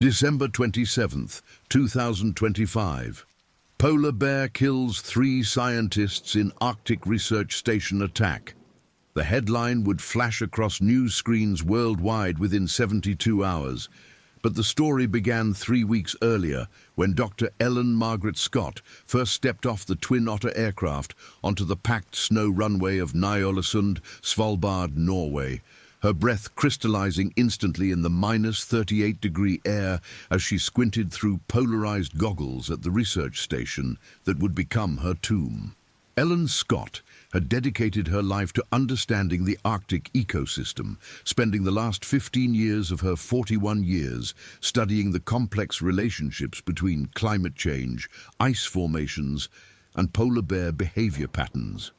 December 27th, 2025. Polar bear kills 3 scientists in Arctic Research Station attack. The headline would flash across news screens worldwide within 72 hours. But the story began 3 weeks earlier when Dr. Ellen Margaret Scott first stepped off the Twin Otter aircraft onto the packed snow runway of Ny-Ålesund, Svalbard, Norway. Her breath crystallizing instantly in the -38-degree air as she squinted through polarized goggles at the research station that would become her tomb. Ellen Scott had dedicated her life to understanding the Arctic ecosystem, spending the last 15 years of her 41 years studying the complex relationships between climate change, ice formations, and polar bear behavior patterns.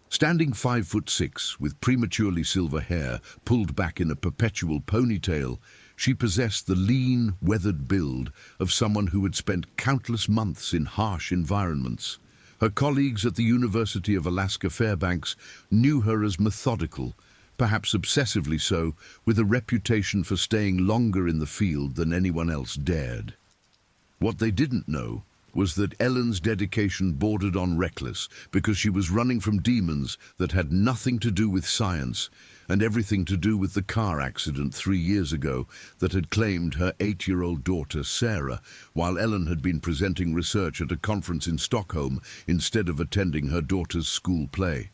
Standing 5'6", with prematurely silver hair pulled back in a perpetual ponytail, she possessed the lean, weathered build of someone who had spent countless months in harsh environments. Her colleagues at the University of Alaska Fairbanks knew her as methodical, perhaps obsessively so, with a reputation for staying longer in the field than anyone else dared. What they didn't know was that Ellen's dedication bordered on reckless because she was running from demons that had nothing to do with science and everything to do with the car accident 3 years ago that had claimed her 8-year-old daughter, Sarah, while Ellen had been presenting research at a conference in Stockholm instead of attending her daughter's school play.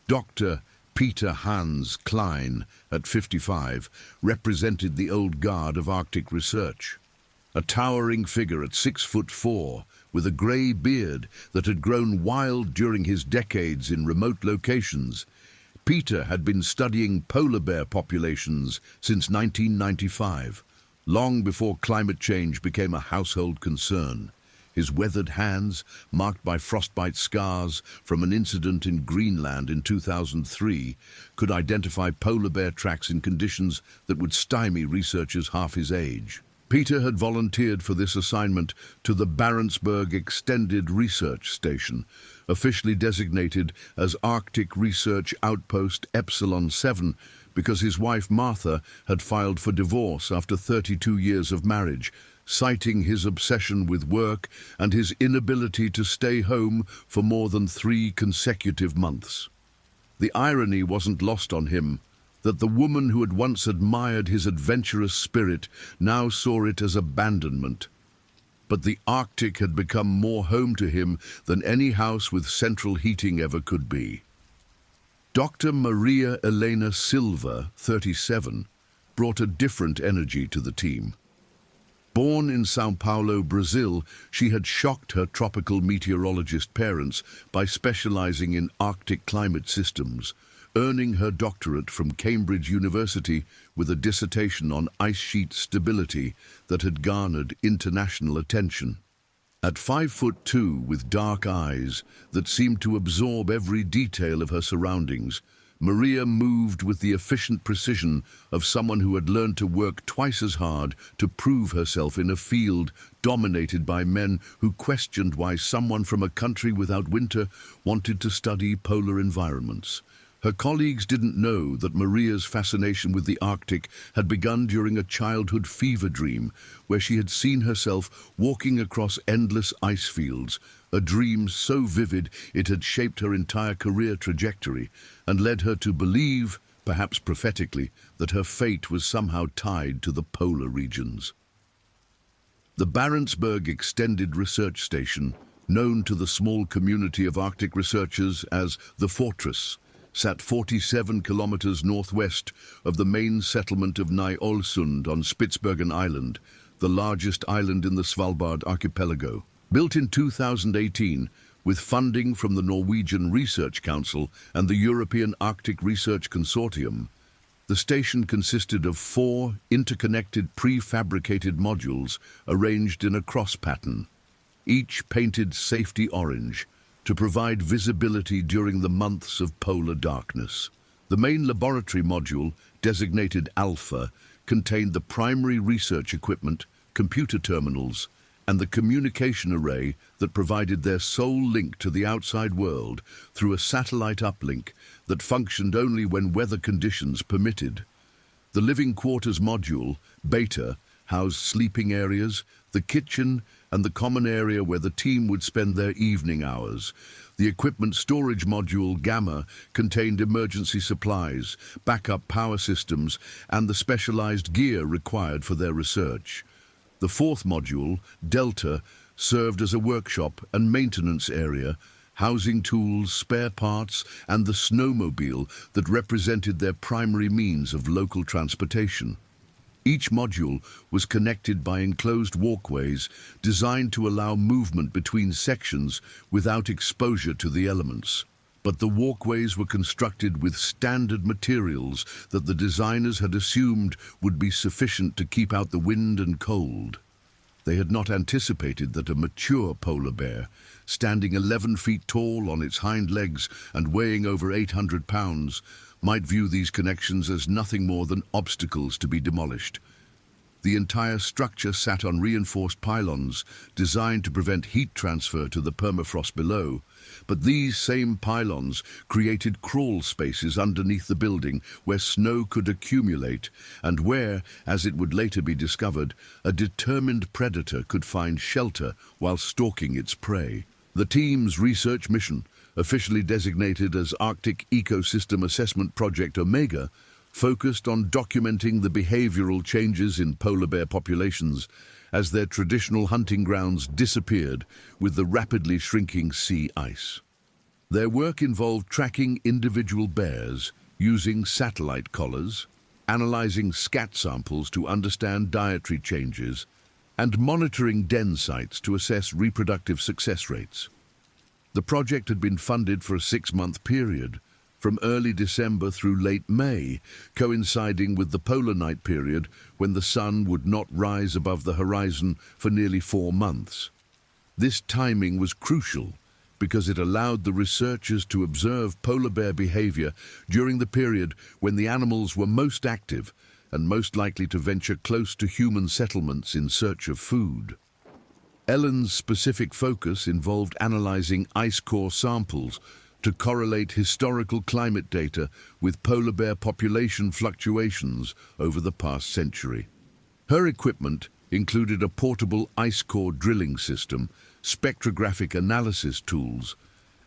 Dr. Peter Hans Klein, at 55, represented the old guard of Arctic research. A towering figure at 6'4", with a grey beard that had grown wild during his decades in remote locations, Peter had been studying polar bear populations since 1995, long before climate change became a household concern. His weathered hands, marked by frostbite scars from an incident in Greenland in 2003, could identify polar bear tracks in conditions that would stymie researchers half his age. Peter had volunteered for this assignment to the Barentsburg Extended Research Station, officially designated as Arctic Research Outpost Epsilon 7 because his wife Martha had filed for divorce after 32 years of marriage, citing his obsession with work and his inability to stay home for more than 3 consecutive months. The irony wasn't lost on him that the woman who had once admired his adventurous spirit now saw it as abandonment. But the Arctic had become more home to him than any house with central heating ever could be. Dr. Maria Elena Silva, 37, brought a different energy to the team. Born in São Paulo, Brazil, she had shocked her tropical meteorologist parents by specializing in Arctic climate systems, earning her doctorate from Cambridge University with a dissertation on ice sheet stability that had garnered international attention. At 5'2", with dark eyes that seemed to absorb every detail of her surroundings, Maria moved with the efficient precision of someone who had learned to work twice as hard to prove herself in a field dominated by men who questioned why someone from a country without winter wanted to study polar environments. Her colleagues didn't know that Maria's fascination with the Arctic had begun during a childhood fever dream where she had seen herself walking across endless ice fields, a dream so vivid it had shaped her entire career trajectory and led her to believe, perhaps prophetically, that her fate was somehow tied to the polar regions. The Barentsburg Extended Research Station, known to the small community of Arctic researchers as the Fortress, sat 47 kilometers northwest of the main settlement of Ny-Ålesund on Spitsbergen Island, the largest island in the Svalbard archipelago. Built in 2018 with funding from the Norwegian Research Council and the European Arctic Research Consortium, the station consisted of 4 interconnected prefabricated modules arranged in a cross pattern, each painted safety orange, to provide visibility during the months of polar darkness. The main laboratory module, designated Alpha, contained the primary research equipment, computer terminals, and the communication array that provided their sole link to the outside world through a satellite uplink that functioned only when weather conditions permitted. The living quarters module, Beta, housed sleeping areas, the kitchen, and the common area where the team would spend their evening hours. The equipment storage module, Gamma, contained emergency supplies, backup power systems, and the specialized gear required for their research. The fourth module, Delta, served as a workshop and maintenance area, housing tools, spare parts, and the snowmobile that represented their primary means of local transportation. Each module was connected by enclosed walkways designed to allow movement between sections without exposure to the elements. But the walkways were constructed with standard materials that the designers had assumed would be sufficient to keep out the wind and cold. They had not anticipated that a mature polar bear, standing 11 feet tall on its hind legs and weighing over 800 pounds, might view these connections as nothing more than obstacles to be demolished. The entire structure sat on reinforced pylons designed to prevent heat transfer to the permafrost below, but these same pylons created crawl spaces underneath the building where snow could accumulate and where, as it would later be discovered, a determined predator could find shelter while stalking its prey. The team's research mission, officially designated as Arctic Ecosystem Assessment Project Omega, focused on documenting the behavioral changes in polar bear populations as their traditional hunting grounds disappeared with the rapidly shrinking sea ice. Their work involved tracking individual bears using satellite collars, analyzing scat samples to understand dietary changes, and monitoring den sites to assess reproductive success rates. The project had been funded for a 6-month period, from early December through late May, coinciding with the polar night period when the sun would not rise above the horizon for nearly 4 months. This timing was crucial because it allowed the researchers to observe polar bear behavior during the period when the animals were most active and most likely to venture close to human settlements in search of food. Ellen's specific focus involved analyzing ice core samples to correlate historical climate data with polar bear population fluctuations over the past century. Her equipment included a portable ice core drilling system, spectrographic analysis tools,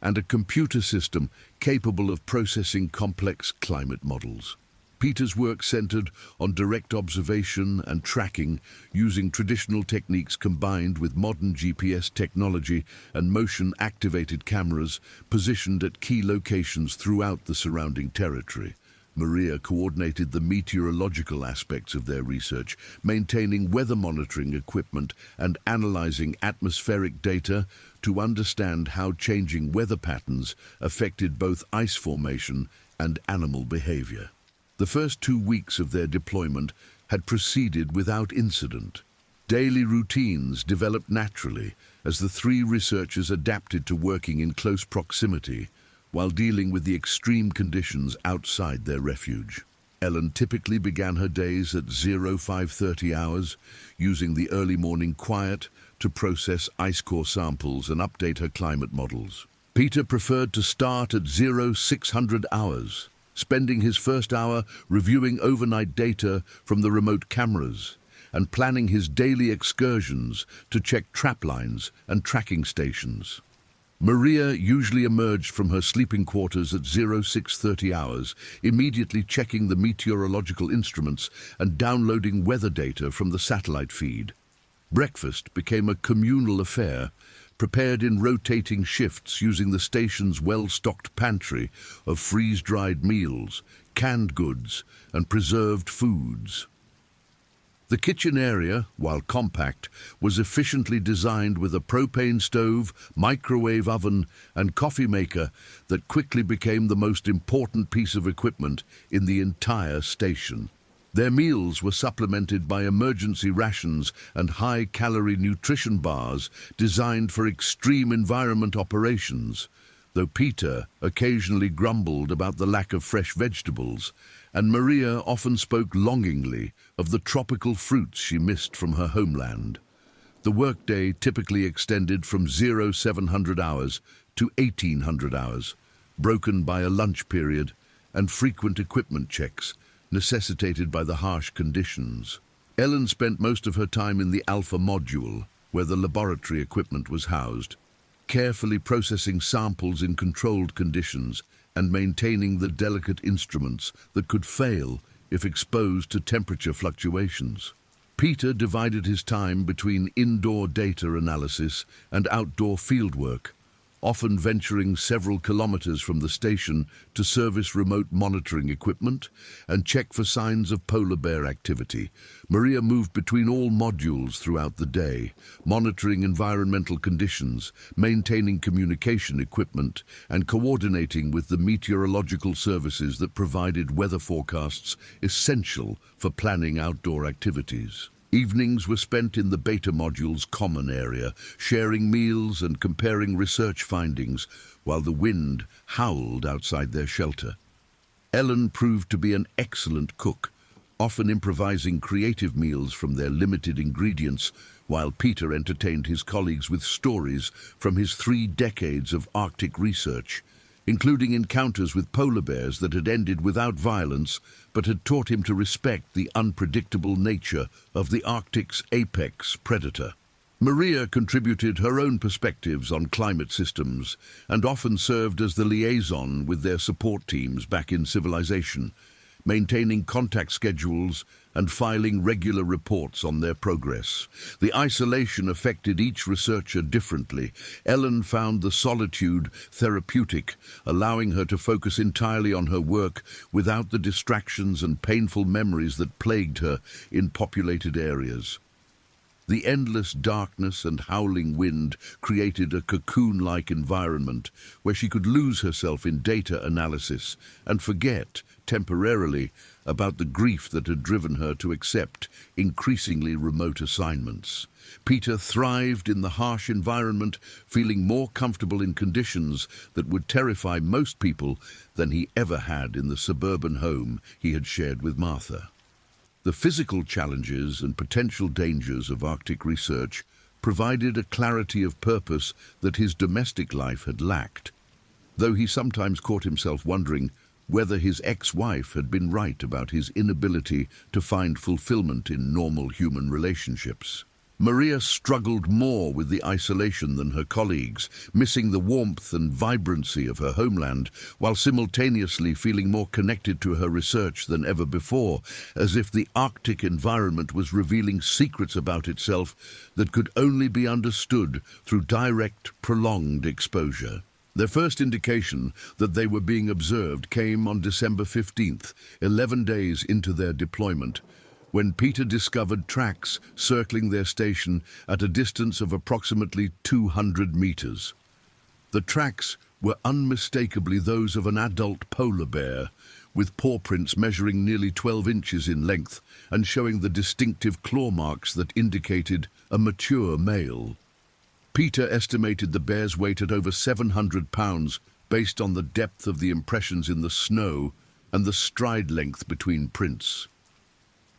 and a computer system capable of processing complex climate models. Peter's work centered on direct observation and tracking using traditional techniques combined with modern GPS technology and motion-activated cameras positioned at key locations throughout the surrounding territory. Maria coordinated the meteorological aspects of their research, maintaining weather monitoring equipment and analyzing atmospheric data to understand how changing weather patterns affected both ice formation and animal behavior. The first 2 weeks of their deployment had proceeded without incident. Daily routines developed naturally as the 3 researchers adapted to working in close proximity while dealing with the extreme conditions outside their refuge. Ellen typically began her days at 05:30 hours, using the early morning quiet to process ice core samples and update her climate models. Peter preferred to start at 0600 hours, spending his first hour reviewing overnight data from the remote cameras and planning his daily excursions to check trap lines and tracking stations. Maria usually emerged from her sleeping quarters at 06:30 hours, immediately checking the meteorological instruments and downloading weather data from the satellite feed. Breakfast became a communal affair, prepared in rotating shifts using the station's well-stocked pantry of freeze-dried meals, canned goods, and preserved foods. The kitchen area, while compact, was efficiently designed with a propane stove, microwave oven, and coffee maker that quickly became the most important piece of equipment in the entire station. Their meals were supplemented by emergency rations and high-calorie nutrition bars designed for extreme environment operations, though Peter occasionally grumbled about the lack of fresh vegetables, and Maria often spoke longingly of the tropical fruits she missed from her homeland. The workday typically extended from 0700 hours to 1800 hours, broken by a lunch period and frequent equipment checks necessitated by the harsh conditions. Ellen spent most of her time in the Alpha module, where the laboratory equipment was housed, carefully processing samples in controlled conditions and maintaining the delicate instruments that could fail if exposed to temperature fluctuations. Peter divided his time between indoor data analysis and outdoor fieldwork, often venturing several kilometers from the station to service remote monitoring equipment and check for signs of polar bear activity. Maria moved between all modules throughout the day, monitoring environmental conditions, maintaining communication equipment, and coordinating with the meteorological services that provided weather forecasts essential for planning outdoor activities. Evenings were spent in the Beta module's common area, sharing meals and comparing research findings, while the wind howled outside their shelter. Ellen proved to be an excellent cook, often improvising creative meals from their limited ingredients, while Peter entertained his colleagues with stories from his 3 decades of Arctic research, including encounters with polar bears that had ended without violence but had taught him to respect the unpredictable nature of the Arctic's apex predator. Maria contributed her own perspectives on climate systems and often served as the liaison with their support teams back in civilization, maintaining contact schedules and filing regular reports on their progress. The isolation affected each researcher differently. Ellen found the solitude therapeutic, allowing her to focus entirely on her work without the distractions and painful memories that plagued her in populated areas. The endless darkness and howling wind created a cocoon-like environment where she could lose herself in data analysis and forget, temporarily, about the grief that had driven her to accept increasingly remote assignments. Peter thrived in the harsh environment, feeling more comfortable in conditions that would terrify most people than he ever had in the suburban home he had shared with Martha. The physical challenges and potential dangers of Arctic research provided a clarity of purpose that his domestic life had lacked, though he sometimes caught himself wondering whether his ex-wife had been right about his inability to find fulfillment in normal human relationships. Maria struggled more with the isolation than her colleagues, missing the warmth and vibrancy of her homeland, while simultaneously feeling more connected to her research than ever before, as if the Arctic environment was revealing secrets about itself that could only be understood through direct, prolonged exposure. Their first indication that they were being observed came on December 15th, 11 days into their deployment, when Peter discovered tracks circling their station at a distance of approximately 200 meters. The tracks were unmistakably those of an adult polar bear, with paw prints measuring nearly 12 inches in length and showing the distinctive claw marks that indicated a mature male. Peter estimated the bear's weight at over 700 pounds based on the depth of the impressions in the snow and the stride length between prints.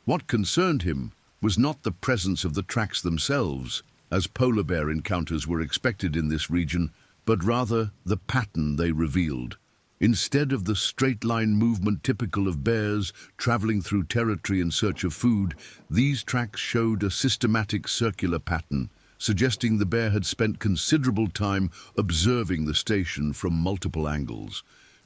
What concerned him was not the presence of the tracks themselves, as polar bear encounters were expected in this region, but rather the pattern they revealed. Instead of the straight-line movement typical of bears traveling through territory in search of food, these tracks showed a systematic circular pattern, suggesting the bear had spent considerable time observing the station from multiple angles.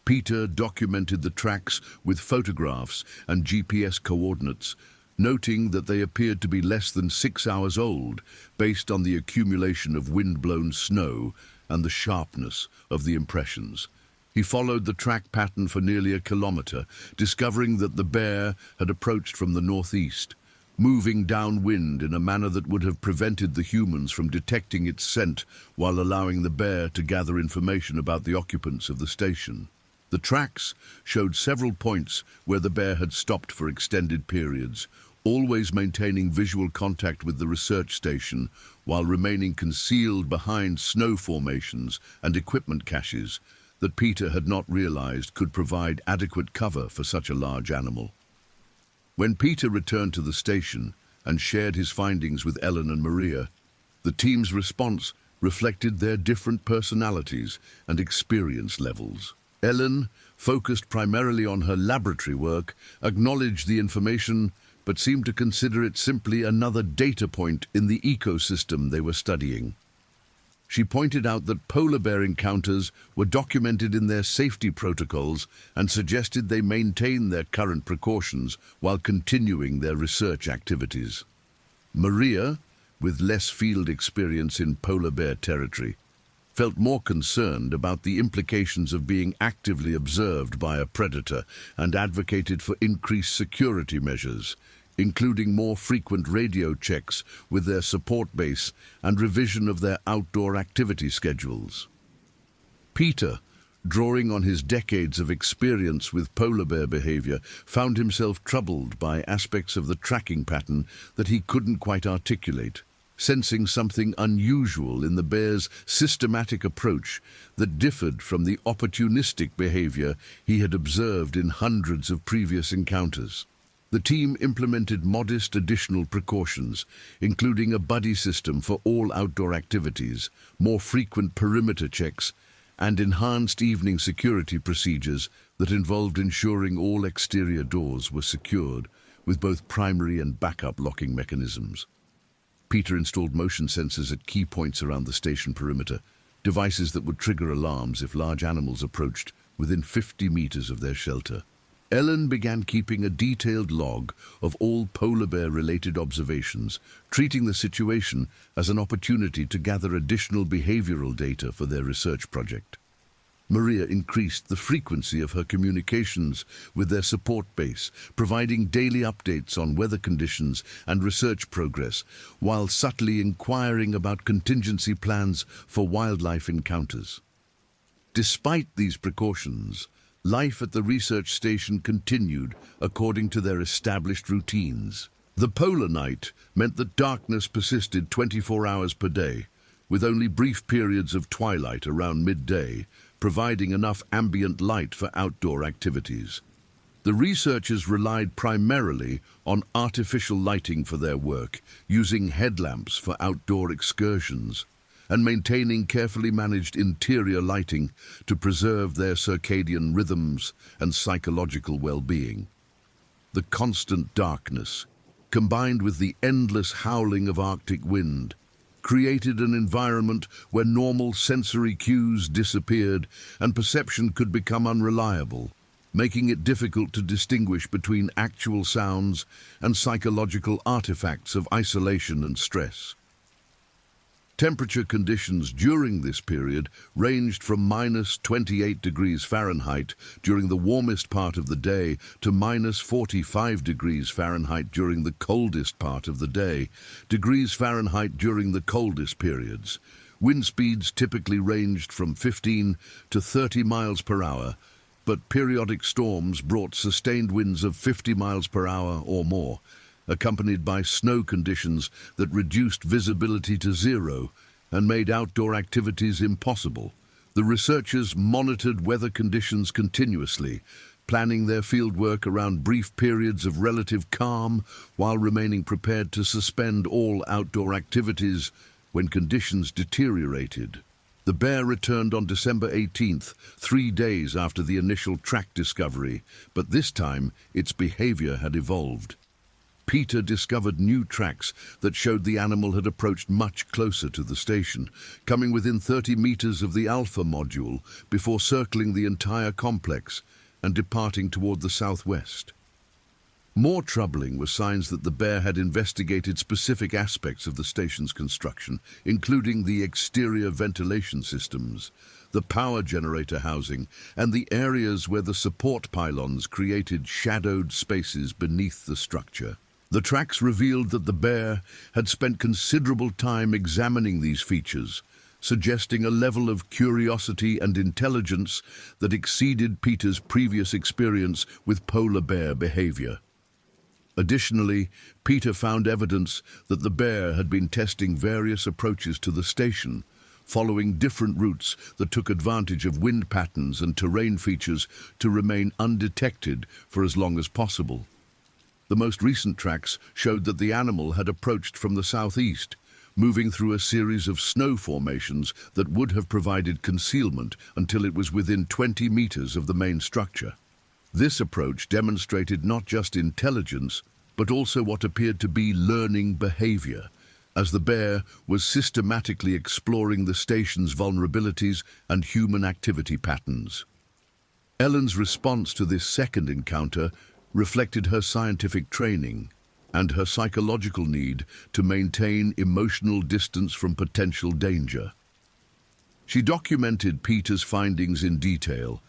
Peter documented the tracks with photographs and GPS coordinates, noting that they appeared to be less than 6 hours old based on the accumulation of wind-blown snow and the sharpness of the impressions. He followed the track pattern for nearly a kilometer, discovering that the bear had approached from the northeast, moving downwind in a manner that would have prevented the humans from detecting its scent while allowing the bear to gather information about the occupants of the station. The tracks showed several points where the bear had stopped for extended periods, always maintaining visual contact with the research station while remaining concealed behind snow formations and equipment caches that Peter had not realized could provide adequate cover for such a large animal. When Peter returned to the station and shared his findings with Ellen and Maria, the team's response reflected their different personalities and experience levels. Ellen, focused primarily on her laboratory work, acknowledged the information but seemed to consider it simply another data point in the ecosystem they were studying. She pointed out that polar bear encounters were documented in their safety protocols and suggested they maintain their current precautions while continuing their research activities. Maria, with less field experience in polar bear territory, felt more concerned about the implications of being actively observed by a predator and advocated for increased security measures, including more frequent radio checks with their support base and revision of their outdoor activity schedules. Peter, drawing on his decades of experience with polar bear behavior, found himself troubled by aspects of the tracking pattern that he couldn't quite articulate, sensing something unusual in the bear's systematic approach that differed from the opportunistic behavior he had observed in hundreds of previous encounters. The team implemented modest additional precautions, including a buddy system for all outdoor activities, more frequent perimeter checks, and enhanced evening security procedures that involved ensuring all exterior doors were secured, with both primary and backup locking mechanisms. Peter installed motion sensors at key points around the station perimeter, devices that would trigger alarms if large animals approached within 50 meters of their shelter. Ellen began keeping a detailed log of all polar bear-related observations, treating the situation as an opportunity to gather additional behavioral data for their research project. Maria increased the frequency of her communications with their support base, providing daily updates on weather conditions and research progress, while subtly inquiring about contingency plans for wildlife encounters. Despite these precautions, life at the research station continued according to their established routines. The polar night meant that darkness persisted 24 hours per day, with only brief periods of twilight around midday, providing enough ambient light for outdoor activities. The researchers relied primarily on artificial lighting for their work, using headlamps for outdoor excursions, and maintaining carefully managed interior lighting to preserve their circadian rhythms and psychological well-being. The constant darkness, combined with the endless howling of Arctic wind, created an environment where normal sensory cues disappeared and perception could become unreliable, making it difficult to distinguish between actual sounds and psychological artifacts of isolation and stress. Temperature conditions during this period ranged from -28 degrees Fahrenheit during the warmest part of the day to -45 degrees Fahrenheit during the coldest part of the day, degrees Fahrenheit during the coldest periods. Wind speeds typically ranged from 15 to 30 miles per hour, but periodic storms brought sustained winds of 50 miles per hour or more, accompanied by snow conditions that reduced visibility to zero and made outdoor activities impossible. The researchers monitored weather conditions continuously, planning their fieldwork around brief periods of relative calm while remaining prepared to suspend all outdoor activities when conditions deteriorated. The bear returned on December 18th, 3 days after the initial track discovery, but this time its behavior had evolved. Peter discovered new tracks that showed the animal had approached much closer to the station, coming within 30 meters of the Alpha module before circling the entire complex and departing toward the southwest. More troubling were signs that the bear had investigated specific aspects of the station's construction, including the exterior ventilation systems, the power generator housing, and the areas where the support pylons created shadowed spaces beneath the structure. The tracks revealed that the bear had spent considerable time examining these features, suggesting a level of curiosity and intelligence that exceeded Peter's previous experience with polar bear behavior. Additionally, Peter found evidence that the bear had been testing various approaches to the station, following different routes that took advantage of wind patterns and terrain features to remain undetected for as long as possible. The most recent tracks showed that the animal had approached from the southeast, moving through a series of snow formations that would have provided concealment until it was within 20 meters of the main structure. This approach demonstrated not just intelligence, but also what appeared to be learning behavior, as the bear was systematically exploring the station's vulnerabilities and human activity patterns. Ellen's response to this second encounter reflected her scientific training and her psychological need to maintain emotional distance from potential danger. She documented Peter's findings in detail,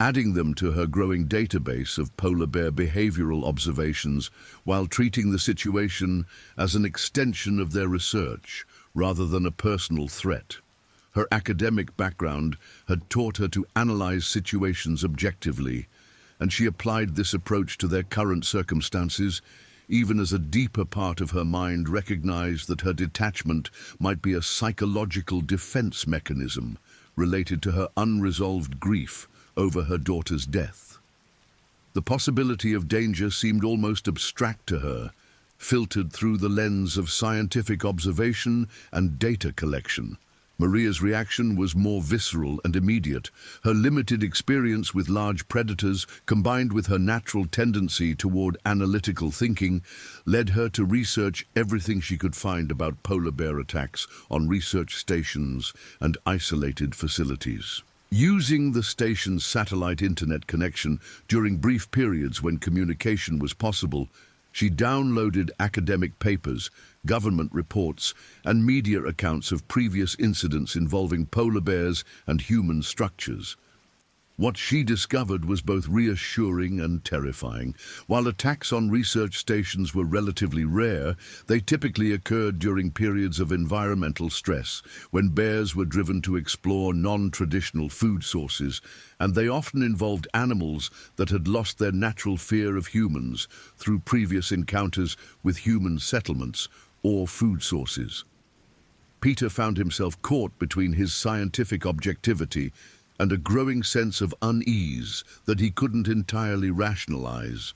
adding them to her growing database of polar bear behavioral observations while treating the situation as an extension of their research rather than a personal threat. Her academic background had taught her to analyze situations objectively, and she applied this approach to their current circumstances, even as a deeper part of her mind recognized that her detachment might be a psychological defense mechanism related to her unresolved grief over her daughter's death. The possibility of danger seemed almost abstract to her, filtered through the lens of scientific observation and data collection. Maria's reaction was more visceral and immediate. Her limited experience with large predators, combined with her natural tendency toward analytical thinking, led her to research everything she could find about polar bear attacks on research stations and isolated facilities. Using the station's satellite internet connection during brief periods when communication was possible, she downloaded academic papers, government reports, and media accounts of previous incidents involving polar bears and human structures. What she discovered was both reassuring and terrifying. While attacks on research stations were relatively rare, they typically occurred during periods of environmental stress, when bears were driven to explore non-traditional food sources, and they often involved animals that had lost their natural fear of humans through previous encounters with human settlements or food sources. Peter found himself caught between his scientific objectivity and a growing sense of unease that he couldn't entirely rationalize.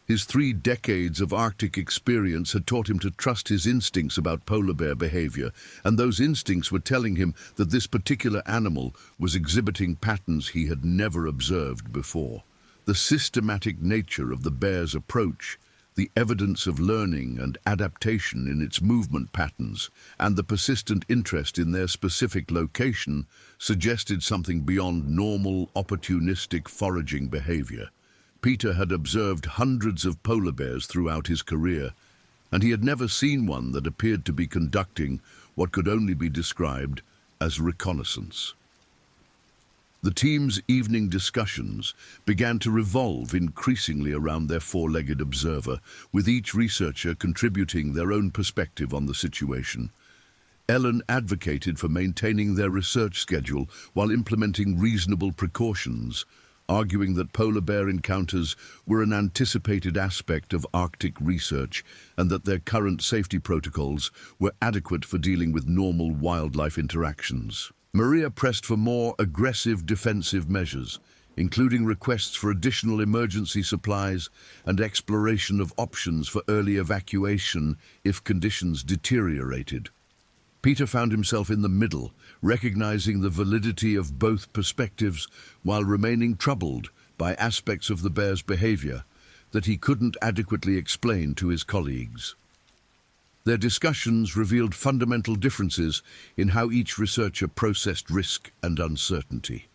His 3 decades of Arctic experience had taught him to trust his instincts about polar bear behavior, and those instincts were telling him that this particular animal was exhibiting patterns he had never observed before. The systematic nature of the bear's approach, the evidence of learning and adaptation in its movement patterns, and the persistent interest in their specific location suggested something beyond normal, opportunistic foraging behavior. Peter had observed hundreds of polar bears throughout his career, and he had never seen one that appeared to be conducting what could only be described as reconnaissance. The team's evening discussions began to revolve increasingly around their 4-legged observer, with each researcher contributing their own perspective on the situation. Ellen advocated for maintaining their research schedule while implementing reasonable precautions, arguing that polar bear encounters were an anticipated aspect of Arctic research and that their current safety protocols were adequate for dealing with normal wildlife interactions. Maria pressed for more aggressive defensive measures, including requests for additional emergency supplies and exploration of options for early evacuation if conditions deteriorated. Peter found himself in the middle, recognizing the validity of both perspectives while remaining troubled by aspects of the bear's behavior that he couldn't adequately explain to his colleagues. Their discussions revealed fundamental differences in how each researcher processed risk and uncertainty.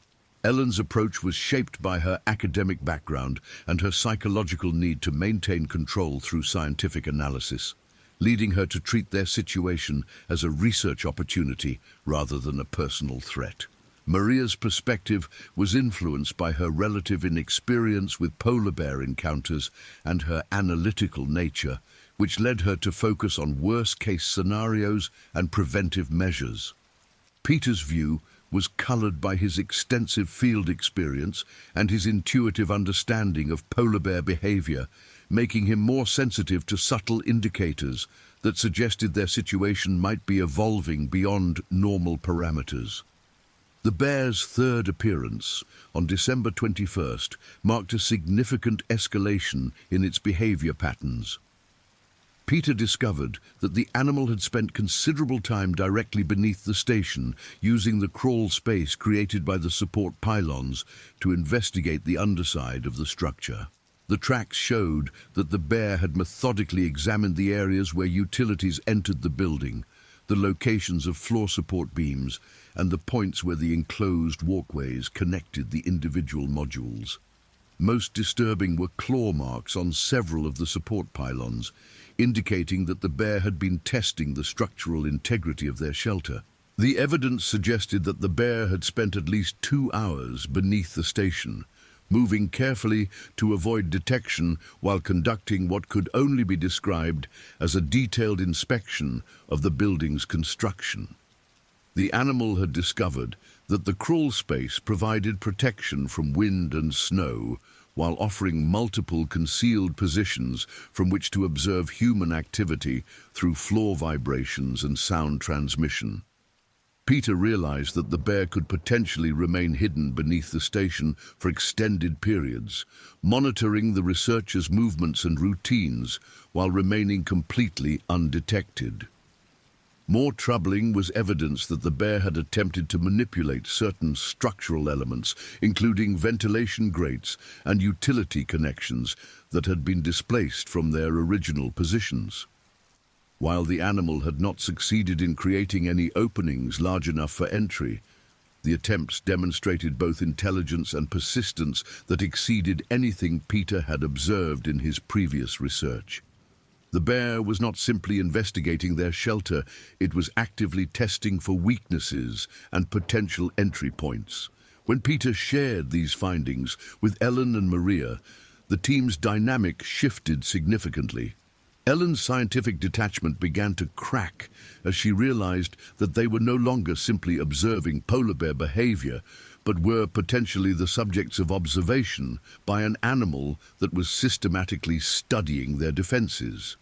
Ellen's approach was shaped by her academic background and her psychological need to maintain control through scientific analysis, leading her to treat their situation as a research opportunity rather than a personal threat. Maria's perspective was influenced by her relative inexperience with polar bear encounters and her analytical nature, which led her to focus on worst-case scenarios and preventive measures. Peter's view was colored by his extensive field experience and his intuitive understanding of polar bear behavior, making him more sensitive to subtle indicators that suggested their situation might be evolving beyond normal parameters. The bear's third appearance, on December 21st, marked a significant escalation in its behavior patterns. Peter discovered that the animal had spent considerable time directly beneath the station, using the crawl space created by the support pylons to investigate the underside of the structure. The tracks showed that the bear had methodically examined the areas where utilities entered the building, the locations of floor support beams, and the points where the enclosed walkways connected the individual modules. Most disturbing were claw marks on several of the support pylons, indicating that the bear had been testing the structural integrity of their shelter. The evidence suggested that the bear had spent at least 2 hours beneath the station, moving carefully to avoid detection while conducting what could only be described as a detailed inspection of the building's construction. The animal had discovered that the crawl space provided protection from wind and snow, while offering multiple concealed positions from which to observe human activity through floor vibrations and sound transmission. Peter realized that the bear could potentially remain hidden beneath the station for extended periods, monitoring the researchers' movements and routines while remaining completely undetected. More troubling was evidence that the bear had attempted to manipulate certain structural elements, including ventilation grates and utility connections that had been displaced from their original positions. While the animal had not succeeded in creating any openings large enough for entry, the attempts demonstrated both intelligence and persistence that exceeded anything Peter had observed in his previous research. The bear was not simply investigating their shelter, it was actively testing for weaknesses and potential entry points. When Peter shared these findings with Ellen and Maria, the team's dynamic shifted significantly. Ellen's scientific detachment began to crack as she realized that they were no longer simply observing polar bear behavior, but were potentially the subjects of observation by an animal that was systematically studying their defenses.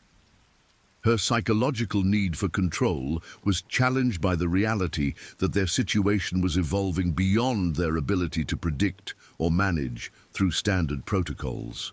Her psychological need for control was challenged by the reality that their situation was evolving beyond their ability to predict or manage through standard protocols.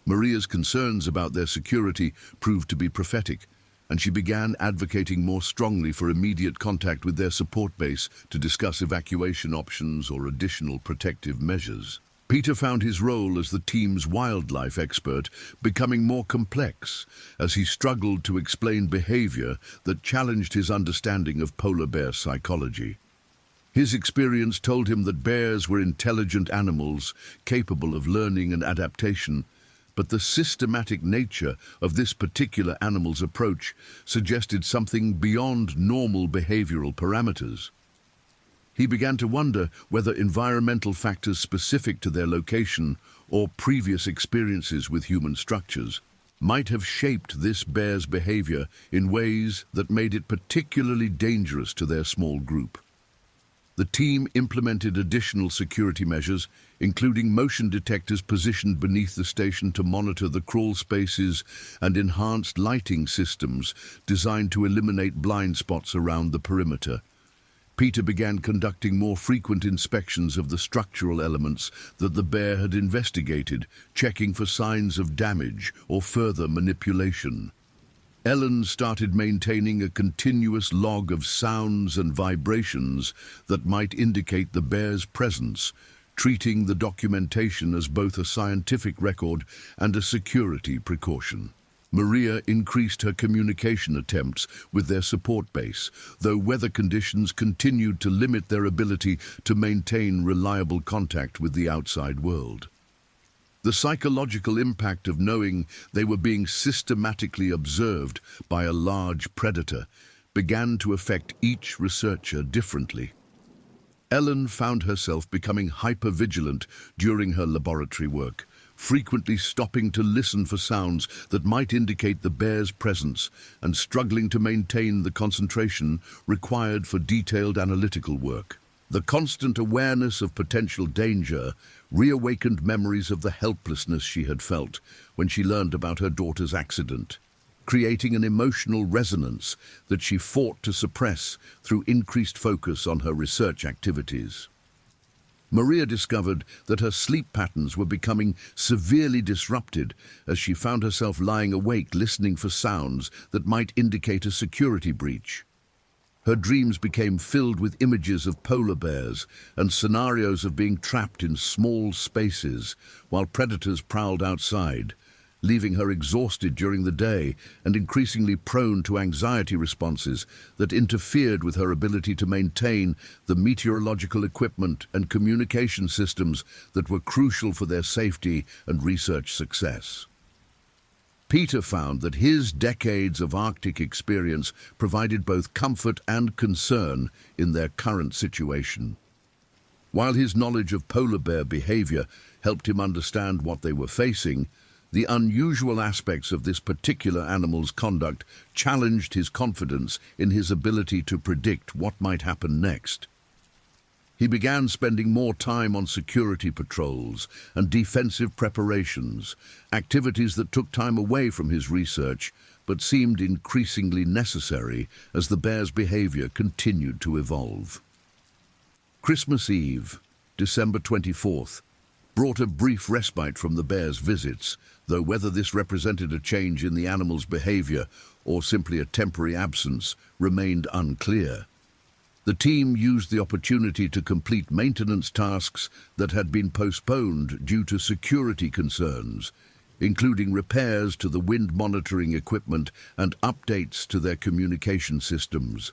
Maria's concerns about their security proved to be prophetic, and she began advocating more strongly for immediate contact with their support base to discuss evacuation options or additional protective measures. Peter found his role as the team's wildlife expert becoming more complex as he struggled to explain behavior that challenged his understanding of polar bear psychology. His experience told him that bears were intelligent animals capable of learning and adaptation, but the systematic nature of this particular animal's approach suggested something beyond normal behavioral parameters. He began to wonder whether environmental factors specific to their location or previous experiences with human structures might have shaped this bear's behavior in ways that made it particularly dangerous to their small group. The team implemented additional security measures, including motion detectors positioned beneath the station to monitor the crawl spaces and enhanced lighting systems designed to eliminate blind spots around the perimeter. Peter began conducting more frequent inspections of the structural elements that the bear had investigated, checking for signs of damage or further manipulation. Ellen started maintaining a continuous log of sounds and vibrations that might indicate the bear's presence, treating the documentation as both a scientific record and a security precaution. Maria increased her communication attempts with their support base, though weather conditions continued to limit their ability to maintain reliable contact with the outside world. The psychological impact of knowing they were being systematically observed by a large predator began to affect each researcher differently. Ellen found herself becoming hypervigilant during her laboratory work, frequently stopping to listen for sounds that might indicate the bear's presence and struggling to maintain the concentration required for detailed analytical work. The constant awareness of potential danger reawakened memories of the helplessness she had felt when she learned about her daughter's accident, creating an emotional resonance that she fought to suppress through increased focus on her research activities. Maria discovered that her sleep patterns were becoming severely disrupted as she found herself lying awake listening for sounds that might indicate a security breach. Her dreams became filled with images of polar bears and scenarios of being trapped in small spaces while predators prowled outside, leaving her exhausted during the day and increasingly prone to anxiety responses that interfered with her ability to maintain the meteorological equipment and communication systems that were crucial for their safety and research success. Peter found that his decades of Arctic experience provided both comfort and concern in their current situation. While his knowledge of polar bear behavior helped him understand what they were facing, the unusual aspects of this particular animal's conduct challenged his confidence in his ability to predict what might happen next. He began spending more time on security patrols and defensive preparations, activities that took time away from his research but seemed increasingly necessary as the bear's behavior continued to evolve. Christmas Eve, December 24th, brought a brief respite from the bear's visits, though whether this represented a change in the animal's behavior or simply a temporary absence remained unclear. The team used the opportunity to complete maintenance tasks that had been postponed due to security concerns, including repairs to the wind monitoring equipment and updates to their communication systems.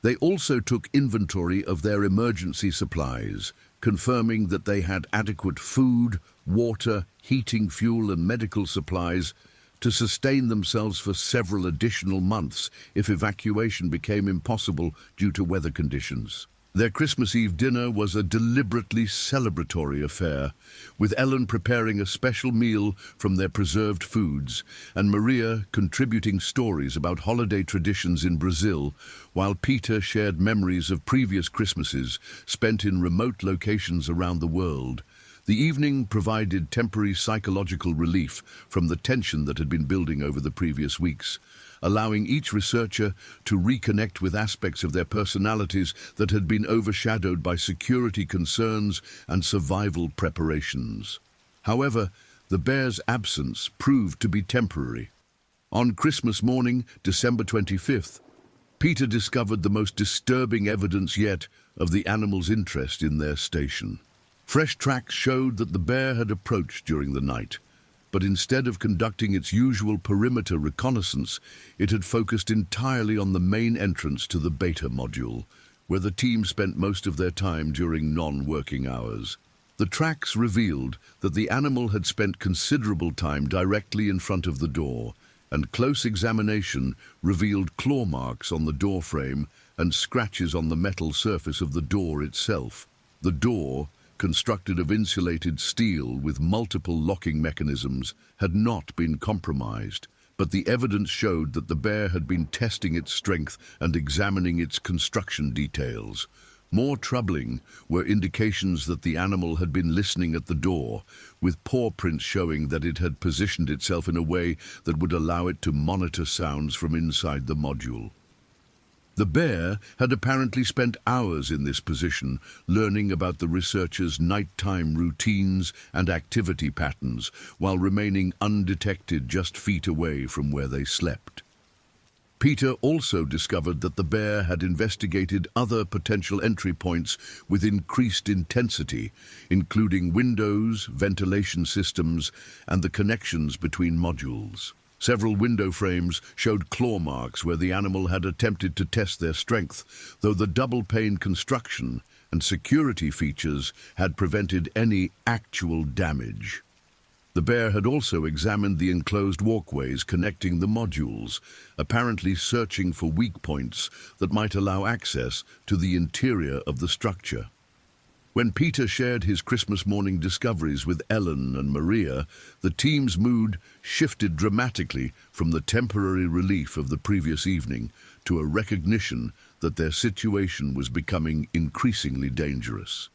They also took inventory of their emergency supplies, confirming that they had adequate food, water, heating fuel and medical supplies to sustain themselves for several additional months if evacuation became impossible due to weather conditions. Their Christmas Eve dinner was a deliberately celebratory affair, with Ellen preparing a special meal from their preserved foods and Maria contributing stories about holiday traditions in Brazil, while Peter shared memories of previous Christmases spent in remote locations around the world. The evening provided temporary psychological relief from the tension that had been building over the previous weeks, allowing each researcher to reconnect with aspects of their personalities that had been overshadowed by security concerns and survival preparations. However, the bear's absence proved to be temporary. On Christmas morning, December 25th, Peter discovered the most disturbing evidence yet of the animal's interest in their station. Fresh tracks showed that the bear had approached during the night, but instead of conducting its usual perimeter reconnaissance, it had focused entirely on the main entrance to the beta module, where the team spent most of their time during non-working hours. The tracks revealed that the animal had spent considerable time directly in front of the door, and close examination revealed claw marks on the door frame and scratches on the metal surface of the door itself. The door, constructed of insulated steel with multiple locking mechanisms, had not been compromised, but the evidence showed that the bear had been testing its strength and examining its construction details. More troubling were indications that the animal had been listening at the door, with paw prints showing that it had positioned itself in a way that would allow it to monitor sounds from inside the module. The bear had apparently spent hours in this position, learning about the researchers' nighttime routines and activity patterns, while remaining undetected just feet away from where they slept. Peter also discovered that the bear had investigated other potential entry points with increased intensity, including windows, ventilation systems, and the connections between modules. Several window frames showed claw marks where the animal had attempted to test their strength, though the double-pane construction and security features had prevented any actual damage. The bear had also examined the enclosed walkways connecting the modules, apparently searching for weak points that might allow access to the interior of the structure. When Peter shared his Christmas morning discoveries with Ellen and Maria, the team's mood shifted dramatically from the temporary relief of the previous evening to a recognition that their situation was becoming increasingly dangerous.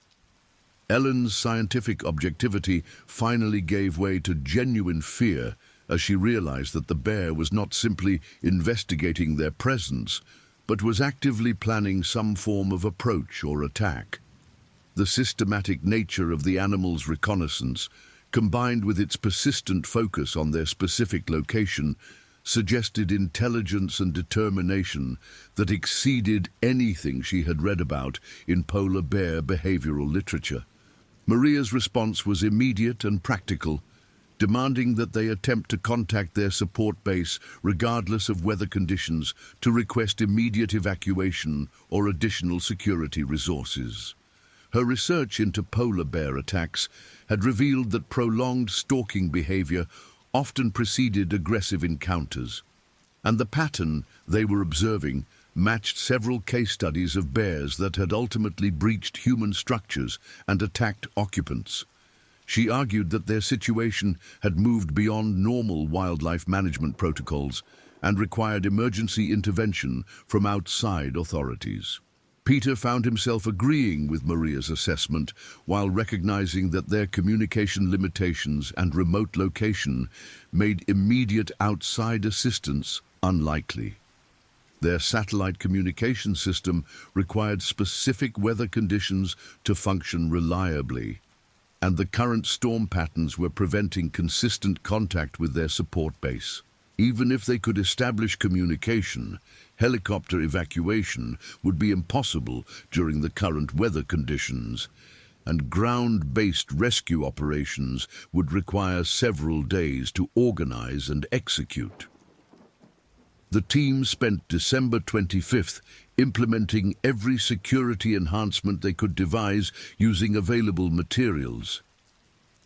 Ellen's scientific objectivity finally gave way to genuine fear as she realized that the bear was not simply investigating their presence, but was actively planning some form of approach or attack. The systematic nature of the animal's reconnaissance, combined with its persistent focus on their specific location, suggested intelligence and determination that exceeded anything she had read about in polar bear behavioral literature. Maria's response was immediate and practical, demanding that they attempt to contact their support base regardless of weather conditions to request immediate evacuation or additional security resources. Her research into polar bear attacks had revealed that prolonged stalking behavior often preceded aggressive encounters, and the pattern they were observing matched several case studies of bears that had ultimately breached human structures and attacked occupants. She argued that their situation had moved beyond normal wildlife management protocols and required emergency intervention from outside authorities. Peter found himself agreeing with Maria's assessment while recognizing that their communication limitations and remote location made immediate outside assistance unlikely. Their satellite communication system required specific weather conditions to function reliably, and the current storm patterns were preventing consistent contact with their support base. Even if they could establish communication, helicopter evacuation would be impossible during the current weather conditions, and ground-based rescue operations would require several days to organize and execute. The team spent December 25th implementing every security enhancement they could devise using available materials.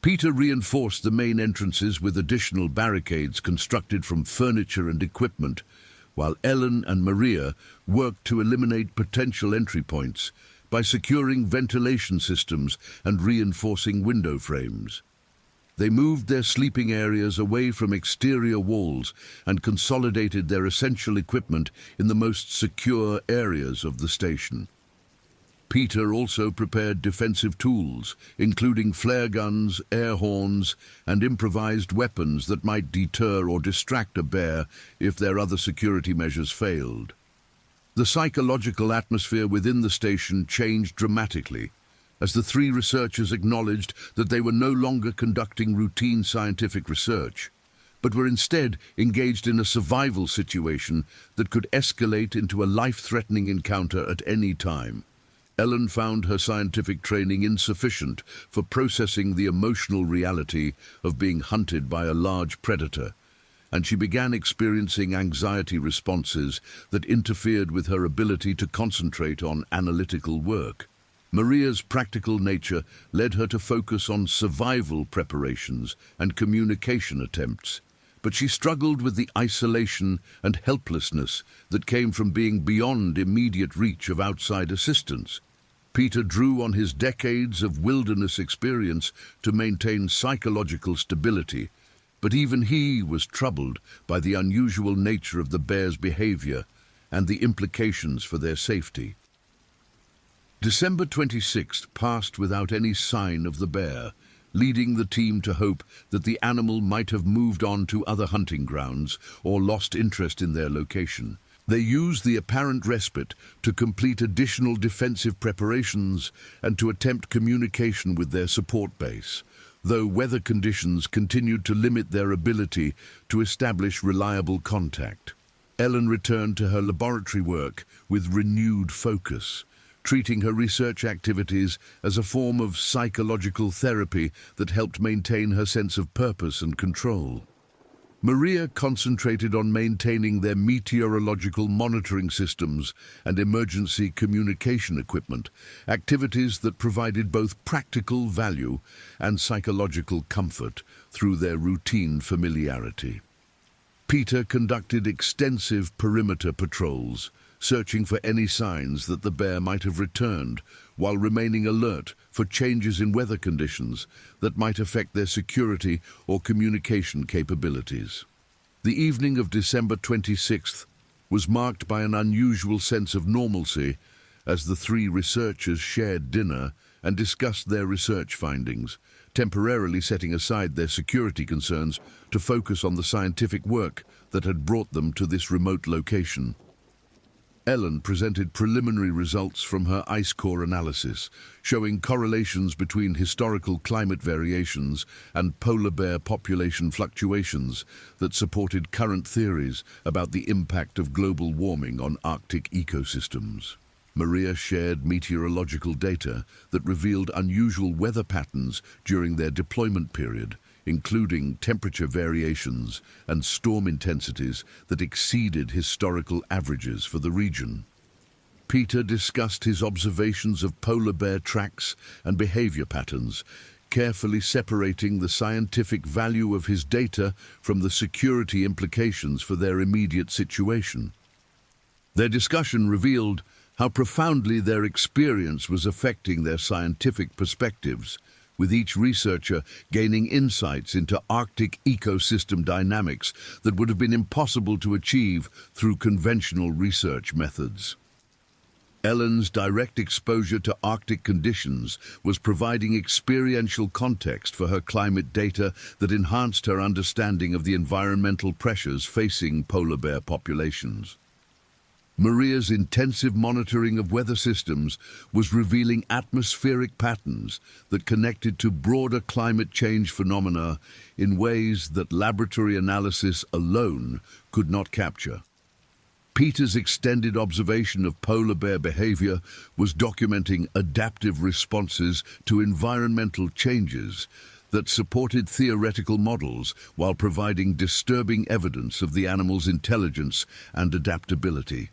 Peter reinforced the main entrances with additional barricades constructed from furniture and equipment, while Ellen and Maria worked to eliminate potential entry points by securing ventilation systems and reinforcing window frames. They moved their sleeping areas away from exterior walls and consolidated their essential equipment in the most secure areas of the station. Peter also prepared defensive tools, including flare guns, air horns, and improvised weapons that might deter or distract a bear if their other security measures failed. The psychological atmosphere within the station changed dramatically, as the three researchers acknowledged that they were no longer conducting routine scientific research, but were instead engaged in a survival situation that could escalate into a life-threatening encounter at any time. Ellen found her scientific training insufficient for processing the emotional reality of being hunted by a large predator, and she began experiencing anxiety responses that interfered with her ability to concentrate on analytical work. Maria's practical nature led her to focus on survival preparations and communication attempts, but she struggled with the isolation and helplessness that came from being beyond immediate reach of outside assistance. Peter drew on his decades of wilderness experience to maintain psychological stability, but even he was troubled by the unusual nature of the bear's behavior and the implications for their safety. December 26th passed without any sign of the bear, leading the team to hope that the animal might have moved on to other hunting grounds or lost interest in their location. They used the apparent respite to complete additional defensive preparations and to attempt communication with their support base, though weather conditions continued to limit their ability to establish reliable contact. Ellen returned to her laboratory work with renewed focus, treating her research activities as a form of psychological therapy that helped maintain her sense of purpose and control. Maria concentrated on maintaining their meteorological monitoring systems and emergency communication equipment, activities that provided both practical value and psychological comfort through their routine familiarity. Peter conducted extensive perimeter patrols, searching for any signs that the bear might have returned, while remaining alert for changes in weather conditions that might affect their security or communication capabilities. The evening of December 26th was marked by an unusual sense of normalcy as the three researchers shared dinner and discussed their research findings, temporarily setting aside their security concerns to focus on the scientific work that had brought them to this remote location. Ellen presented preliminary results from her ice core analysis, showing correlations between historical climate variations and polar bear population fluctuations that supported current theories about the impact of global warming on Arctic ecosystems. Maria shared meteorological data that revealed unusual weather patterns during their deployment period, including temperature variations and storm intensities that exceeded historical averages for the region. Peter discussed his observations of polar bear tracks and behavior patterns, carefully separating the scientific value of his data from the security implications for their immediate situation. Their discussion revealed how profoundly their experience was affecting their scientific perspectives, with each researcher gaining insights into Arctic ecosystem dynamics that would have been impossible to achieve through conventional research methods. Ellen's direct exposure to Arctic conditions was providing experiential context for her climate data that enhanced her understanding of the environmental pressures facing polar bear populations. Maria's intensive monitoring of weather systems was revealing atmospheric patterns that connected to broader climate change phenomena in ways that laboratory analysis alone could not capture. Peter's extended observation of polar bear behavior was documenting adaptive responses to environmental changes that supported theoretical models while providing disturbing evidence of the animal's intelligence and adaptability.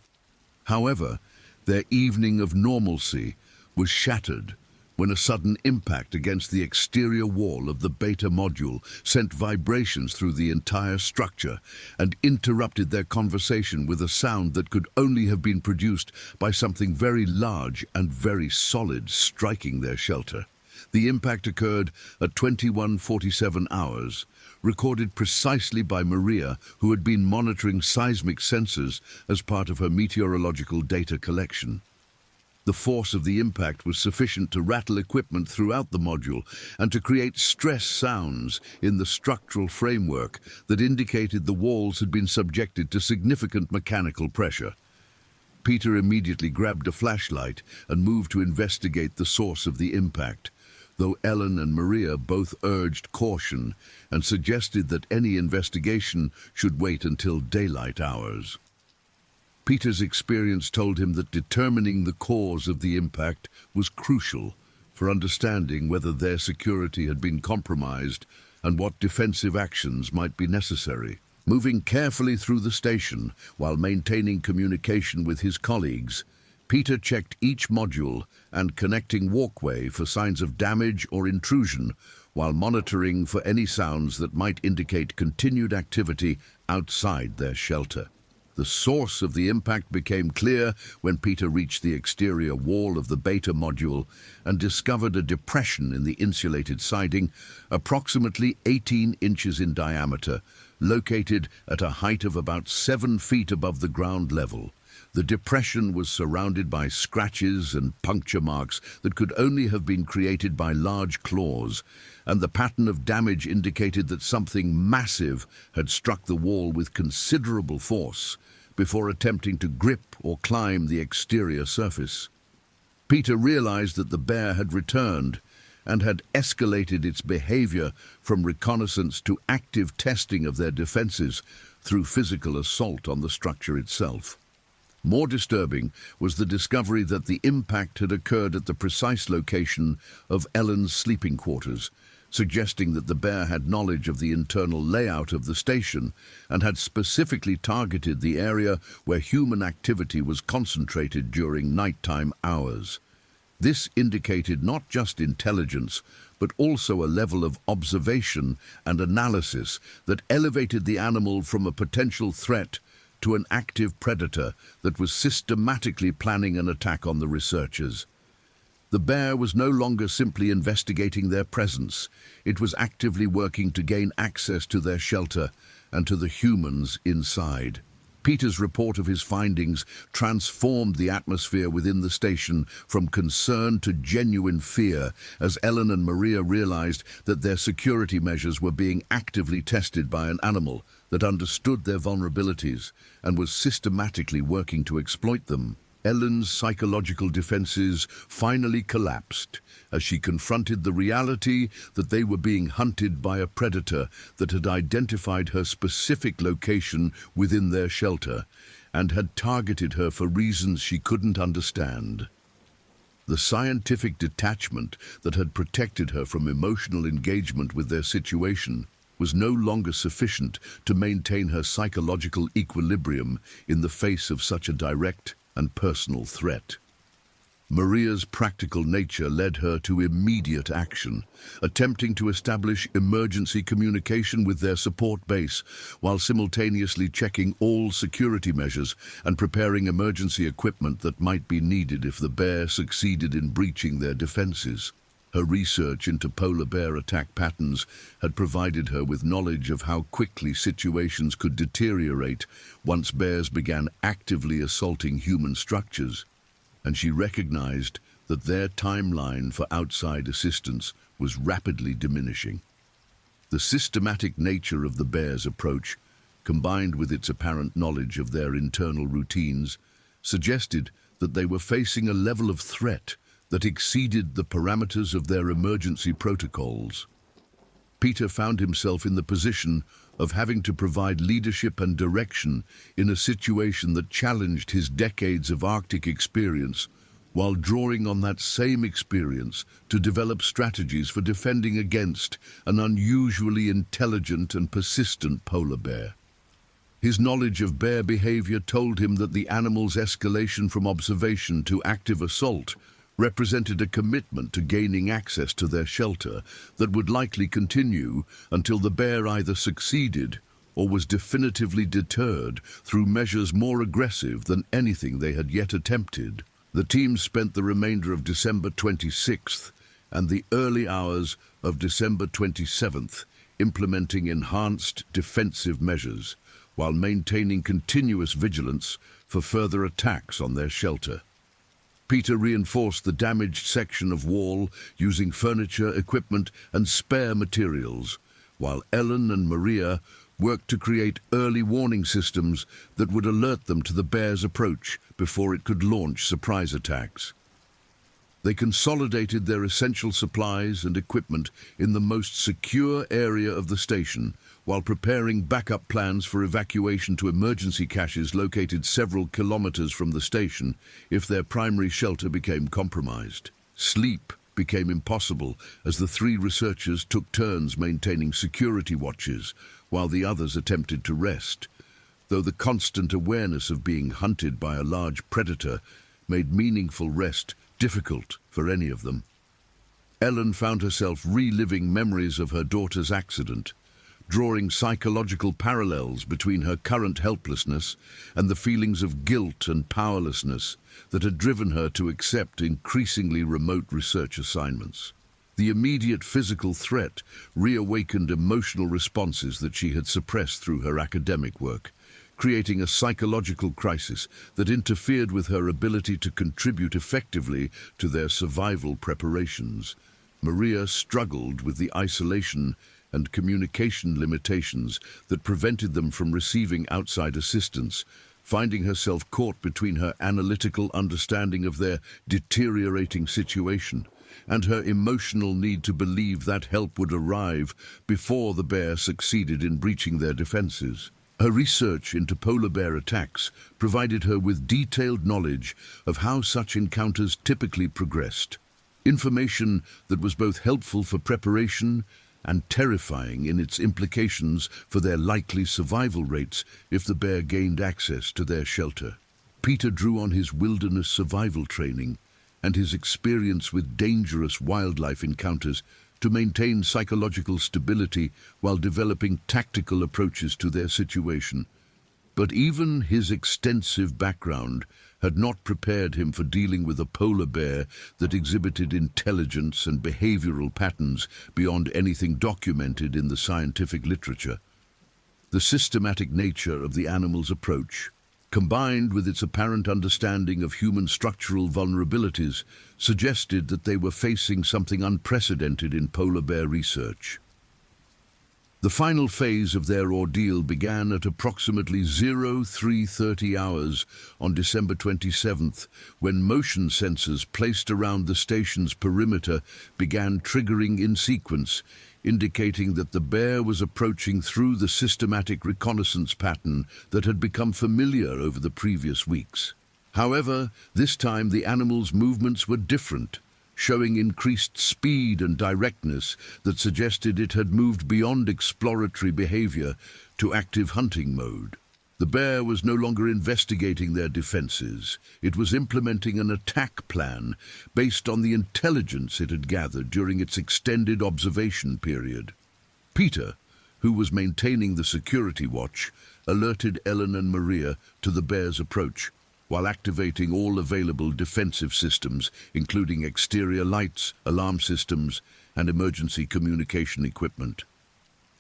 However, their evening of normalcy was shattered when a sudden impact against the exterior wall of the beta module sent vibrations through the entire structure and interrupted their conversation with a sound that could only have been produced by something very large and very solid striking their shelter. The impact occurred at 21:47 hours, recorded precisely by Maria, who had been monitoring seismic sensors as part of her meteorological data collection. The force of the impact was sufficient to rattle equipment throughout the module and to create stress sounds in the structural framework that indicated the walls had been subjected to significant mechanical pressure. Peter immediately grabbed a flashlight and moved to investigate the source of the impact, though Ellen and Maria both urged caution and suggested that any investigation should wait until daylight hours. Peter's experience told him that determining the cause of the impact was crucial for understanding whether their security had been compromised and what defensive actions might be necessary. Moving carefully through the station while maintaining communication with his colleagues, Peter checked each module and connecting walkway for signs of damage or intrusion, while monitoring for any sounds that might indicate continued activity outside their shelter. The source of the impact became clear when Peter reached the exterior wall of the beta module and discovered a depression in the insulated siding, approximately 18 inches in diameter, located at a height of about 7 feet above the ground level. The depression was surrounded by scratches and puncture marks that could only have been created by large claws, and the pattern of damage indicated that something massive had struck the wall with considerable force before attempting to grip or climb the exterior surface. Peter realized that the bear had returned and had escalated its behavior from reconnaissance to active testing of their defenses through physical assault on the structure itself. More disturbing was the discovery that the impact had occurred at the precise location of Ellen's sleeping quarters, suggesting that the bear had knowledge of the internal layout of the station and had specifically targeted the area where human activity was concentrated during nighttime hours. This indicated not just intelligence, but also a level of observation and analysis that elevated the animal from a potential threat to an active predator that was systematically planning an attack on the researchers. The bear was no longer simply investigating their presence. It was actively working to gain access to their shelter and to the humans inside. Peter's report of his findings transformed the atmosphere within the station from concern to genuine fear as Ellen and Maria realized that their security measures were being actively tested by an animal that understood their vulnerabilities and was systematically working to exploit them. Ellen's psychological defenses finally collapsed as she confronted the reality that they were being hunted by a predator that had identified her specific location within their shelter and had targeted her for reasons she couldn't understand. The scientific detachment that had protected her from emotional engagement with their situation was no longer sufficient to maintain her psychological equilibrium in the face of such a direct and personal threat. Maria's practical nature led her to immediate action, attempting to establish emergency communication with their support base while simultaneously checking all security measures and preparing emergency equipment that might be needed if the bear succeeded in breaching their defenses. Her research into polar bear attack patterns had provided her with knowledge of how quickly situations could deteriorate once bears began actively assaulting human structures, and she recognized that their timeline for outside assistance was rapidly diminishing. The systematic nature of the bear's approach, combined with its apparent knowledge of their internal routines, suggested that they were facing a level of threat that exceeded the parameters of their emergency protocols. Peter found himself in the position of having to provide leadership and direction in a situation that challenged his decades of Arctic experience, while drawing on that same experience to develop strategies for defending against an unusually intelligent and persistent polar bear. His knowledge of bear behavior told him that the animal's escalation from observation to active assault represented a commitment to gaining access to their shelter that would likely continue until the bear either succeeded or was definitively deterred through measures more aggressive than anything they had yet attempted. The team spent the remainder of December 26th and the early hours of December 27th implementing enhanced defensive measures while maintaining continuous vigilance for further attacks on their shelter. Peter reinforced the damaged section of wall using furniture, equipment, and spare materials, while Ellen and Maria worked to create early warning systems that would alert them to the bear's approach before it could launch surprise attacks. They consolidated their essential supplies and equipment in the most secure area of the station, while preparing backup plans for evacuation to emergency caches located several kilometers from the station if their primary shelter became compromised. Sleep became impossible as the three researchers took turns maintaining security watches while the others attempted to rest, though the constant awareness of being hunted by a large predator made meaningful rest difficult for any of them. Ellen found herself reliving memories of her daughter's accident, drawing psychological parallels between her current helplessness and the feelings of guilt and powerlessness that had driven her to accept increasingly remote research assignments. The immediate physical threat reawakened emotional responses that she had suppressed through her academic work, creating a psychological crisis that interfered with her ability to contribute effectively to their survival preparations. Maria struggled with the isolation and communication limitations that prevented them from receiving outside assistance, finding herself caught between her analytical understanding of their deteriorating situation and her emotional need to believe that help would arrive before the bear succeeded in breaching their defenses. Her research into polar bear attacks provided her with detailed knowledge of how such encounters typically progressed, information that was both helpful for preparation and terrifying in its implications for their likely survival rates if the bear gained access to their shelter. Peter drew on his wilderness survival training and his experience with dangerous wildlife encounters to maintain psychological stability while developing tactical approaches to their situation. But even his extensive background had not prepared him for dealing with a polar bear that exhibited intelligence and behavioral patterns beyond anything documented in the scientific literature. The systematic nature of the animal's approach, combined with its apparent understanding of human structural vulnerabilities, suggested that they were facing something unprecedented in polar bear research. The final phase of their ordeal began at approximately 0330 hours on December 27th, when motion sensors placed around the station's perimeter began triggering in sequence, indicating that the bear was approaching through the systematic reconnaissance pattern that had become familiar over the previous weeks. However, this time the animal's movements were different, showing increased speed and directness that suggested it had moved beyond exploratory behavior to active hunting mode. The bear was no longer investigating their defenses. It was implementing an attack plan based on the intelligence it had gathered during its extended observation period. Peter, who was maintaining the security watch, alerted Ellen and Maria to the bear's approach, while activating all available defensive systems, including exterior lights, alarm systems, and emergency communication equipment.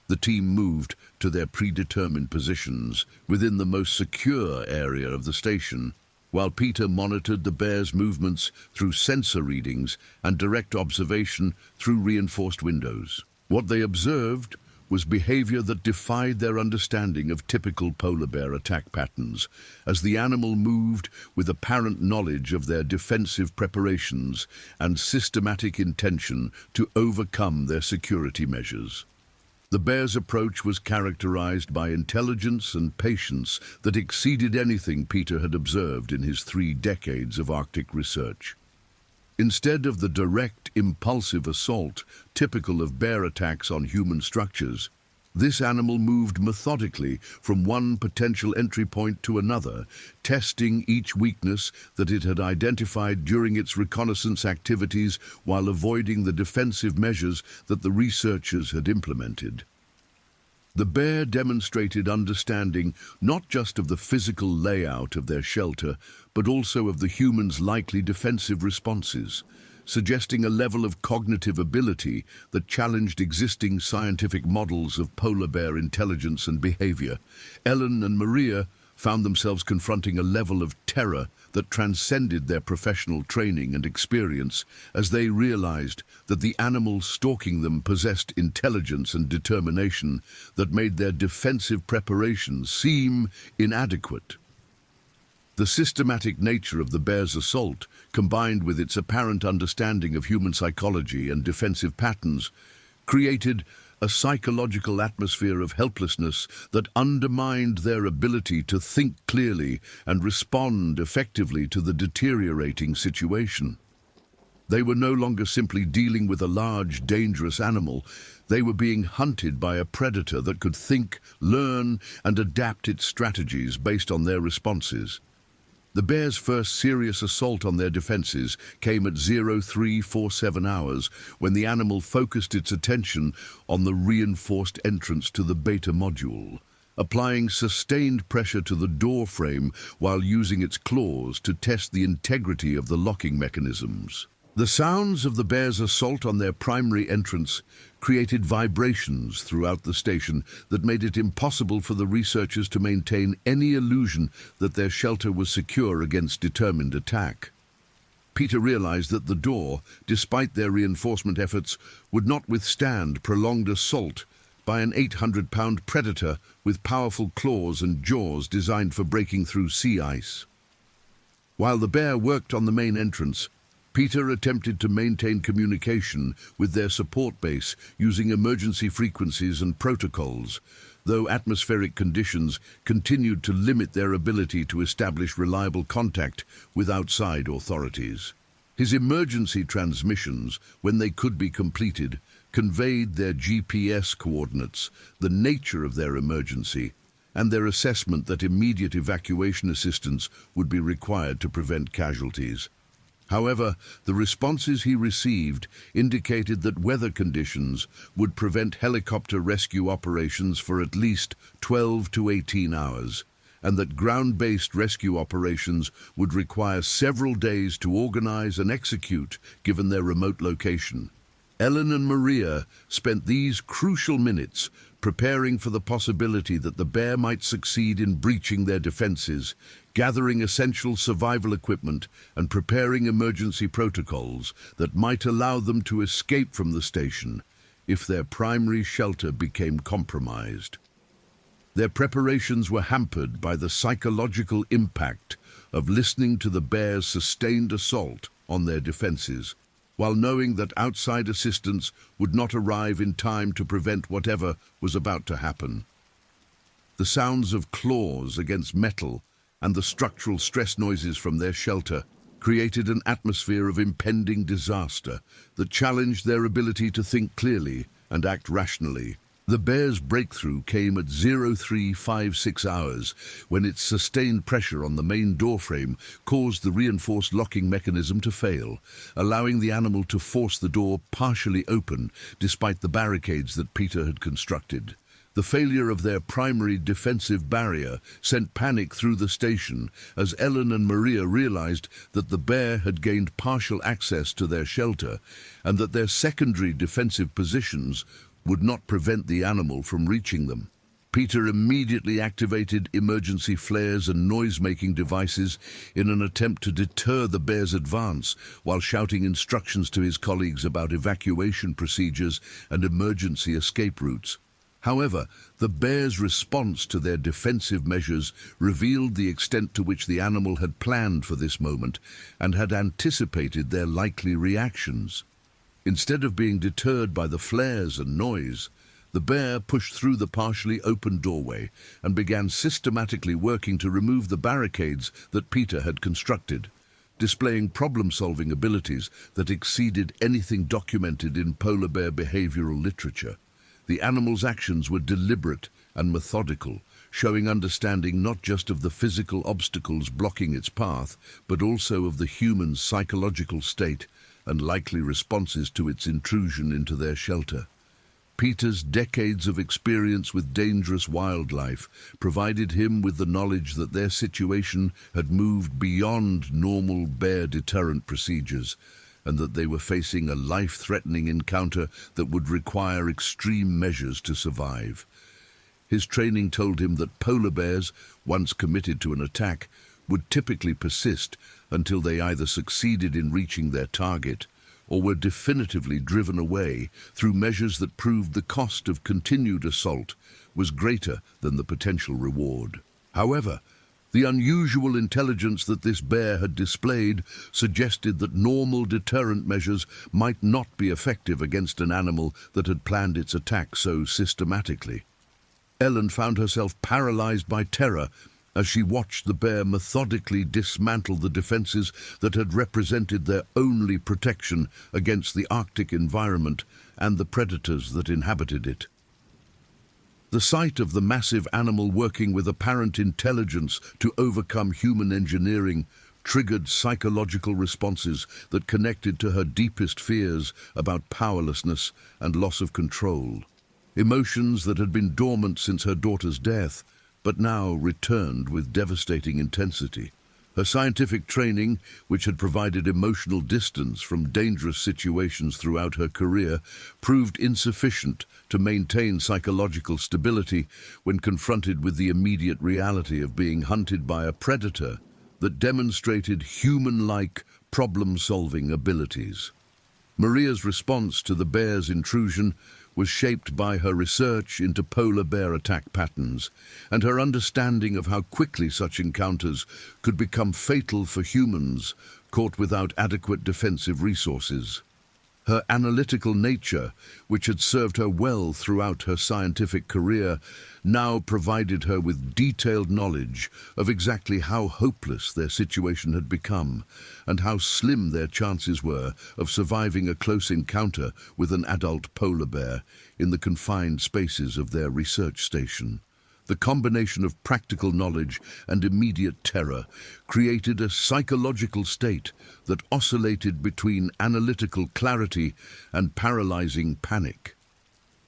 The team moved to their predetermined positions within the most secure area of the station, while Peter monitored the bear's movements through sensor readings and direct observation through reinforced windows. What they observed was behavior that defied their understanding of typical polar bear attack patterns, as the animal moved with apparent knowledge of their defensive preparations and systematic intention to overcome their security measures. The bear's approach was characterized by intelligence and patience that exceeded anything Peter had observed in his 3 decades of Arctic research. Instead of the direct, impulsive assault typical of bear attacks on human structures, this animal moved methodically from one potential entry point to another, testing each weakness that it had identified during its reconnaissance activities while avoiding the defensive measures that the researchers had implemented. The bear demonstrated understanding not just of the physical layout of their shelter, but also of the human's likely defensive responses, suggesting a level of cognitive ability that challenged existing scientific models of polar bear intelligence and behavior. Ellen and Maria found themselves confronting a level of terror that transcended their professional training and experience as they realized that the animal stalking them possessed intelligence and determination that made their defensive preparations seem inadequate. The systematic nature of the bear's assault, combined with its apparent understanding of human psychology and defensive patterns, created a psychological atmosphere of helplessness that undermined their ability to think clearly and respond effectively to the deteriorating situation. They were no longer simply dealing with a large, dangerous animal. They were being hunted by a predator that could think, learn, and adapt its strategies based on their responses. The bear's first serious assault on their defenses came at 0347 hours, when the animal focused its attention on the reinforced entrance to the beta module, applying sustained pressure to the door frame while using its claws to test the integrity of the locking mechanisms. The sounds of the bear's assault on their primary entrance created vibrations throughout the station that made it impossible for the researchers to maintain any illusion that their shelter was secure against determined attack. Peter realized that the door, despite their reinforcement efforts, would not withstand prolonged assault by an 800-pound predator with powerful claws and jaws designed for breaking through sea ice. While the bear worked on the main entrance, Peter attempted to maintain communication with their support base using emergency frequencies and protocols, though atmospheric conditions continued to limit their ability to establish reliable contact with outside authorities. His emergency transmissions, when they could be completed, conveyed their GPS coordinates, the nature of their emergency, and their assessment that immediate evacuation assistance would be required to prevent casualties. However, the responses he received indicated that weather conditions would prevent helicopter rescue operations for at least 12 to 18 hours, and that ground-based rescue operations would require several days to organize and execute given their remote location. Ellen and Maria spent these crucial minutes preparing for the possibility that the bear might succeed in breaching their defenses, gathering essential survival equipment and preparing emergency protocols that might allow them to escape from the station if their primary shelter became compromised. Their preparations were hampered by the psychological impact of listening to the bear's sustained assault on their defenses, while knowing that outside assistance would not arrive in time to prevent whatever was about to happen. The sounds of claws against metal and the structural stress noises from their shelter created an atmosphere of impending disaster that challenged their ability to think clearly and act rationally. The bear's breakthrough came at 0356 hours, when its sustained pressure on the main doorframe caused the reinforced locking mechanism to fail, allowing the animal to force the door partially open despite the barricades that Peter had constructed. The failure of their primary defensive barrier sent panic through the station as Ellen and Maria realized that the bear had gained partial access to their shelter and that their secondary defensive positions would not prevent the animal from reaching them. Peter immediately activated emergency flares and noise-making devices in an attempt to deter the bear's advance, while shouting instructions to his colleagues about evacuation procedures and emergency escape routes. However, the bear's response to their defensive measures revealed the extent to which the animal had planned for this moment and had anticipated their likely reactions. Instead of being deterred by the flares and noise, the bear pushed through the partially open doorway and began systematically working to remove the barricades that Peter had constructed, displaying problem-solving abilities that exceeded anything documented in polar bear behavioral literature. The animal's actions were deliberate and methodical, showing understanding not just of the physical obstacles blocking its path, but also of the human's psychological state and likely responses to its intrusion into their shelter. Peter's decades of experience with dangerous wildlife provided him with the knowledge that their situation had moved beyond normal bear deterrent procedures, and that they were facing a life-threatening encounter that would require extreme measures to survive. His training told him that polar bears, once committed to an attack, would typically persist until they either succeeded in reaching their target or were definitively driven away through measures that proved the cost of continued assault was greater than the potential reward. However, the unusual intelligence that this bear had displayed suggested that normal deterrent measures might not be effective against an animal that had planned its attack so systematically. Ellen found herself paralyzed by terror as she watched the bear methodically dismantle the defenses that had represented their only protection against the Arctic environment and the predators that inhabited it. The sight of the massive animal working with apparent intelligence to overcome human engineering triggered psychological responses that connected to her deepest fears about powerlessness and loss of control. Emotions that had been dormant since her daughter's death, but now returned with devastating intensity. Her scientific training, which had provided emotional distance from dangerous situations throughout her career, proved insufficient to maintain psychological stability when confronted with the immediate reality of being hunted by a predator that demonstrated human-like problem-solving abilities. Maria's response to the bear's intrusion was shaped by her research into polar bear attack patterns and her understanding of how quickly such encounters could become fatal for humans caught without adequate defensive resources. Her analytical nature, which had served her well throughout her scientific career, now provided her with detailed knowledge of exactly how hopeless their situation had become and how slim their chances were of surviving a close encounter with an adult polar bear in the confined spaces of their research station. The combination of practical knowledge and immediate terror created a psychological state that oscillated between analytical clarity and paralyzing panic.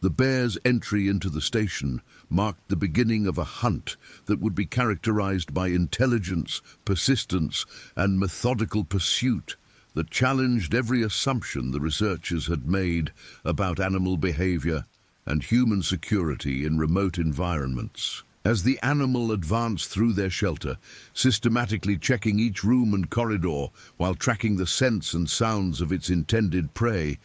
The bear's entry into the station marked the beginning of a hunt that would be characterized by intelligence, persistence, and methodical pursuit that challenged every assumption the researchers had made about animal behavior and human security in remote environments. As the animal advanced through their shelter, systematically checking each room and corridor while tracking the scents and sounds of its intended prey,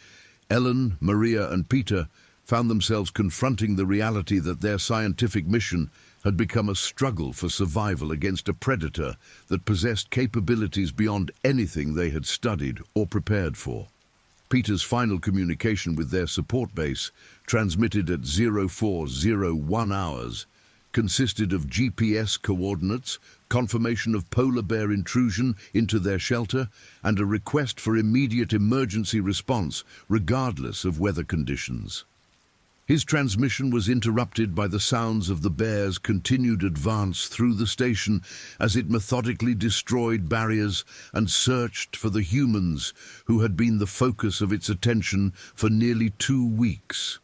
Ellen, Maria, and Peter found themselves confronting the reality that their scientific mission had become a struggle for survival against a predator that possessed capabilities beyond anything they had studied or prepared for. Peter's final communication with their support base, transmitted at 0401 hours, consisted of GPS coordinates, confirmation of polar bear intrusion into their shelter, and a request for immediate emergency response, regardless of weather conditions. His transmission was interrupted by the sounds of the bear's continued advance through the station as it methodically destroyed barriers and searched for the humans who had been the focus of its attention for nearly 2 weeks.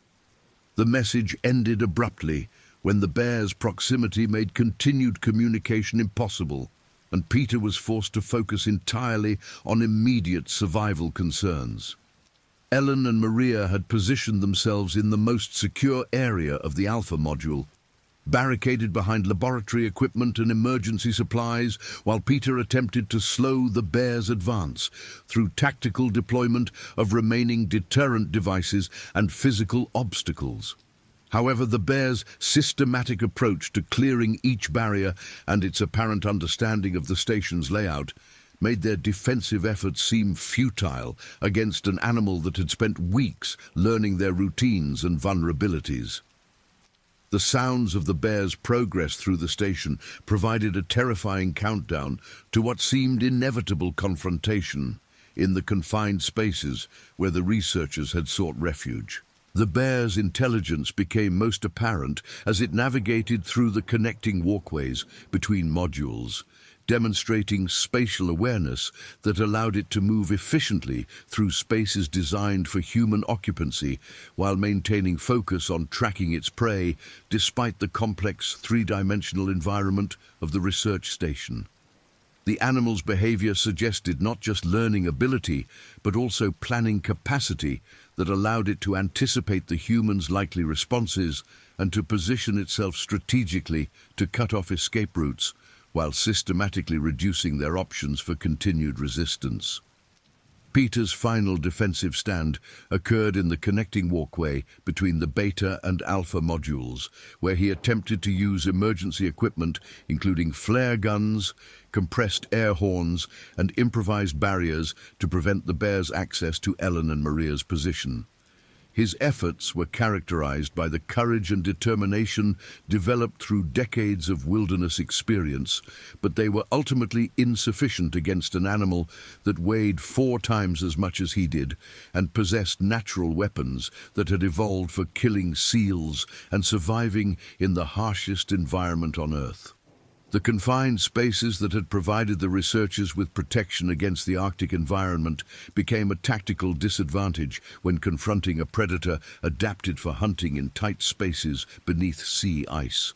The message ended abruptly when the bear's proximity made continued communication impossible, and Peter was forced to focus entirely on immediate survival concerns. Ellen and Maria had positioned themselves in the most secure area of the Alpha module, barricaded behind laboratory equipment and emergency supplies, while Peter attempted to slow the bear's advance through tactical deployment of remaining deterrent devices and physical obstacles. However, the bear's systematic approach to clearing each barrier and its apparent understanding of the station's layout made their defensive efforts seem futile against an animal that had spent weeks learning their routines and vulnerabilities. The sounds of the bear's progress through the station provided a terrifying countdown to what seemed inevitable confrontation in the confined spaces where the researchers had sought refuge. The bear's intelligence became most apparent as it navigated through the connecting walkways between modules, demonstrating spatial awareness that allowed it to move efficiently through spaces designed for human occupancy while maintaining focus on tracking its prey despite the complex three-dimensional environment of the research station. The animal's behavior suggested not just learning ability, but also planning capacity that allowed it to anticipate the human's likely responses and to position itself strategically to cut off escape routes, while systematically reducing their options for continued resistance. Peter's final defensive stand occurred in the connecting walkway between the Beta and Alpha modules, where he attempted to use emergency equipment including flare guns, compressed air horns, and improvised barriers to prevent the bear's access to Ellen and Maria's position. His efforts were characterized by the courage and determination developed through decades of wilderness experience, but they were ultimately insufficient against an animal that weighed 4 times as much as he did and possessed natural weapons that had evolved for killing seals and surviving in the harshest environment on Earth. The confined spaces that had provided the researchers with protection against the Arctic environment became a tactical disadvantage when confronting a predator adapted for hunting in tight spaces beneath sea ice.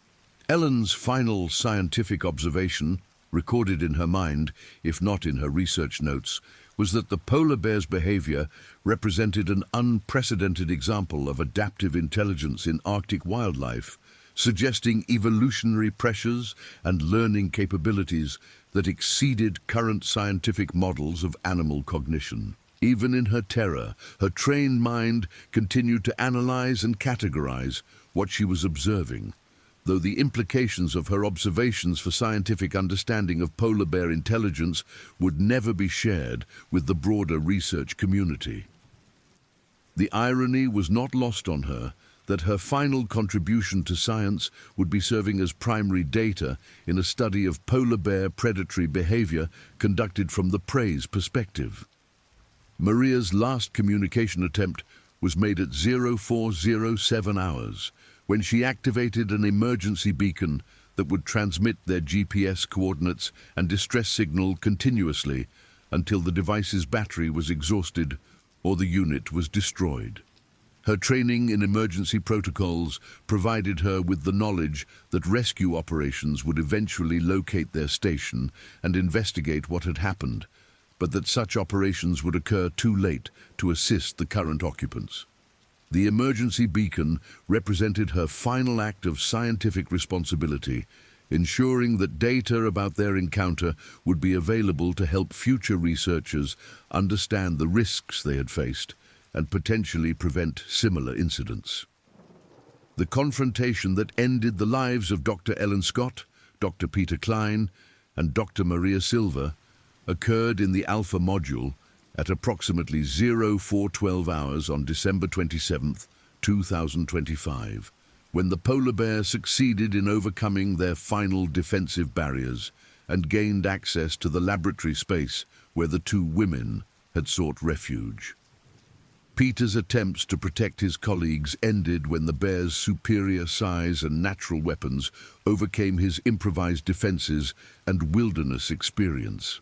Ellen's final scientific observation, recorded in her mind, if not in her research notes, was that the polar bear's behavior represented an unprecedented example of adaptive intelligence in Arctic wildlife, suggesting evolutionary pressures and learning capabilities that exceeded current scientific models of animal cognition. Even in her terror, her trained mind continued to analyze and categorize what she was observing, though the implications of her observations for scientific understanding of polar bear intelligence would never be shared with the broader research community. The irony was not lost on her that her final contribution to science would be serving as primary data in a study of polar bear predatory behavior conducted from the prey's perspective. Maria's last communication attempt was made at 0407 hours, when she activated an emergency beacon that would transmit their GPS coordinates and distress signal continuously until the device's battery was exhausted or the unit was destroyed. Her training in emergency protocols provided her with the knowledge that rescue operations would eventually locate their station and investigate what had happened, but that such operations would occur too late to assist the current occupants. The emergency beacon represented her final act of scientific responsibility, ensuring that data about their encounter would be available to help future researchers understand the risks they had faced and potentially prevent similar incidents. The confrontation that ended the lives of Dr. Ellen Scott, Dr. Peter Klein, and Dr. Maria Silva occurred in the Alpha module at approximately 0412 hours on December 27, 2025, when the polar bear succeeded in overcoming their final defensive barriers and gained access to the laboratory space where the two women had sought refuge. Peter's attempts to protect his colleagues ended when the bear's superior size and natural weapons overcame his improvised defenses and wilderness experience.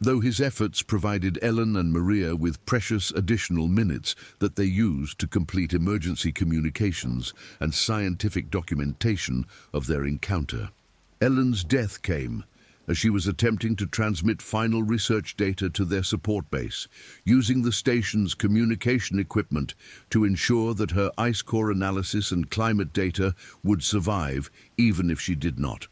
Though his efforts provided Ellen and Maria with precious additional minutes that they used to complete emergency communications and scientific documentation of their encounter. Ellen's death came as she was attempting to transmit final research data to their support base, using the station's communication equipment to ensure that her ice core analysis and climate data would survive even if she did not.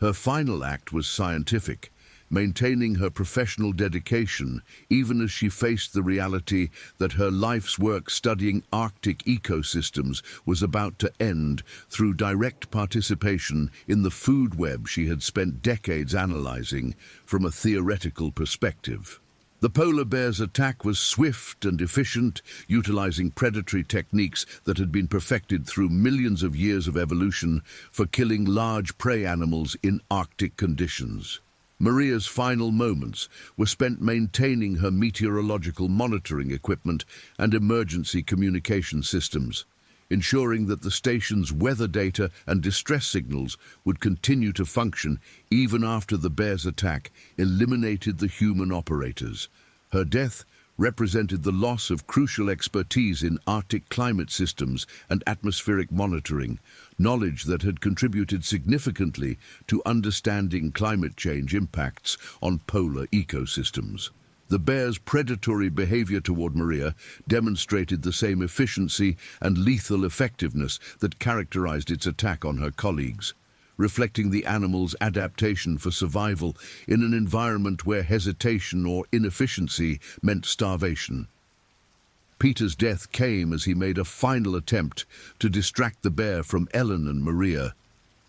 Her final act was scientific, maintaining her professional dedication even as she faced the reality that her life's work studying Arctic ecosystems was about to end through direct participation in the food web she had spent decades analyzing from a theoretical perspective. The polar bear's attack was swift and efficient, utilizing predatory techniques that had been perfected through millions of years of evolution for killing large prey animals in Arctic conditions. Maria's final moments were spent maintaining her meteorological monitoring equipment and emergency communication systems, ensuring that the station's weather data and distress signals would continue to function even after the bear's attack eliminated the human operators. Her death represented the loss of crucial expertise in Arctic climate systems and atmospheric monitoring, knowledge that had contributed significantly to understanding climate change impacts on polar ecosystems. The bear's predatory behavior toward Maria demonstrated the same efficiency and lethal effectiveness that characterized its attack on her colleagues, reflecting the animal's adaptation for survival in an environment where hesitation or inefficiency meant starvation. Peter's death came as he made a final attempt to distract the bear from Ellen and Maria,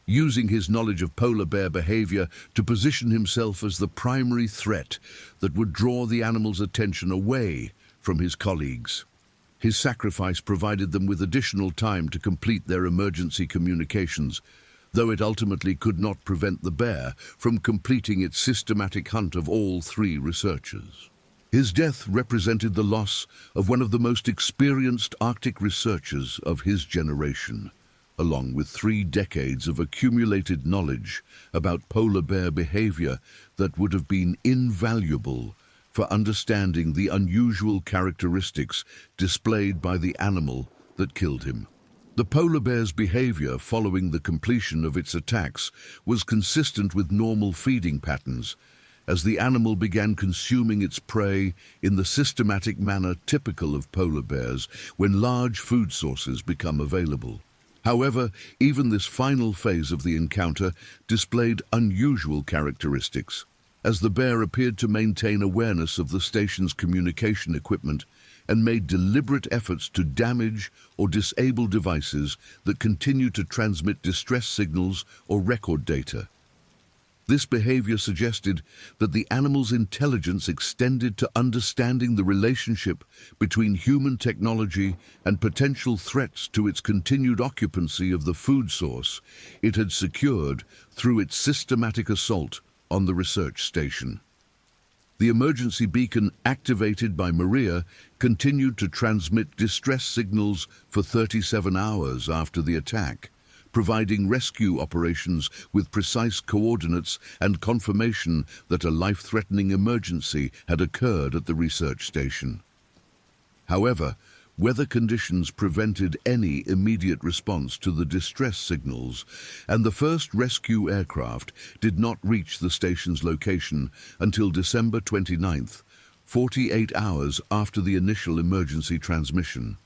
using his knowledge of polar bear behavior to position himself as the primary threat that would draw the animal's attention away from his colleagues. His sacrifice provided them with additional time to complete their emergency communications, though it ultimately could not prevent the bear from completing its systematic hunt of all three researchers. His death represented the loss of one of the most experienced Arctic researchers of his generation, along with 3 decades of accumulated knowledge about polar bear behavior that would have been invaluable for understanding the unusual characteristics displayed by the animal that killed him. The polar bear's behavior following the completion of its attacks was consistent with normal feeding patterns, as the animal began consuming its prey in the systematic manner typical of polar bears when large food sources become available. However, even this final phase of the encounter displayed unusual characteristics, as the bear appeared to maintain awareness of the station's communication equipment and made deliberate efforts to damage or disable devices that continue to transmit distress signals or record data. This behavior suggested that the animal's intelligence extended to understanding the relationship between human technology and potential threats to its continued occupancy of the food source it had secured through its systematic assault on the research station. The emergency beacon activated by Maria continued to transmit distress signals for 37 hours after the attack, providing rescue operations with precise coordinates and confirmation that a life-threatening emergency had occurred at the research station. However, weather conditions prevented any immediate response to the distress signals, and the first rescue aircraft did not reach the station's location until December 29th, 48 hours after the initial emergency transmission.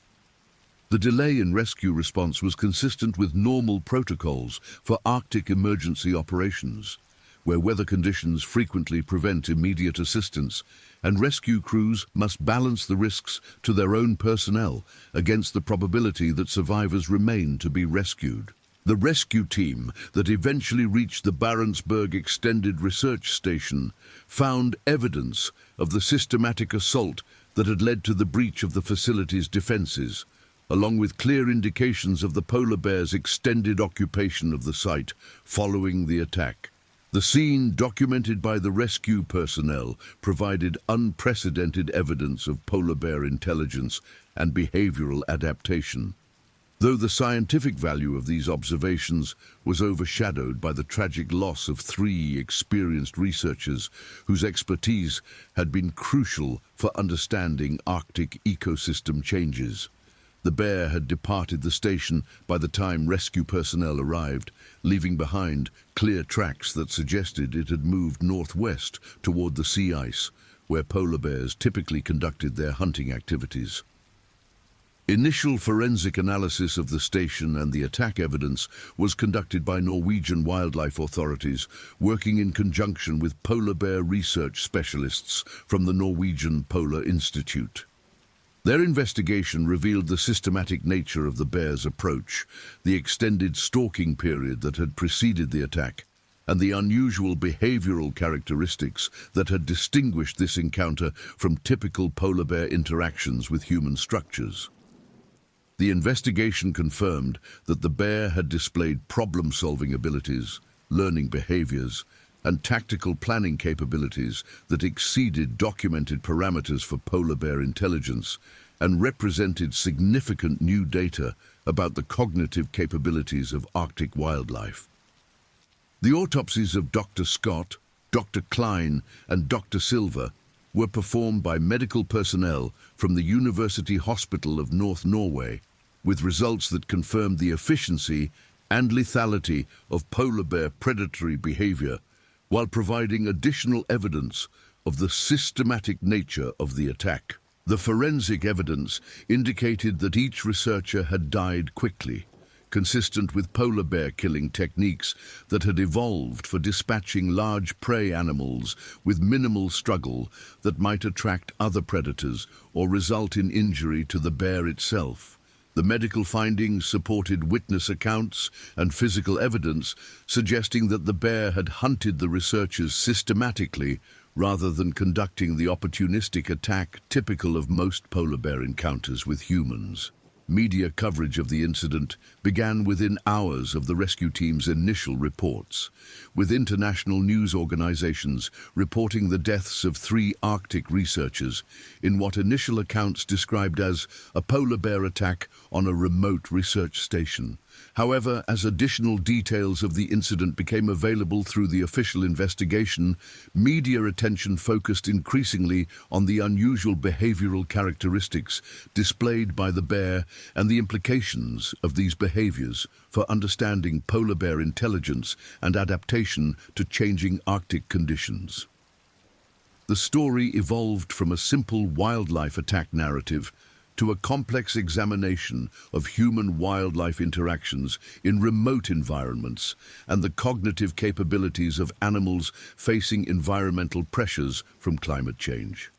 The delay in rescue response was consistent with normal protocols for Arctic emergency operations, where weather conditions frequently prevent immediate assistance, and rescue crews must balance the risks to their own personnel against the probability that survivors remain to be rescued. The rescue team that eventually reached the Barentsburg Extended Research Station found evidence of the systematic assault that had led to the breach of the facility's defenses, along with clear indications of the polar bear's extended occupation of the site following the attack. The scene, documented by the rescue personnel, provided unprecedented evidence of polar bear intelligence and behavioral adaptation. Though the scientific value of these observations was overshadowed by the tragic loss of 3 experienced researchers whose expertise had been crucial for understanding Arctic ecosystem changes. The bear had departed the station by the time rescue personnel arrived, leaving behind clear tracks that suggested it had moved northwest toward the sea ice, where polar bears typically conducted their hunting activities. Initial forensic analysis of the station and the attack evidence was conducted by Norwegian wildlife authorities, working in conjunction with polar bear research specialists from the Norwegian Polar Institute. Their investigation revealed the systematic nature of the bear's approach, the extended stalking period that had preceded the attack, and the unusual behavioral characteristics that had distinguished this encounter from typical polar bear interactions with human structures. The investigation confirmed that the bear had displayed problem-solving abilities, learning behaviors, and tactical planning capabilities that exceeded documented parameters for polar bear intelligence and represented significant new data about the cognitive capabilities of Arctic wildlife. The autopsies of Dr. Scott, Dr. Klein, and Dr. Silva were performed by medical personnel from the University Hospital of North Norway, with results that confirmed the efficiency and lethality of polar bear predatory behavior, while providing additional evidence of the systematic nature of the attack. The forensic evidence indicated that each researcher had died quickly, consistent with polar bear killing techniques that had evolved for dispatching large prey animals with minimal struggle that might attract other predators or result in injury to the bear itself. The medical findings supported witness accounts and physical evidence suggesting that the bear had hunted the researchers systematically rather than conducting the opportunistic attack typical of most polar bear encounters with humans. Media coverage of the incident began within hours of the rescue team's initial reports, with international news organizations reporting the deaths of 3 Arctic researchers in what initial accounts described as a polar bear attack on a remote research station. However, as additional details of the incident became available through the official investigation, media attention focused increasingly on the unusual behavioral characteristics displayed by the bear and the implications of these behaviors for understanding polar bear intelligence and adaptation to changing Arctic conditions. The story evolved from a simple wildlife attack narrative to a complex examination of human-wildlife interactions in remote environments and the cognitive capabilities of animals facing environmental pressures from climate change.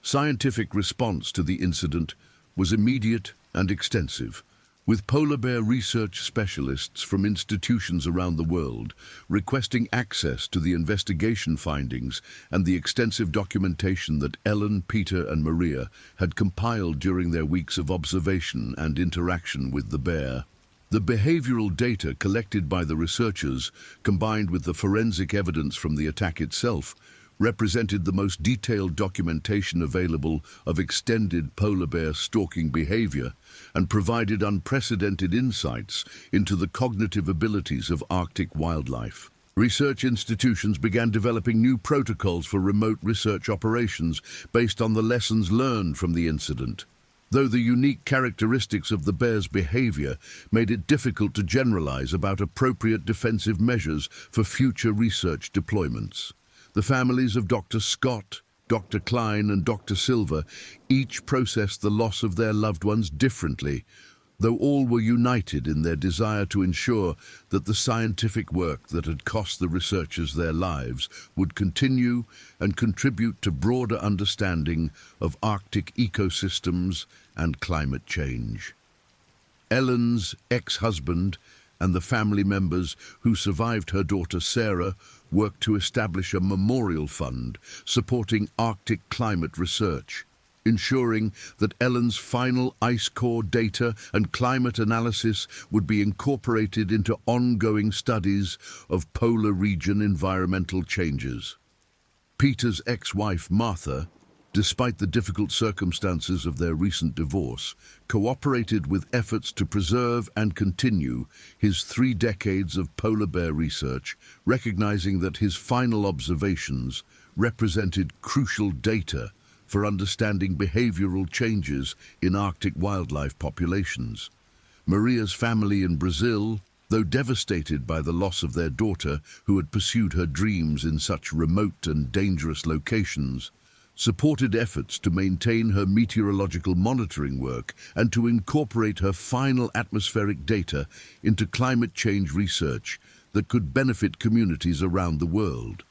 Scientific response to the incident was immediate and extensive, with polar bear research specialists from institutions around the world requesting access to the investigation findings and the extensive documentation that Ellen, Peter, and Maria had compiled during their weeks of observation and interaction with the bear. The behavioral data collected by the researchers, combined with the forensic evidence from the attack itself, represented the most detailed documentation available of extended polar bear stalking behavior and provided unprecedented insights into the cognitive abilities of Arctic wildlife. Research institutions began developing new protocols for remote research operations based on the lessons learned from the incident. Though the unique characteristics of the bear's behavior made it difficult to generalize about appropriate defensive measures for future research deployments. The families of Dr. Scott, Dr. Klein, and Dr. Silva each processed the loss of their loved ones differently, though all were united in their desire to ensure that the scientific work that had cost the researchers their lives would continue and contribute to broader understanding of Arctic ecosystems and climate change. Ellen's ex-husband and the family members who survived her daughter Sarah worked to establish a memorial fund supporting Arctic climate research, ensuring that Ellen's final ice core data and climate analysis would be incorporated into ongoing studies of polar region environmental changes. Peter's ex-wife Martha, despite the difficult circumstances of their recent divorce, cooperated with efforts to preserve and continue his 3 decades of polar bear research, recognizing that his final observations represented crucial data for understanding behavioral changes in Arctic wildlife populations. Maria's family in Brazil, though devastated by the loss of their daughter who had pursued her dreams in such remote and dangerous locations, supported efforts to maintain her meteorological monitoring work and to incorporate her final atmospheric data into climate change research that could benefit communities around the world.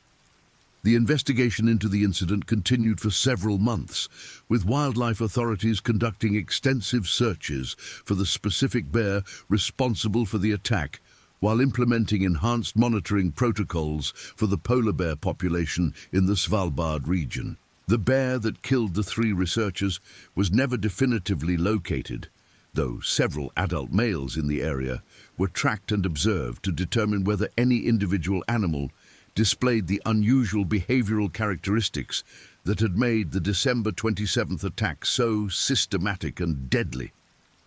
The investigation into the incident continued for several months, with wildlife authorities conducting extensive searches for the specific bear responsible for the attack, while implementing enhanced monitoring protocols for the polar bear population in the Svalbard region. The bear that killed the 3 researchers was never definitively located, though several adult males in the area were tracked and observed to determine whether any individual animal displayed the unusual behavioral characteristics that had made the December 27th attack so systematic and deadly.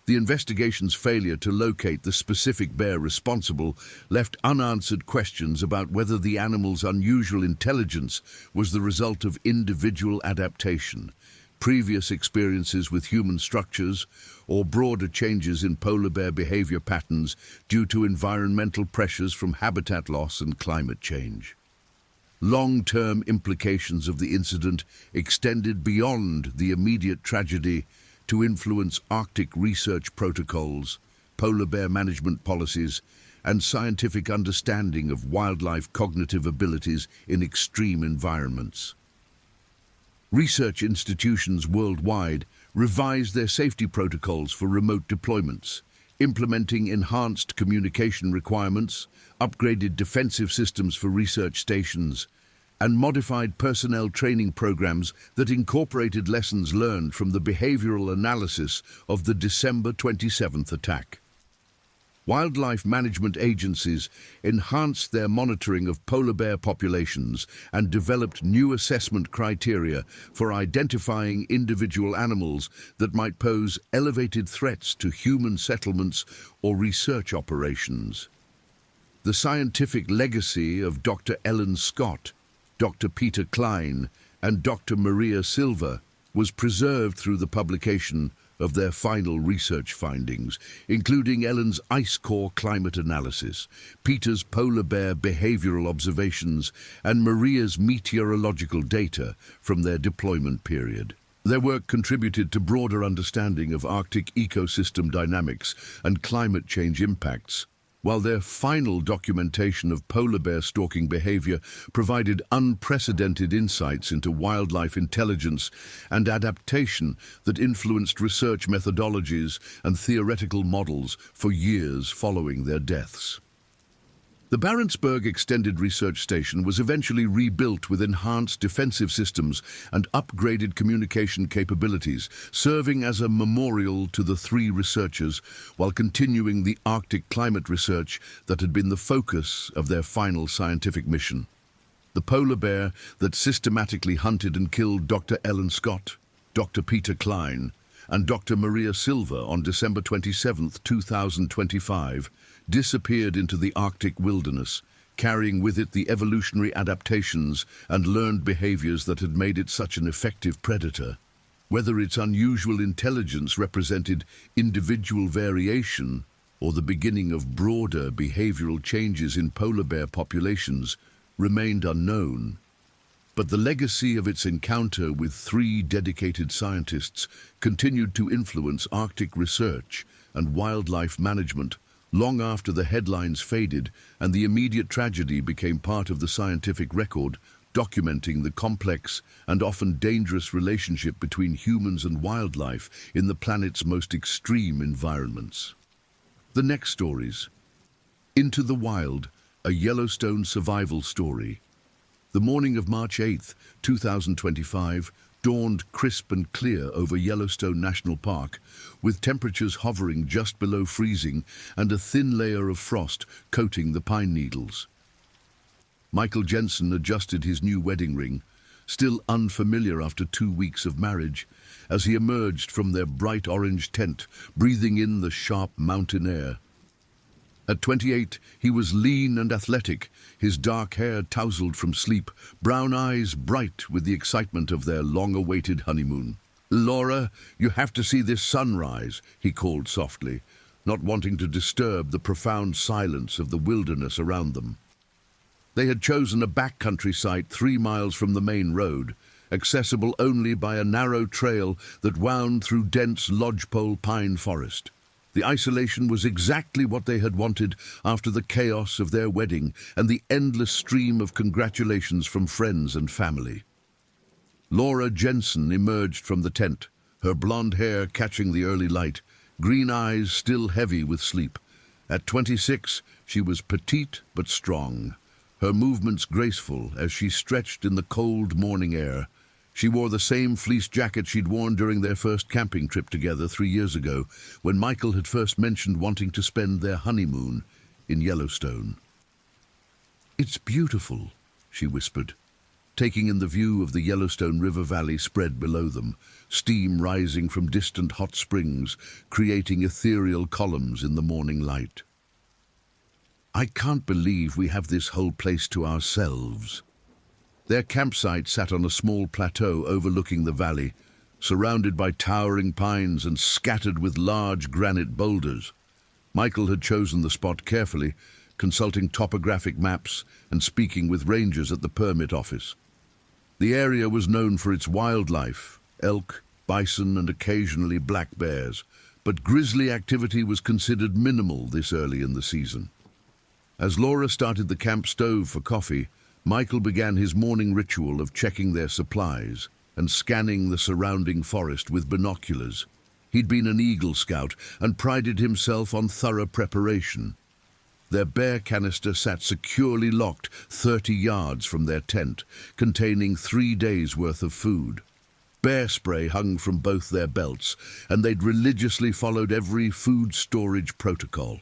The investigation's failure to locate the specific bear responsible left unanswered questions about whether the animal's unusual intelligence was the result of individual adaptation, previous experiences with human structures, or broader changes in polar bear behavior patterns due to environmental pressures from habitat loss and climate change. Long-term implications of the incident extended beyond the immediate tragedy to influence Arctic research protocols, polar bear management policies, and scientific understanding of wildlife cognitive abilities in extreme environments. Research institutions worldwide revised their safety protocols for remote deployments, implementing enhanced communication requirements, upgraded defensive systems for research stations, and modified personnel training programs that incorporated lessons learned from the behavioral analysis of the December 27th attack. Wildlife management agencies enhanced their monitoring of polar bear populations and developed new assessment criteria for identifying individual animals that might pose elevated threats to human settlements or research operations. The scientific legacy of Dr. Ellen Scott, Dr. Peter Klein, and Dr. Maria Silva was preserved through the publication of their final research findings, including Ellen's ice core climate analysis, Peter's polar bear behavioral observations, and Maria's meteorological data from their deployment period. Their work contributed to broader understanding of Arctic ecosystem dynamics and climate change impacts, while their final documentation of polar bear stalking behavior provided unprecedented insights into wildlife intelligence and adaptation that influenced research methodologies and theoretical models for years following their deaths. The Barentsburg Extended Research Station was eventually rebuilt with enhanced defensive systems and upgraded communication capabilities, serving as a memorial to the 3 researchers while continuing the Arctic climate research that had been the focus of their final scientific mission. The polar bear that systematically hunted and killed Dr. Ellen Scott, Dr. Peter Klein, and Dr. Maria Silva on December 27, 2025, disappeared into the Arctic wilderness, carrying with it the evolutionary adaptations and learned behaviors that had made it such an effective predator. Whether its unusual intelligence represented individual variation or the beginning of broader behavioral changes in polar bear populations remained unknown. But the legacy of its encounter with 3 dedicated scientists continued to influence Arctic research and wildlife management, long after the headlines faded and the immediate tragedy became part of the scientific record, documenting the complex and often dangerous relationship between humans and wildlife in the planet's most extreme environments. The next stories. Into the Wild, a Yellowstone survival story. The morning of March 8, 2025, dawned crisp and clear over Yellowstone National Park, with temperatures hovering just below freezing and a thin layer of frost coating the pine needles. Michael Jensen adjusted his new wedding ring, still unfamiliar after 2 weeks of marriage, as he emerged from their bright orange tent, breathing in the sharp mountain air. At 28, he was lean and athletic, his dark hair tousled from sleep, brown eyes bright with the excitement of their long-awaited honeymoon. "Laura, you have to see this sunrise," he called softly, not wanting to disturb the profound silence of the wilderness around them. They had chosen a backcountry site 3 miles from the main road, accessible only by a narrow trail that wound through dense lodgepole pine forest. The isolation was exactly what they had wanted after the chaos of their wedding and the endless stream of congratulations from friends and family. Laura Jensen emerged from the tent, her blonde hair catching the early light, green eyes still heavy with sleep. At 26, she was petite but strong, her movements graceful as she stretched in the cold morning air. She wore the same fleece jacket she'd worn during their first camping trip together 3 years ago, when Michael had first mentioned wanting to spend their honeymoon in Yellowstone. "It's beautiful," she whispered, taking in the view of the Yellowstone River Valley spread below them, steam rising from distant hot springs, creating ethereal columns in the morning light. "I can't believe we have this whole place to ourselves." Their campsite sat on a small plateau overlooking the valley, surrounded by towering pines and scattered with large granite boulders. Michael had chosen the spot carefully, consulting topographic maps and speaking with rangers at the permit office. The area was known for its wildlife, elk, bison, and occasionally black bears, but grizzly activity was considered minimal this early in the season. As Laura started the camp stove for coffee, Michael began his morning ritual of checking their supplies and scanning the surrounding forest with binoculars. He'd been an Eagle Scout and prided himself on thorough preparation. Their bear canister sat securely locked 30 yards from their tent, containing 3 days' worth of food. Bear spray hung from both their belts, and they'd religiously followed every food storage protocol.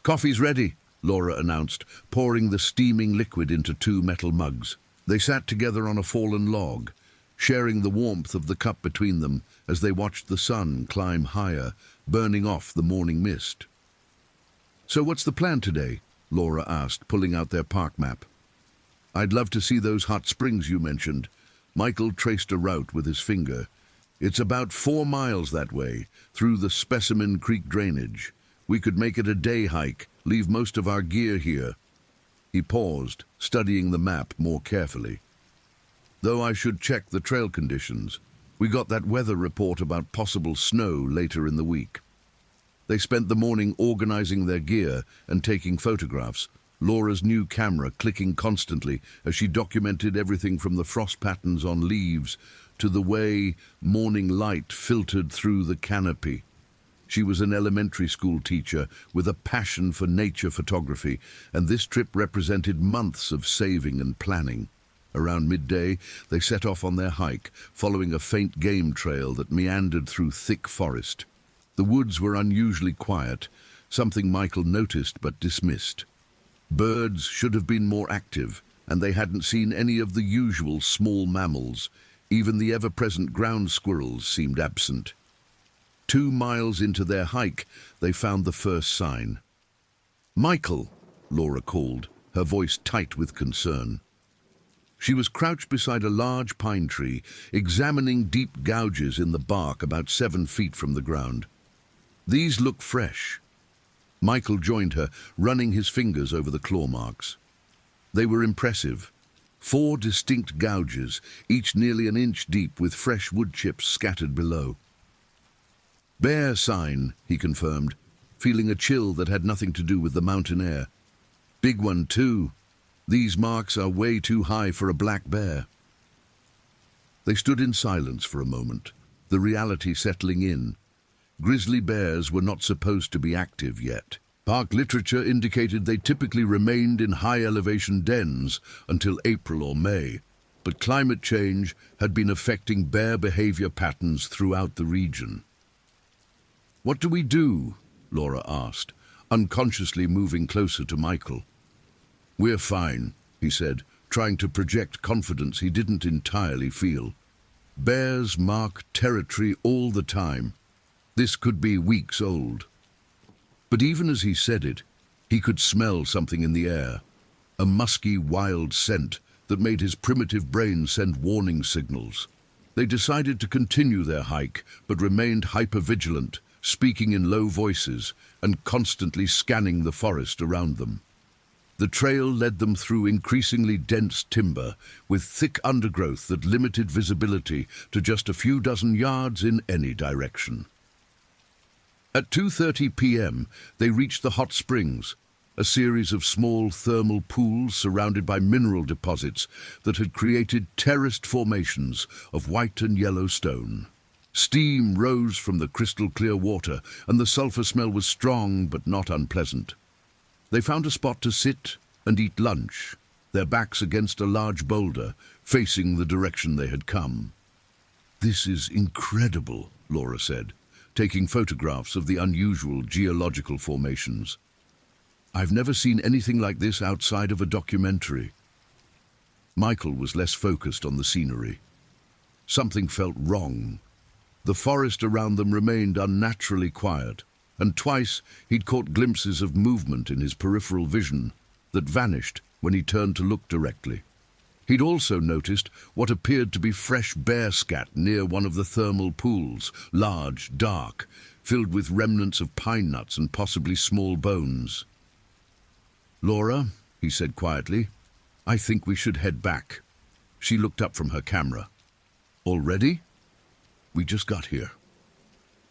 "Coffee's ready," Laura announced, pouring the steaming liquid into 2 metal mugs. They sat together on a fallen log, sharing the warmth of the cup between them as they watched the sun climb higher, burning off the morning mist. "So what's the plan today?" Laura asked, pulling out their park map. "I'd love to see those hot springs you mentioned." Michael traced a route with his finger. "It's about 4 miles that way, through the Specimen Creek drainage. We could make it a day hike, leave most of our gear here." He paused, studying the map more carefully. "Though I should check the trail conditions. We got that weather report about possible snow later in the week." They spent the morning organizing their gear and taking photographs, Laura's new camera clicking constantly as she documented everything from the frost patterns on leaves to the way morning light filtered through the canopy. She was an elementary school teacher with a passion for nature photography, and this trip represented months of saving and planning. Around midday, they set off on their hike, following a faint game trail that meandered through thick forest. The woods were unusually quiet, something Michael noticed but dismissed. Birds should have been more active, and they hadn't seen any of the usual small mammals. Even the ever-present ground squirrels seemed absent. 2 miles into their hike, they found the first sign. "Michael," Laura called, her voice tight with concern. She was crouched beside a large pine tree, examining deep gouges in the bark about 7 feet from the ground. "These look fresh." Michael joined her, running his fingers over the claw marks. They were impressive. 4 distinct gouges, each nearly an inch deep with fresh wood chips scattered below. Bear sign, he confirmed, feeling a chill that had nothing to do with the mountain air. Big one too. These marks are way too high for a black bear. They stood in silence for a moment, the reality settling in. Grizzly bears were not supposed to be active yet. Park literature indicated they typically remained in high-elevation dens until April or May, but climate change had been affecting bear behavior patterns throughout the region. "What do we do?" Laura asked, unconsciously moving closer to Michael. "We're fine," he said, trying to project confidence he didn't entirely feel. "Bears mark territory all the time. This could be weeks old." But even as he said it, he could smell something in the air, a musky, wild scent that made his primitive brain send warning signals. They decided to continue their hike, but remained hypervigilant, speaking in low voices and constantly scanning the forest around them. The trail led them through increasingly dense timber, with thick undergrowth that limited visibility to just a few dozen yards in any direction. At 2:30 p.m., they reached the hot springs, a series of small thermal pools surrounded by mineral deposits that had created terraced formations of white and yellow stone. Steam rose from the crystal-clear water, and the sulfur smell was strong but not unpleasant. They found a spot to sit and eat lunch, their backs against a large boulder, facing the direction they had come. "This is incredible," Laura said, taking photographs of the unusual geological formations. "I've never seen anything like this outside of a documentary." Michael was less focused on the scenery. Something felt wrong. The forest around them remained unnaturally quiet, and twice he'd caught glimpses of movement in his peripheral vision that vanished when he turned to look directly. He'd also noticed what appeared to be fresh bear scat near one of the thermal pools, large, dark, filled with remnants of pine nuts and possibly small bones. "Laura," he said quietly, "I think we should head back." She looked up from her camera. "Already? We just got here.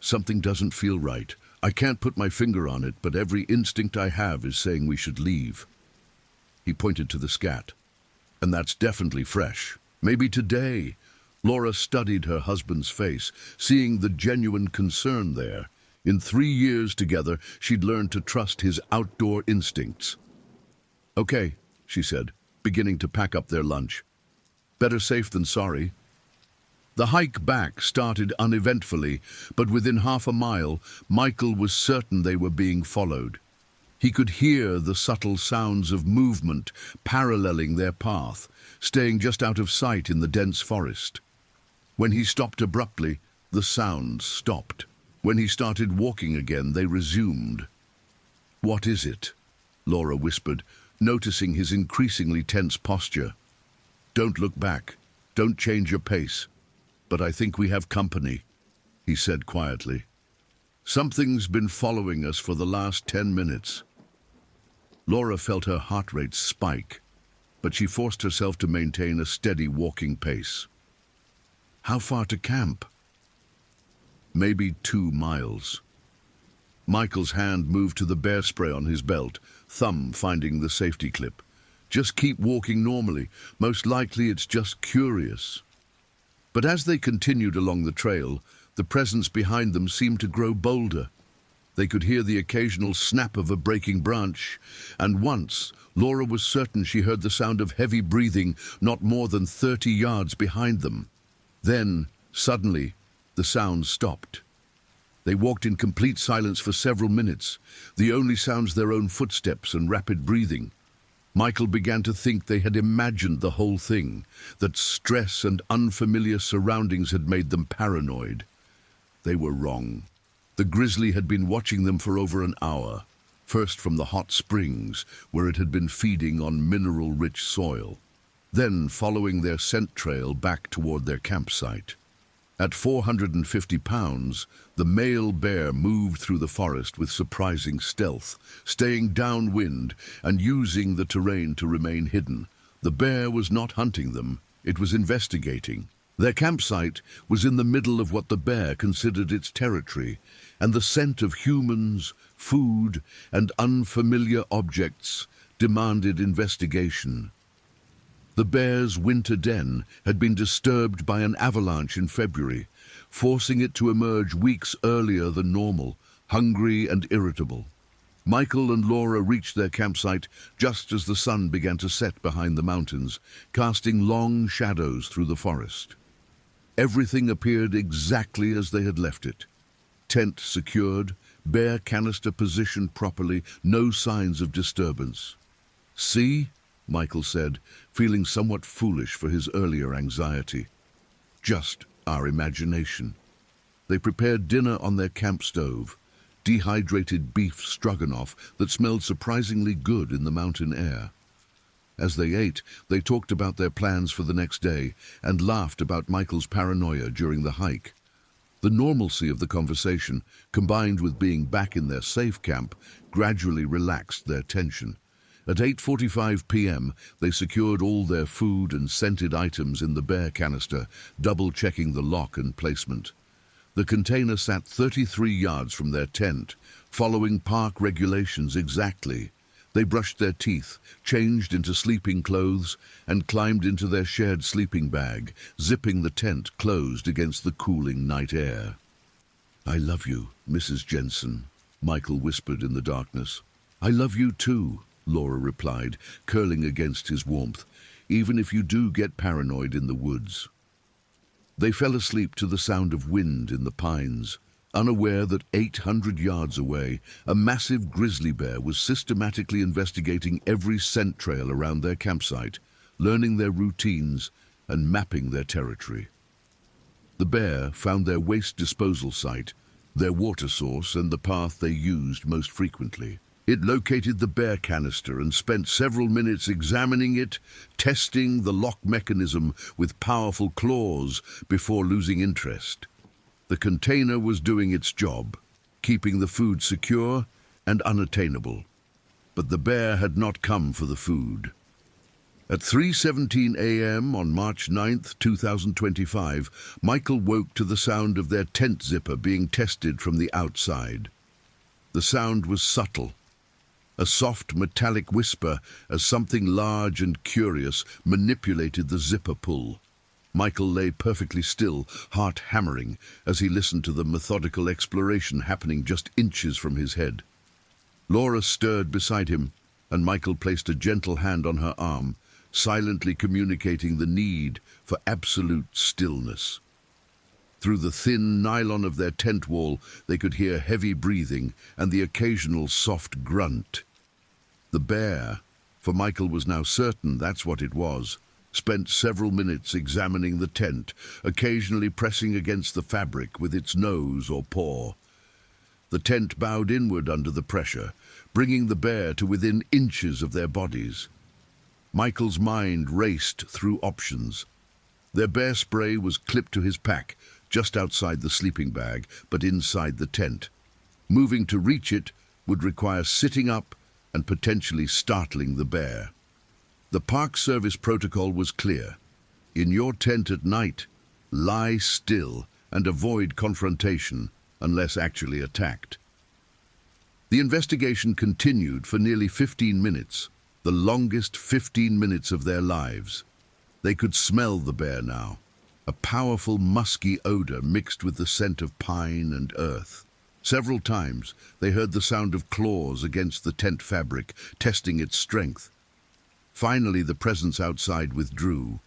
Something doesn't feel right. I can't put my finger on it, but every instinct I have is saying we should leave." He pointed to the scat. "And that's definitely fresh. Maybe today." Laura studied her husband's face, seeing the genuine concern there. In 3 years together, she'd learned to trust his outdoor instincts. "Okay," she said, beginning to pack up their lunch. "Better safe than sorry." The hike back started uneventfully, but within half a mile, Michael was certain they were being followed. He could hear the subtle sounds of movement paralleling their path, staying just out of sight in the dense forest. When he stopped abruptly, the sounds stopped. When he started walking again, they resumed. "What is it?" Laura whispered, noticing his increasingly tense posture. "Don't look back. Don't change your pace. But I think we have company," he said quietly. "Something's been following us for the last 10 minutes. Laura felt her heart rate spike, but she forced herself to maintain a steady walking pace. "How far to camp?" "Maybe 2 miles. Michael's hand moved to the bear spray on his belt, thumb finding the safety clip. "Just keep walking normally. Most likely it's just curious." But as they continued along the trail, the presence behind them seemed to grow bolder. They could hear the occasional snap of a breaking branch, and once Laura was certain she heard the sound of heavy breathing not more than 30 yards behind them. Then, suddenly, the sound stopped. They walked in complete silence for several minutes, the only sounds their own footsteps and rapid breathing. Michael began to think they had imagined the whole thing, that stress and unfamiliar surroundings had made them paranoid. They were wrong. The grizzly had been watching them for over an hour, first from the hot springs, where it had been feeding on mineral-rich soil, then following their scent trail back toward their campsite. At 450 pounds, the male bear moved through the forest with surprising stealth, staying downwind and using the terrain to remain hidden. The bear was not hunting them, it was investigating. Their campsite was in the middle of what the bear considered its territory, and the scent of humans, food, and unfamiliar objects demanded investigation. The bear's winter den had been disturbed by an avalanche in February, forcing it to emerge weeks earlier than normal, hungry and irritable. Michael and Laura reached their campsite just as the sun began to set behind the mountains, casting long shadows through the forest. Everything appeared exactly as they had left it. Tent secured, bear canister positioned properly, no signs of disturbance. "See?" Michael said, feeling somewhat foolish for his earlier anxiety. "Just our imagination." They prepared dinner on their camp stove, dehydrated beef stroganoff that smelled surprisingly good in the mountain air. As they ate, they talked about their plans for the next day and laughed about Michael's paranoia during the hike. The normalcy of the conversation, combined with being back in their safe camp, gradually relaxed their tension. At 8:45 p.m., they secured all their food and scented items in the bear canister, double-checking the lock and placement. The container sat 33 yards from their tent, following park regulations exactly. They brushed their teeth, changed into sleeping clothes, and climbed into their shared sleeping bag, zipping the tent closed against the cooling night air. "I love you, Mrs. Jensen," Michael whispered in the darkness. "I love you too," Laura replied, curling against his warmth, "even if you do get paranoid in the woods." They fell asleep to the sound of wind in the pines, unaware that 800 yards away, a massive grizzly bear was systematically investigating every scent trail around their campsite, learning their routines and mapping their territory. The bear found their waste disposal site, their water source, and the path they used most frequently. It located the bear canister and spent several minutes examining it, testing the lock mechanism with powerful claws before losing interest. The container was doing its job, keeping the food secure and unattainable. But the bear had not come for the food. At 3:17 a.m. on March 9th, 2025, Michael woke to the sound of their tent zipper being tested from the outside. The sound was subtle, a soft metallic whisper as something large and curious manipulated the zipper pull. Michael lay perfectly still, heart hammering, as he listened to the methodical exploration happening just inches from his head. Laura stirred beside him, and Michael placed a gentle hand on her arm, silently communicating the need for absolute stillness. Through the thin nylon of their tent wall, they could hear heavy breathing and the occasional soft grunt. The bear, for Michael was now certain that's what it was, spent several minutes examining the tent, occasionally pressing against the fabric with its nose or paw. The tent bowed inward under the pressure, bringing the bear to within inches of their bodies. Michael's mind raced through options. Their bear spray was clipped to his pack, just outside the sleeping bag, but inside the tent. Moving to reach it would require sitting up and potentially startling the bear. The Park Service protocol was clear. In your tent at night, lie still and avoid confrontation unless actually attacked. The investigation continued for nearly 15 minutes, the longest 15 minutes of their lives. They could smell the bear now, a powerful musky odor mixed with the scent of pine and earth. Several times they heard the sound of claws against the tent fabric, testing its strength. Finally, the presence outside withdrew.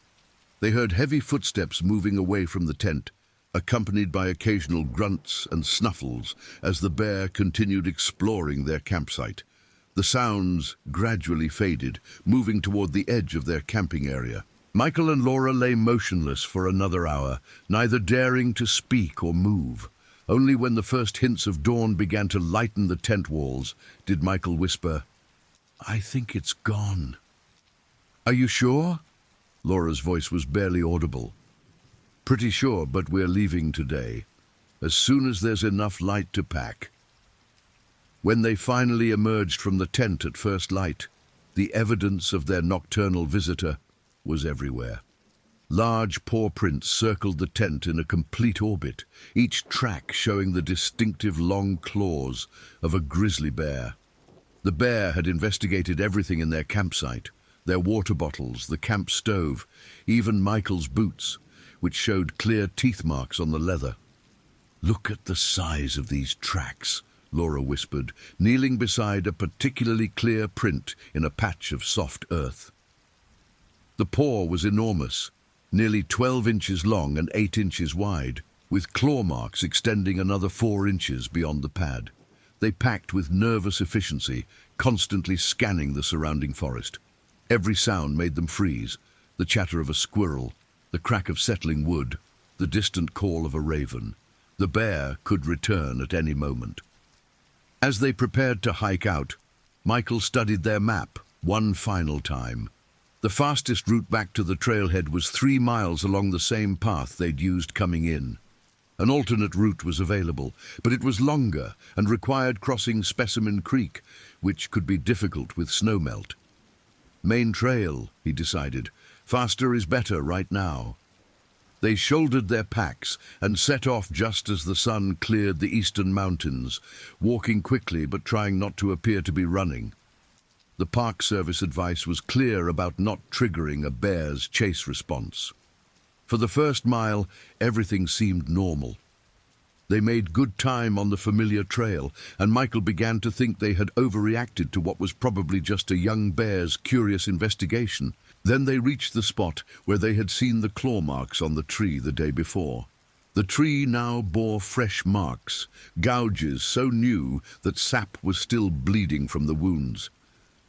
They heard heavy footsteps moving away from the tent, accompanied by occasional grunts and snuffles as the bear continued exploring their campsite. The sounds gradually faded, moving toward the edge of their camping area. Michael and Laura lay motionless for another hour, neither daring to speak or move. Only when the first hints of dawn began to lighten the tent walls did Michael whisper, "I think it's gone." "Are you sure?" Laura's voice was barely audible. "Pretty sure, but we're leaving today, as soon as there's enough light to pack." When they finally emerged from the tent at first light, the evidence of their nocturnal visitor was everywhere. Large paw prints circled the tent in a complete orbit, each track showing the distinctive long claws of a grizzly bear. The bear had investigated everything in their campsite, their water bottles, the camp stove, even Michael's boots, which showed clear teeth marks on the leather. "Look at the size of these tracks," Laura whispered, kneeling beside a particularly clear print in a patch of soft earth. The paw was enormous, nearly 12 inches long and 8 inches wide, with claw marks extending another 4 inches beyond the pad. They packed with nervous efficiency, constantly scanning the surrounding forest. Every sound made them freeze: the chatter of a squirrel, the crack of settling wood, the distant call of a raven. The bear could return at any moment. As they prepared to hike out, Michael studied their map one final time. The fastest route back to the trailhead was 3 miles along the same path they'd used coming in. An alternate route was available, but it was longer and required crossing Specimen Creek, which could be difficult with snowmelt. Main trail, he decided. Faster is better right now. They shouldered their packs and set off just as the sun cleared the eastern mountains, walking quickly but trying not to appear to be running. The Park Service advice was clear about not triggering a bear's chase response. For the first mile, everything seemed normal. They made good time on the familiar trail, and Michael began to think they had overreacted to what was probably just a young bear's curious investigation. Then they reached the spot where they had seen the claw marks on the tree the day before. The tree now bore fresh marks, gouges so new that sap was still bleeding from the wounds.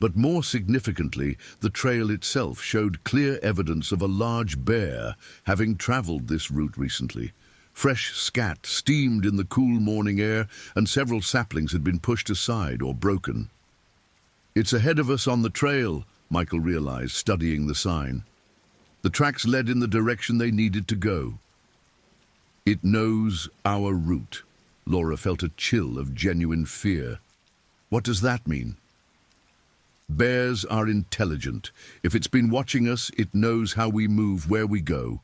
But more significantly, the trail itself showed clear evidence of a large bear having traveled this route recently. Fresh scat steamed in the cool morning air, and several saplings had been pushed aside or broken. "It's ahead of us on the trail," Michael realized, studying the sign. The tracks led in the direction they needed to go. "It knows our route." Laura felt a chill of genuine fear. "What does that mean?" "Bears are intelligent. If it's been watching us, it knows how we move, where we go."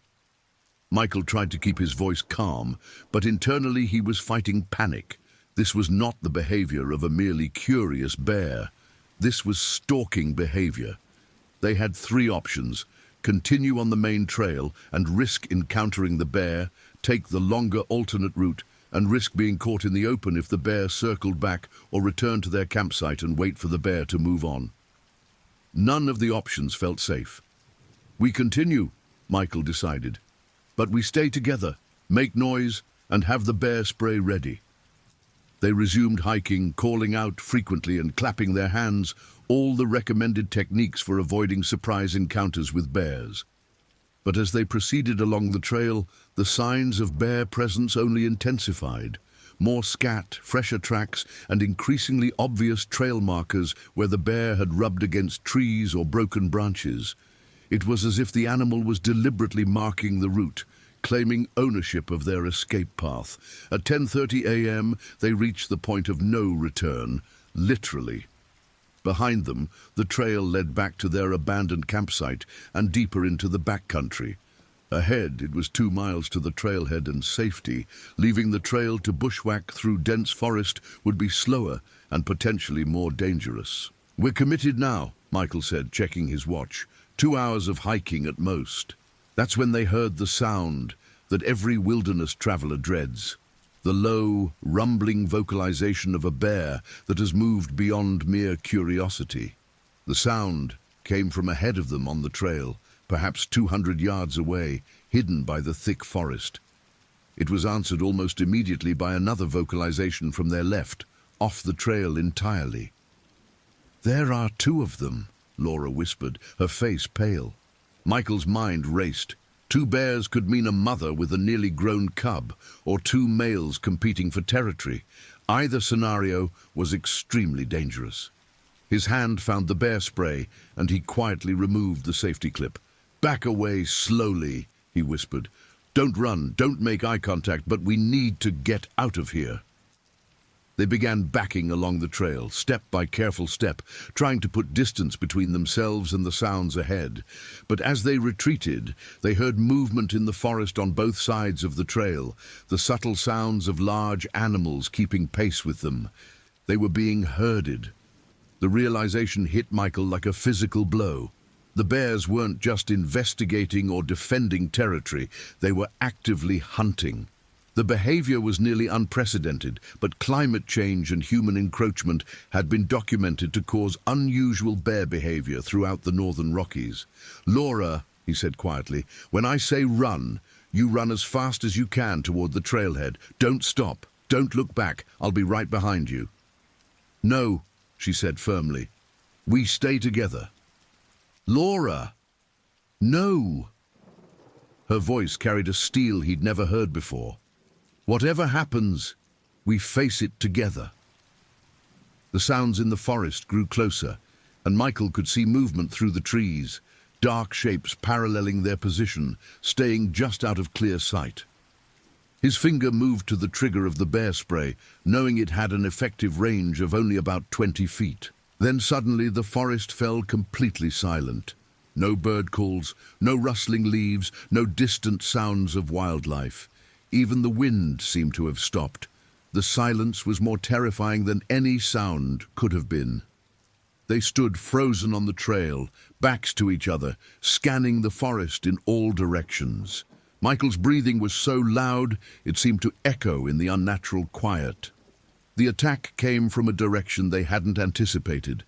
Michael tried to keep his voice calm, but internally he was fighting panic. This was not the behavior of a merely curious bear. This was stalking behavior. They had 3 options: continue on the main trail and risk encountering the bear, take the longer alternate route, and risk being caught in the open if the bear circled back, or return to their campsite and wait for the bear to move on. None of the options felt safe. "We continue," Michael decided. "But we stay together, make noise, and have the bear spray ready." They resumed hiking, calling out frequently and clapping their hands, all the recommended techniques for avoiding surprise encounters with bears. But as they proceeded along the trail, the signs of bear presence only intensified. More scat, fresher tracks, and increasingly obvious trail markers where the bear had rubbed against trees or broken branches. It was as if the animal was deliberately marking the route, claiming ownership of their escape path. At 10:30 a.m., they reached the point of no return, literally. Behind them, the trail led back to their abandoned campsite and deeper into the backcountry. Ahead, it was 2 miles to the trailhead and safety. Leaving the trail to bushwhack through dense forest would be slower and potentially more dangerous. "We're committed now," Michael said, checking his watch. 2 hours of hiking at most. That's when they heard the sound that every wilderness traveler dreads. The low, rumbling vocalization of a bear that has moved beyond mere curiosity. The sound came from ahead of them on the trail, perhaps 200 yards away, hidden by the thick forest. It was answered almost immediately by another vocalization from their left, off the trail entirely. "There are 2 of them," Laura whispered, her face pale. Michael's mind raced. 2 bears could mean a mother with a nearly grown cub, or 2 males competing for territory. Either scenario was extremely dangerous. His hand found the bear spray, and he quietly removed the safety clip. "Back away slowly," he whispered. "Don't run, don't make eye contact, but we need to get out of here." They began backing along the trail, step by careful step, trying to put distance between themselves and the sounds ahead. But as they retreated, they heard movement in the forest on both sides of the trail, the subtle sounds of large animals keeping pace with them. They were being herded. The realization hit Michael like a physical blow. The bears weren't just investigating or defending territory, they were actively hunting. The behavior was nearly unprecedented, but climate change and human encroachment had been documented to cause unusual bear behavior throughout the northern Rockies. "Laura," he said quietly, "when I say run, you run as fast as you can toward the trailhead. Don't stop. Don't look back. I'll be right behind you." "No," she said firmly. "We stay together." "Laura!" "No!" Her voice carried a steel he'd never heard before. "Whatever happens, we face it together." The sounds in the forest grew closer, and Michael could see movement through the trees, dark shapes paralleling their position, staying just out of clear sight. His finger moved to the trigger of the bear spray, knowing it had an effective range of only about 20 feet. Then suddenly the forest fell completely silent. No bird calls, no rustling leaves, no distant sounds of wildlife. Even the wind seemed to have stopped. The silence was more terrifying than any sound could have been. They stood frozen on the trail, backs to each other, scanning the forest in all directions. Michael's breathing was so loud, it seemed to echo in the unnatural quiet. The attack came from a direction they hadn't anticipated.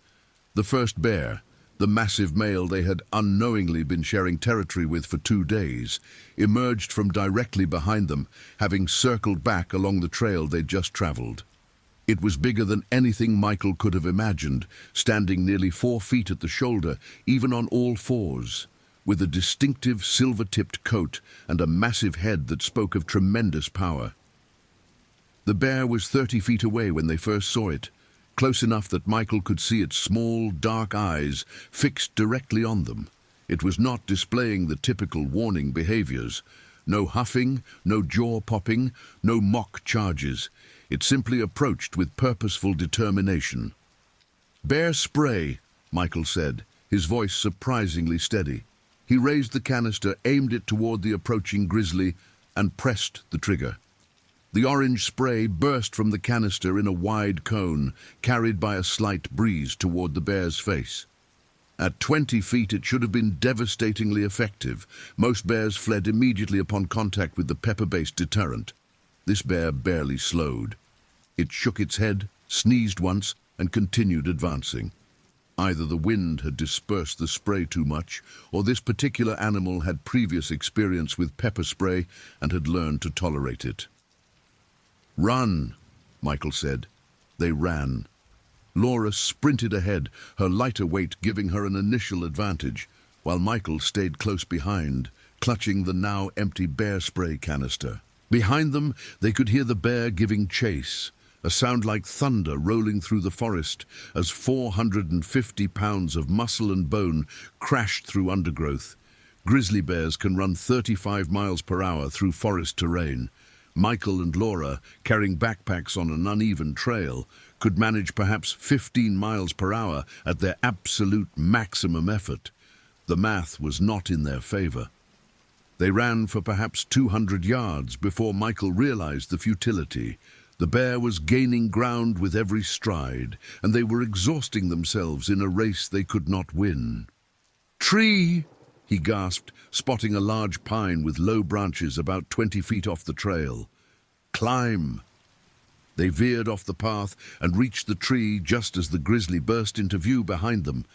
The first bear, the massive male they had unknowingly been sharing territory with for 2 days, emerged from directly behind them, having circled back along the trail they'd just traveled. It was bigger than anything Michael could have imagined, standing nearly 4 feet at the shoulder, even on all fours, with a distinctive silver-tipped coat and a massive head that spoke of tremendous power. The bear was 30 feet away when they first saw it, close enough that Michael could see its small, dark eyes fixed directly on them. It was not displaying the typical warning behaviors. No huffing, no jaw-popping, no mock charges. It simply approached with purposeful determination. "Bear spray," Michael said, his voice surprisingly steady. He raised the canister, aimed it toward the approaching grizzly, and pressed the trigger. The orange spray burst from the canister in a wide cone, carried by a slight breeze toward the bear's face. At 20 feet, it should have been devastatingly effective. Most bears fled immediately upon contact with the pepper-based deterrent. This bear barely slowed. It shook its head, sneezed once, and continued advancing. Either the wind had dispersed the spray too much, or this particular animal had previous experience with pepper spray and had learned to tolerate it. "Run," Michael said. They ran. Laura sprinted ahead, her lighter weight giving her an initial advantage, while Michael stayed close behind, clutching the now empty bear spray canister. Behind them, they could hear the bear giving chase, a sound like thunder rolling through the forest as 450 pounds of muscle and bone crashed through undergrowth. Grizzly bears can run 35 miles per hour through forest terrain. Michael and Laura, carrying backpacks on an uneven trail, could manage perhaps 15 miles per hour at their absolute maximum effort. The math was not in their favor. They ran for perhaps 200 yards before Michael realized the futility. The bear was gaining ground with every stride, and they were exhausting themselves in a race they could not win. "Tree!" he gasped, spotting a large pine with low branches about 20 feet off the trail. "Climb!" They veered off the path and reached the tree just as the grizzly burst into view behind them.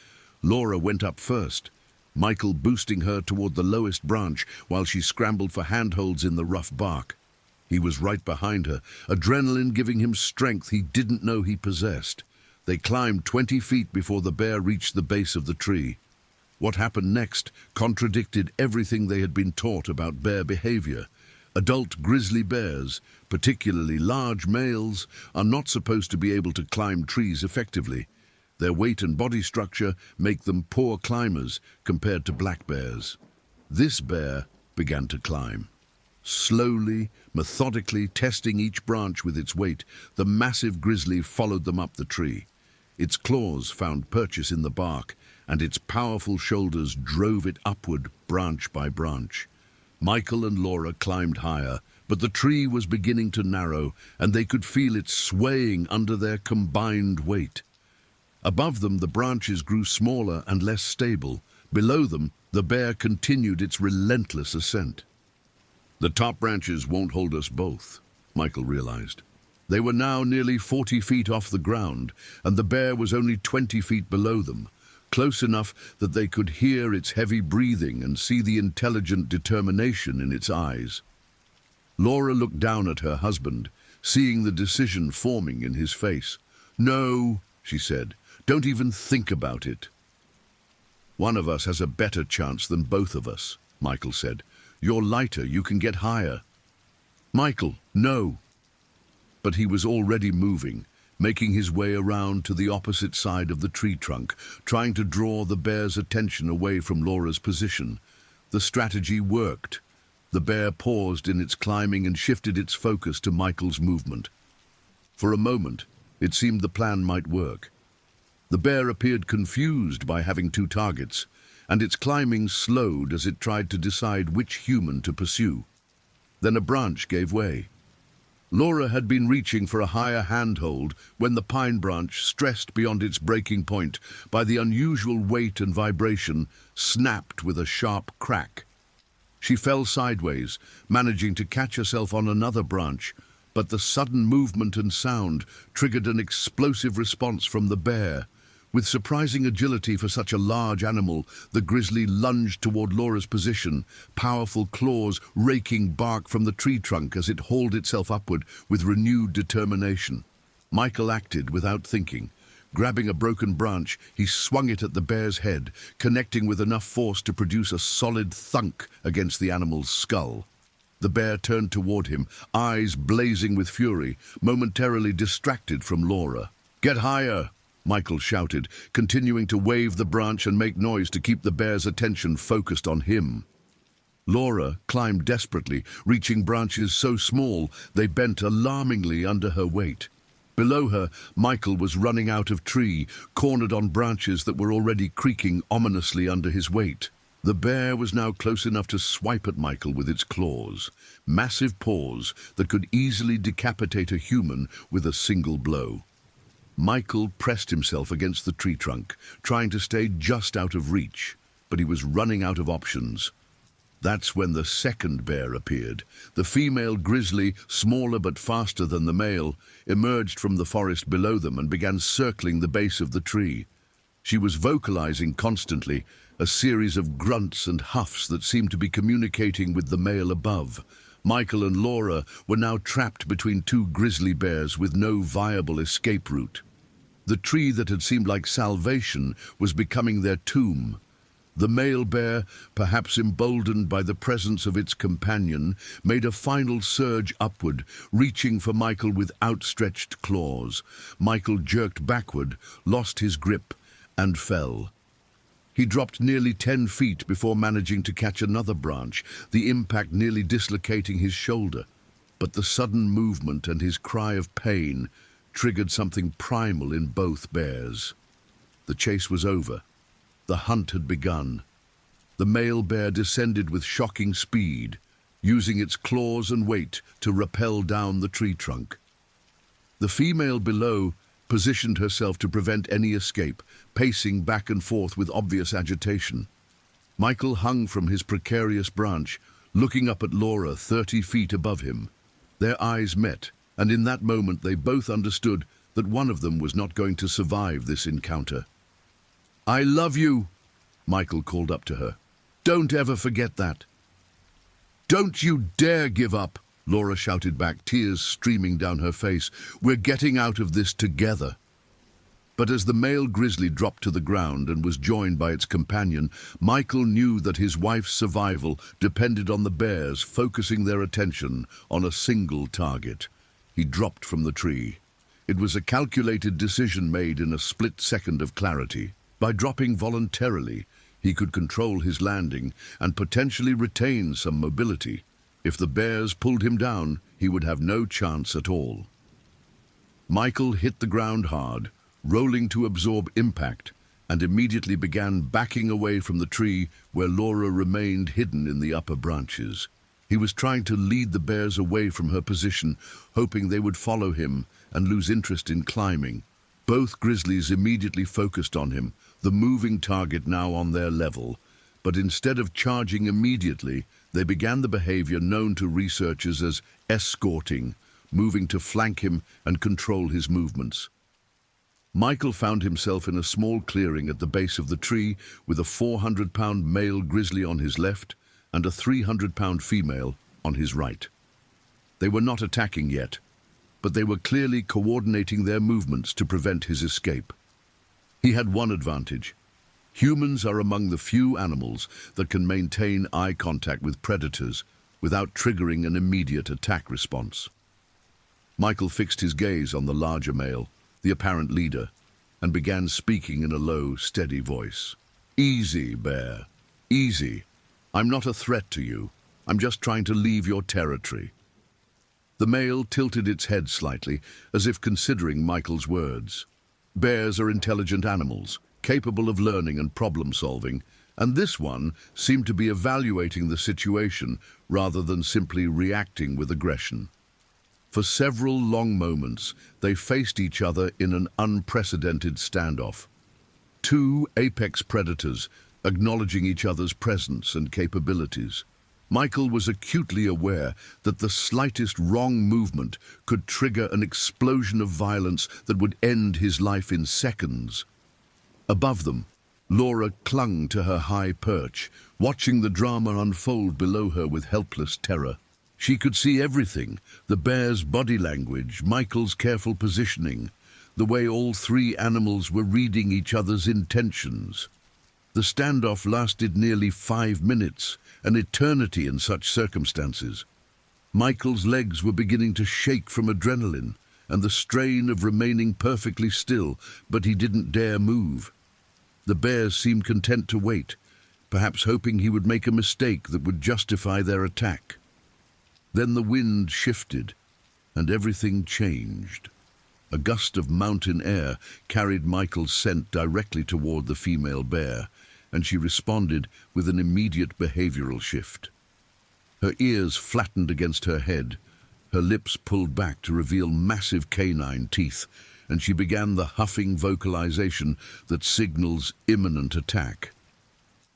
Laura went up first, Michael boosting her toward the lowest branch while she scrambled for handholds in the rough bark. He was right behind her, adrenaline giving him strength he didn't know he possessed. They climbed 20 feet before the bear reached the base of the tree. What happened next contradicted everything they had been taught about bear behavior. Adult grizzly bears, particularly large males, are not supposed to be able to climb trees effectively. Their weight and body structure make them poor climbers compared to black bears. This bear began to climb. Slowly, methodically testing each branch with its weight, the massive grizzly followed them up the tree. Its claws found purchase in the bark, and its powerful shoulders drove it upward, branch by branch. Michael and Laura climbed higher, but the tree was beginning to narrow, and they could feel it swaying under their combined weight. Above them, the branches grew smaller and less stable. Below them, the bear continued its relentless ascent. The top branches won't hold us both, Michael realized. They were now nearly 40 feet off the ground, and the bear was only 20 feet below them, close enough that they could hear its heavy breathing and see the intelligent determination in its eyes. Laura looked down at her husband, seeing the decision forming in his face. "No," she said, "don't even think about it." "One of us has a better chance than both of us," Michael said. "You're lighter, you can get higher." "Michael, no." But he was already moving, making his way around to the opposite side of the tree trunk, trying to draw the bear's attention away from Laura's position. The strategy worked. The bear paused in its climbing and shifted its focus to Michael's movement. For a moment, it seemed the plan might work. The bear appeared confused by having two targets, and its climbing slowed as it tried to decide which human to pursue. Then a branch gave way. Laura had been reaching for a higher handhold when the pine branch, stressed beyond its breaking point by the unusual weight and vibration, snapped with a sharp crack. She fell sideways, managing to catch herself on another branch, but the sudden movement and sound triggered an explosive response from the bear. With surprising agility for such a large animal, the grizzly lunged toward Laura's position, powerful claws raking bark from the tree trunk as it hauled itself upward with renewed determination. Michael acted without thinking. Grabbing a broken branch, he swung it at the bear's head, connecting with enough force to produce a solid thunk against the animal's skull. The bear turned toward him, eyes blazing with fury, momentarily distracted from Laura. "Get higher!" Michael shouted, continuing to wave the branch and make noise to keep the bear's attention focused on him. Laura climbed desperately, reaching branches so small they bent alarmingly under her weight. Below her, Michael was running out of tree, cornered on branches that were already creaking ominously under his weight. The bear was now close enough to swipe at Michael with its claws, massive paws that could easily decapitate a human with a single blow. Michael pressed himself against the tree trunk, trying to stay just out of reach, but he was running out of options. That's when the second bear appeared. The female grizzly, smaller but faster than the male, emerged from the forest below them and began circling the base of the tree. She was vocalizing constantly, a series of grunts and huffs that seemed to be communicating with the male above. Michael and Laura were now trapped between two grizzly bears with no viable escape route. The tree that had seemed like salvation was becoming their tomb. The male bear, perhaps emboldened by the presence of its companion, made a final surge upward, reaching for Michael with outstretched claws. Michael jerked backward, lost his grip, and fell. He dropped nearly 10 feet before managing to catch another branch, the impact nearly dislocating his shoulder. But the sudden movement and his cry of pain triggered something primal in both bears. The chase was over. The hunt had begun. The male bear descended with shocking speed, using its claws and weight to rappel down the tree trunk. The female below positioned herself to prevent any escape, pacing back and forth with obvious agitation. Michael hung from his precarious branch, looking up at Laura 30 feet above him. Their eyes met, and in that moment they both understood that one of them was not going to survive this encounter. "I love you," Michael called up to her. "Don't ever forget that." "Don't you dare give up," Laura shouted back, tears streaming down her face. "We're getting out of this together." But as the male grizzly dropped to the ground and was joined by its companion, Michael knew that his wife's survival depended on the bears focusing their attention on a single target. He dropped from the tree. It was a calculated decision made in a split second of clarity. By dropping voluntarily, he could control his landing and potentially retain some mobility. If the bears pulled him down, he would have no chance at all. Michael hit the ground hard, rolling to absorb impact, and immediately began backing away from the tree where Laura remained hidden in the upper branches. He was trying to lead the bears away from her position, hoping they would follow him and lose interest in climbing. Both grizzlies immediately focused on him, the moving target now on their level. But instead of charging immediately, they began the behavior known to researchers as escorting, moving to flank him and control his movements. Michael found himself in a small clearing at the base of the tree with a 400-pound male grizzly on his left and a 300-pound female on his right. They were not attacking yet, but they were clearly coordinating their movements to prevent his escape. He had one advantage. Humans are among the few animals that can maintain eye contact with predators without triggering an immediate attack response. Michael fixed his gaze on the larger male, the apparent leader, and began speaking in a low, steady voice. "Easy, bear. Easy. I'm not a threat to you. I'm just trying to leave your territory." The male tilted its head slightly, as if considering Michael's words. Bears are intelligent animals, capable of learning and problem-solving, and this one seemed to be evaluating the situation rather than simply reacting with aggression. For several long moments, they faced each other in an unprecedented standoff. Two apex predators acknowledging each other's presence and capabilities. Michael was acutely aware that the slightest wrong movement could trigger an explosion of violence that would end his life in seconds. Above them, Laura clung to her high perch, watching the drama unfold below her with helpless terror. She could see everything: the bear's body language, Michael's careful positioning, the way all three animals were reading each other's intentions. The standoff lasted nearly 5 minutes, an eternity in such circumstances. Michael's legs were beginning to shake from adrenaline and the strain of remaining perfectly still, but he didn't dare move. The bears seemed content to wait, perhaps hoping he would make a mistake that would justify their attack. Then the wind shifted, and everything changed. A gust of mountain air carried Michael's scent directly toward the female bear, and she responded with an immediate behavioral shift. Her ears flattened against her head, her lips pulled back to reveal massive canine teeth, and she began the huffing vocalization that signals imminent attack.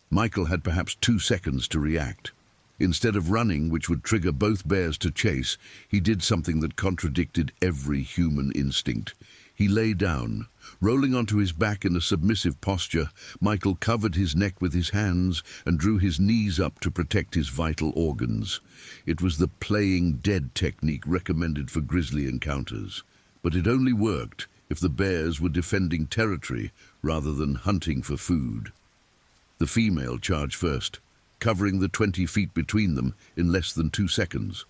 Michael had perhaps 2 seconds to react. Instead of running, which would trigger both bears to chase, he did something that contradicted every human instinct. He lay down. Rolling onto his back in a submissive posture, Michael covered his neck with his hands and drew his knees up to protect his vital organs. It was the playing dead technique recommended for grizzly encounters, but it only worked if the bears were defending territory rather than hunting for food. The female charged first, covering the 20 feet between them in less than 2 seconds.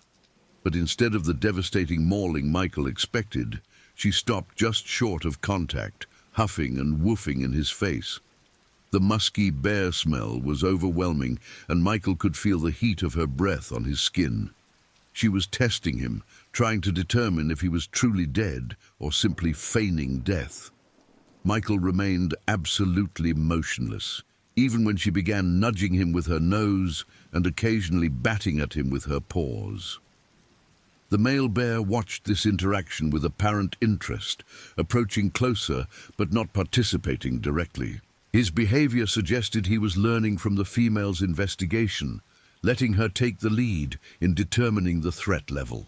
But instead of the devastating mauling Michael expected, she stopped just short of contact, huffing and woofing in his face. The musky bear smell was overwhelming, and Michael could feel the heat of her breath on his skin. She was testing him, trying to determine if he was truly dead or simply feigning death. Michael remained absolutely motionless, even when she began nudging him with her nose and occasionally batting at him with her paws. The male bear watched this interaction with apparent interest, approaching closer but not participating directly. His behavior suggested he was learning from the female's investigation, letting her take the lead in determining the threat level.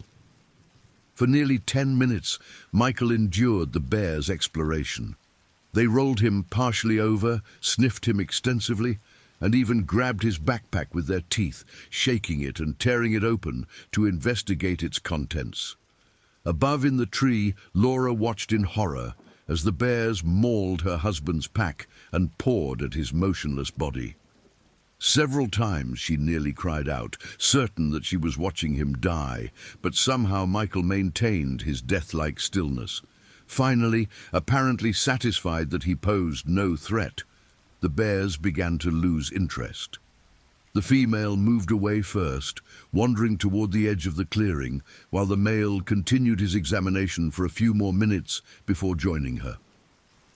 For nearly 10 minutes, Michael endured the bear's exploration. They rolled him partially over, sniffed him extensively, and even grabbed his backpack with their teeth, shaking it and tearing it open to investigate its contents. Above in the tree, Laura watched in horror as the bears mauled her husband's pack and pawed at his motionless body. Several times she nearly cried out, certain that she was watching him die, but somehow Michael maintained his death-like stillness. Finally, apparently satisfied that he posed no threat, the bears began to lose interest. The female moved away first, wandering toward the edge of the clearing, while the male continued his examination for a few more minutes before joining her.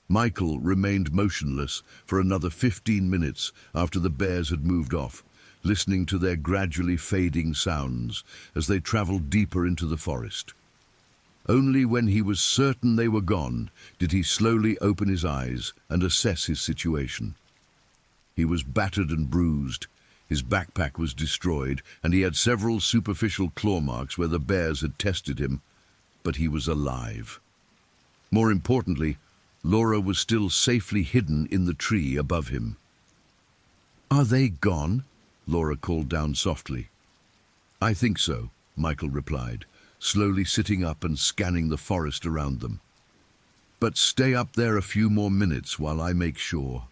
Michael remained motionless for another 15 minutes after the bears had moved off, listening to their gradually fading sounds as they traveled deeper into the forest. Only when he was certain they were gone did he slowly open his eyes and assess his situation. He was battered and bruised. His backpack was destroyed, and he had several superficial claw marks where the bears had tested him, but he was alive. More importantly, Laura was still safely hidden in the tree above him. "Are they gone?" Laura called down softly. "I think so," Michael replied, slowly sitting up and scanning the forest around them. "But stay up there a few more minutes while I make sure."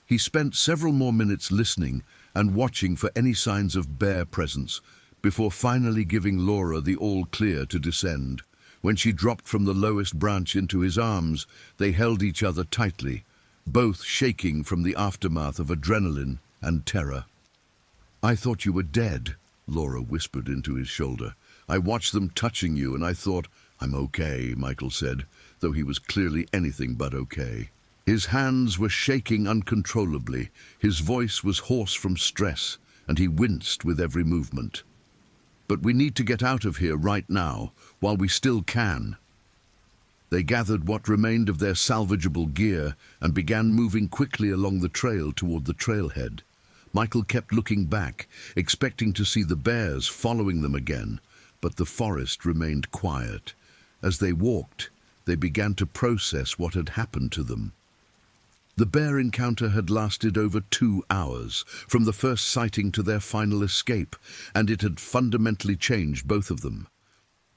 He spent several more minutes listening and watching for any signs of bear presence before finally giving Laura the all-clear to descend. When she dropped from the lowest branch into his arms, they held each other tightly, both shaking from the aftermath of adrenaline and terror. "I thought you were dead," Laura whispered into his shoulder. "I watched them touching you and I thought—" "I'm okay," Michael said, though he was clearly anything but okay. His hands were shaking uncontrollably, his voice was hoarse from stress, and he winced with every movement. "But we need to get out of here right now, while we still can." They gathered what remained of their salvageable gear and began moving quickly along the trail toward the trailhead. Michael kept looking back, expecting to see the bears following them again, but the forest remained quiet. As they walked, they began to process what had happened to them. The bear encounter had lasted over 2 hours, from the first sighting to their final escape, and it had fundamentally changed both of them.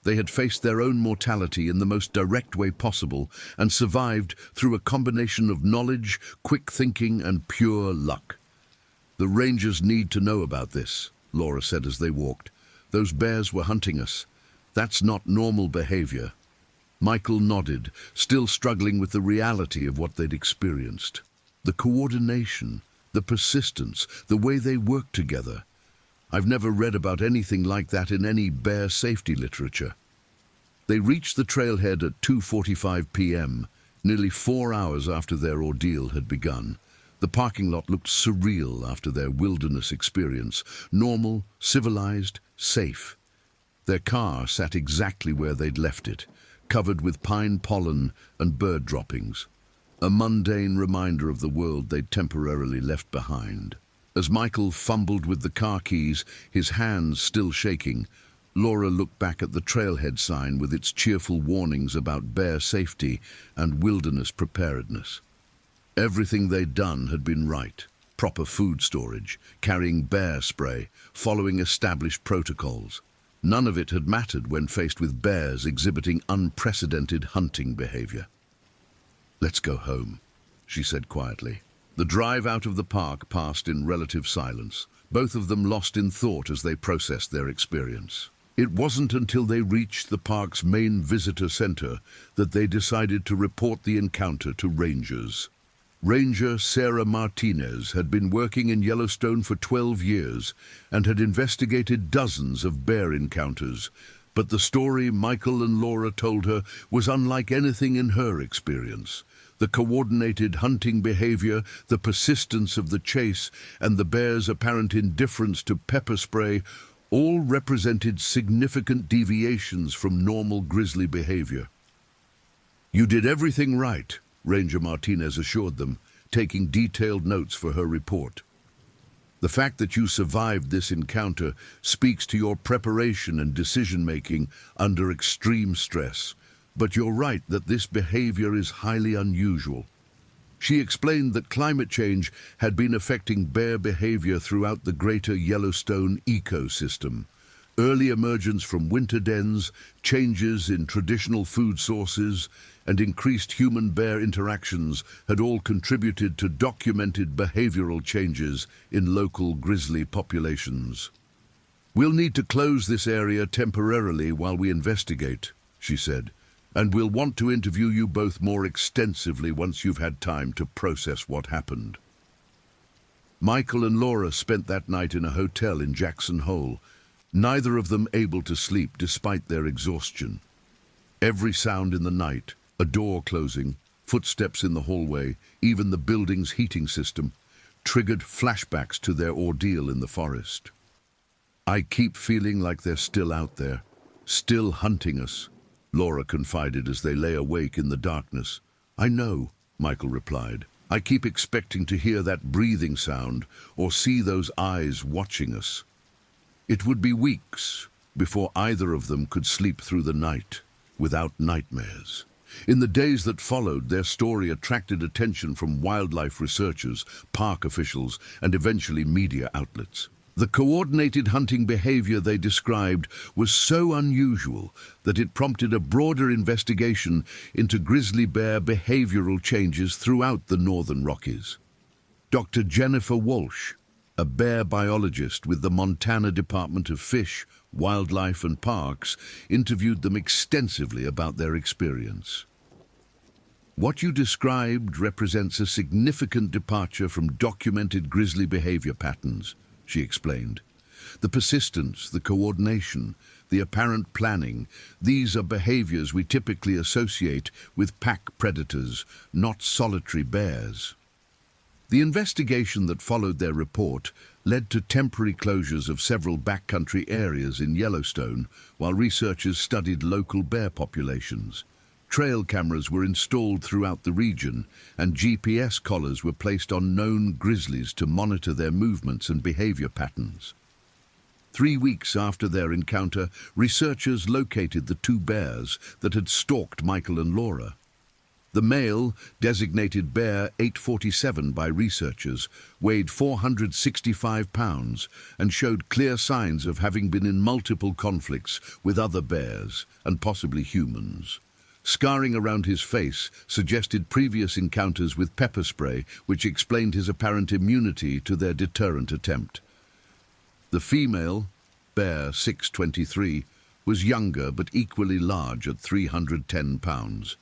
They had faced their own mortality in the most direct way possible and survived through a combination of knowledge, quick thinking, and pure luck. "The rangers need to know about this," Laura said as they walked. "Those bears were hunting us. That's not normal behavior." Michael nodded, still struggling with the reality of what they'd experienced. The coordination, the persistence, the way they worked together. I've never read about anything like that in any bear safety literature. They reached the trailhead at 2:45 p.m., nearly 4 hours after their ordeal had begun. The parking lot looked surreal after their wilderness experience, normal, civilized, safe. Their car sat exactly where they'd left it, covered with pine pollen and bird droppings, a mundane reminder of the world they'd temporarily left behind. As Michael fumbled with the car keys, his hands still shaking, Laura looked back at the trailhead sign with its cheerful warnings about bear safety and wilderness preparedness. Everything they'd done had been right. Proper food storage, carrying bear spray, following established protocols. None of it had mattered when faced with bears exhibiting unprecedented hunting behavior. "Let's go home," she said quietly. The drive out of the park passed in relative silence, both of them lost in thought as they processed their experience. It wasn't until they reached the park's main visitor center that they decided to report the encounter to rangers. Ranger Sarah Martinez had been working in Yellowstone for 12 years and had investigated dozens of bear encounters, but the story Michael and Laura told her was unlike anything in her experience. The coordinated hunting behavior, the persistence of the chase, and the bear's apparent indifference to pepper spray all represented significant deviations from normal grizzly behavior. "You did everything right," Ranger Martinez assured them, taking detailed notes for her report. "The fact that you survived this encounter speaks to your preparation and decision-making under extreme stress, but you're right that this behavior is highly unusual." She explained that climate change had been affecting bear behavior throughout the greater Yellowstone ecosystem. Early emergence from winter dens, changes in traditional food sources, and increased human-bear interactions had all contributed to documented behavioral changes in local grizzly populations. "We'll need to close this area temporarily while we investigate," she said, "and we'll want to interview you both more extensively once you've had time to process what happened." Michael and Laura spent that night in a hotel in Jackson Hole, neither of them able to sleep despite their exhaustion. Every sound in the night, a door closing, footsteps in the hallway, even the building's heating system, triggered flashbacks to their ordeal in the forest. "I keep feeling like they're still out there, still hunting us," Laura confided as they lay awake in the darkness. "I know," Michael replied. "I keep expecting to hear that breathing sound or see those eyes watching us." It would be weeks before either of them could sleep through the night without nightmares. In the days that followed, their story attracted attention from wildlife researchers, park officials, and eventually media outlets. The coordinated hunting behavior they described was so unusual that it prompted a broader investigation into grizzly bear behavioral changes throughout the Northern Rockies. Dr. Jennifer Walsh, a bear biologist with the Montana Department of Fish, Wildlife and Parks, interviewed them extensively about their experience. "What you described represents a significant departure from documented grizzly behavior patterns," she explained. "The persistence, the coordination, the apparent planning, these are behaviors we typically associate with pack predators, not solitary bears." The investigation that followed their report led to temporary closures of several backcountry areas in Yellowstone while researchers studied local bear populations. Trail cameras were installed throughout the region, and GPS collars were placed on known grizzlies to monitor their movements and behavior patterns. 3 weeks after their encounter, researchers located the 2 bears that had stalked Michael and Laura. The male, designated Bear 847 by researchers, weighed 465 pounds and showed clear signs of having been in multiple conflicts with other bears and possibly humans. Scarring around his face suggested previous encounters with pepper spray, which explained his apparent immunity to their deterrent attempt. The female, Bear 623, was younger but equally large at 310 pounds.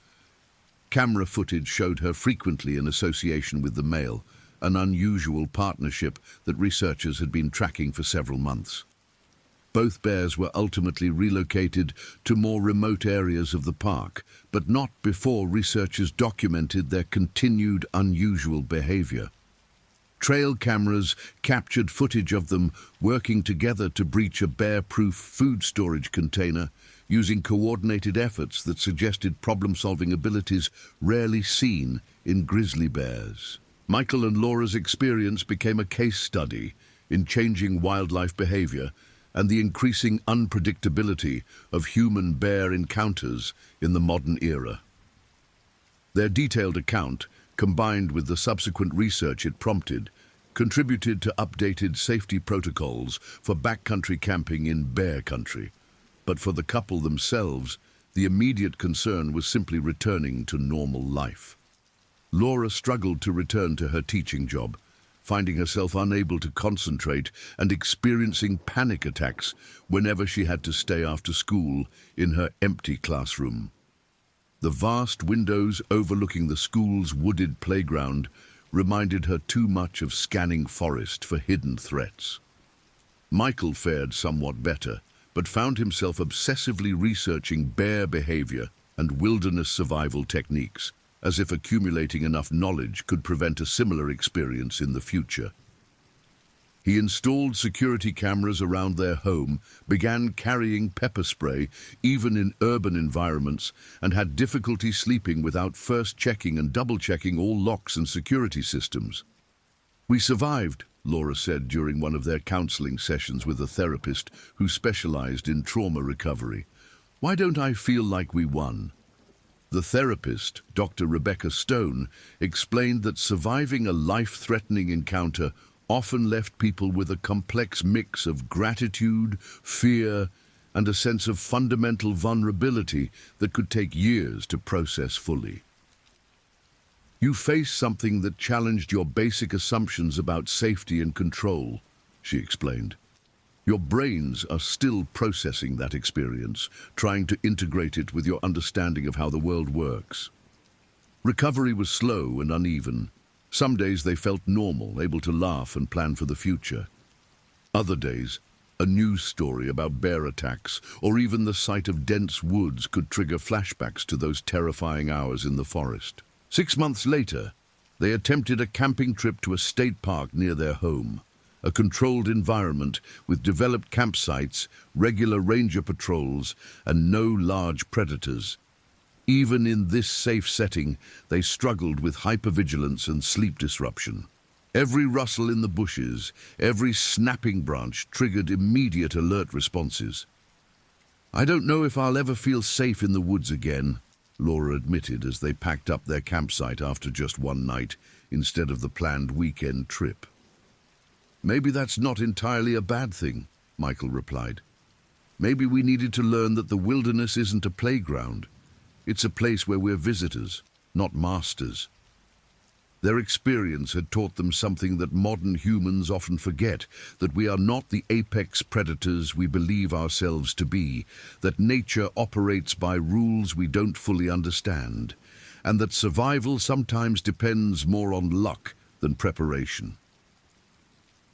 Camera footage showed her frequently in association with the male, an unusual partnership that researchers had been tracking for several months. Both bears were ultimately relocated to more remote areas of the park, but not before researchers documented their continued unusual behavior. Trail cameras captured footage of them working together to breach a bear-proof food storage container, using coordinated efforts that suggested problem-solving abilities rarely seen in grizzly bears. Michael and Laura's experience became a case study in changing wildlife behavior and the increasing unpredictability of human-bear encounters in the modern era. Their detailed account, combined with the subsequent research it prompted, contributed to updated safety protocols for backcountry camping in bear country. But for the couple themselves, the immediate concern was simply returning to normal life. Laura struggled to return to her teaching job, finding herself unable to concentrate and experiencing panic attacks whenever she had to stay after school in her empty classroom. The vast windows overlooking the school's wooded playground reminded her too much of scanning forest for hidden threats. Michael fared somewhat better, but found himself obsessively researching bear behavior and wilderness survival techniques, as if accumulating enough knowledge could prevent a similar experience in the future. He installed security cameras around their home, began carrying pepper spray even in urban environments, and had difficulty sleeping without first checking and double-checking all locks and security systems. "We survived," Laura said during one of their counseling sessions with a therapist who specialized in trauma recovery. "Why don't I feel like we won?" The therapist, Dr. Rebecca Stone, explained that surviving a life-threatening encounter often left people with a complex mix of gratitude, fear, and a sense of fundamental vulnerability that could take years to process fully. "You faced something that challenged your basic assumptions about safety and control," she explained. "Your brains are still processing that experience, trying to integrate it with your understanding of how the world works." Recovery was slow and uneven. Some days they felt normal, able to laugh and plan for the future. Other days, a news story about bear attacks or even the sight of dense woods could trigger flashbacks to those terrifying hours in the forest. 6 months later, they attempted a camping trip to a state park near their home, a controlled environment with developed campsites, regular ranger patrols, and no large predators. Even in this safe setting, they struggled with hypervigilance and sleep disruption. Every rustle in the bushes, every snapping branch triggered immediate alert responses. "I don't know if I'll ever feel safe in the woods again," Laura admitted as they packed up their campsite after just one night instead of the planned weekend trip. "Maybe that's not entirely a bad thing," Michael replied. "Maybe we needed to learn that the wilderness isn't a playground. It's a place where we're visitors, not masters." Their experience had taught them something that modern humans often forget, that we are not the apex predators we believe ourselves to be, that nature operates by rules we don't fully understand, and that survival sometimes depends more on luck than preparation.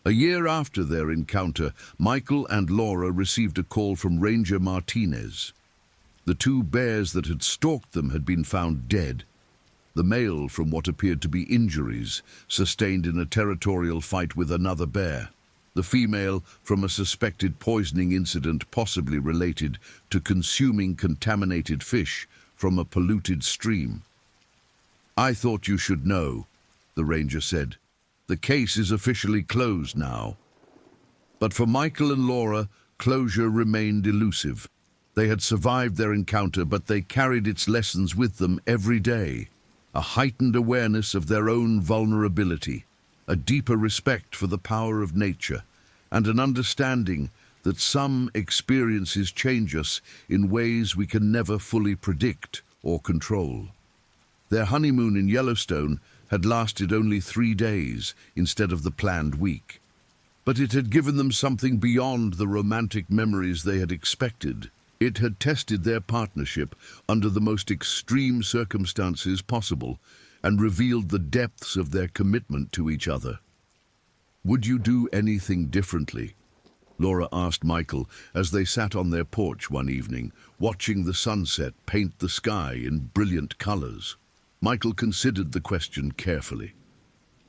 A year after their encounter, Michael and Laura received a call from Ranger Martinez. The 2 bears that had stalked them had been found dead. The male from what appeared to be injuries sustained in a territorial fight with another bear. The female from a suspected poisoning incident possibly related to consuming contaminated fish from a polluted stream. "I thought you should know," the ranger said. "The case is officially closed now." But for Michael and Laura, closure remained elusive. They had survived their encounter, but they carried its lessons with them every day. A heightened awareness of their own vulnerability, a deeper respect for the power of nature, and an understanding that some experiences change us in ways we can never fully predict or control. Their honeymoon in Yellowstone had lasted only 3 days instead of the planned week, but it had given them something beyond the romantic memories they had expected. It had tested their partnership under the most extreme circumstances possible and revealed the depths of their commitment to each other. "Would you do anything differently?" Laura asked Michael as they sat on their porch one evening, watching the sunset paint the sky in brilliant colors. Michael considered the question carefully.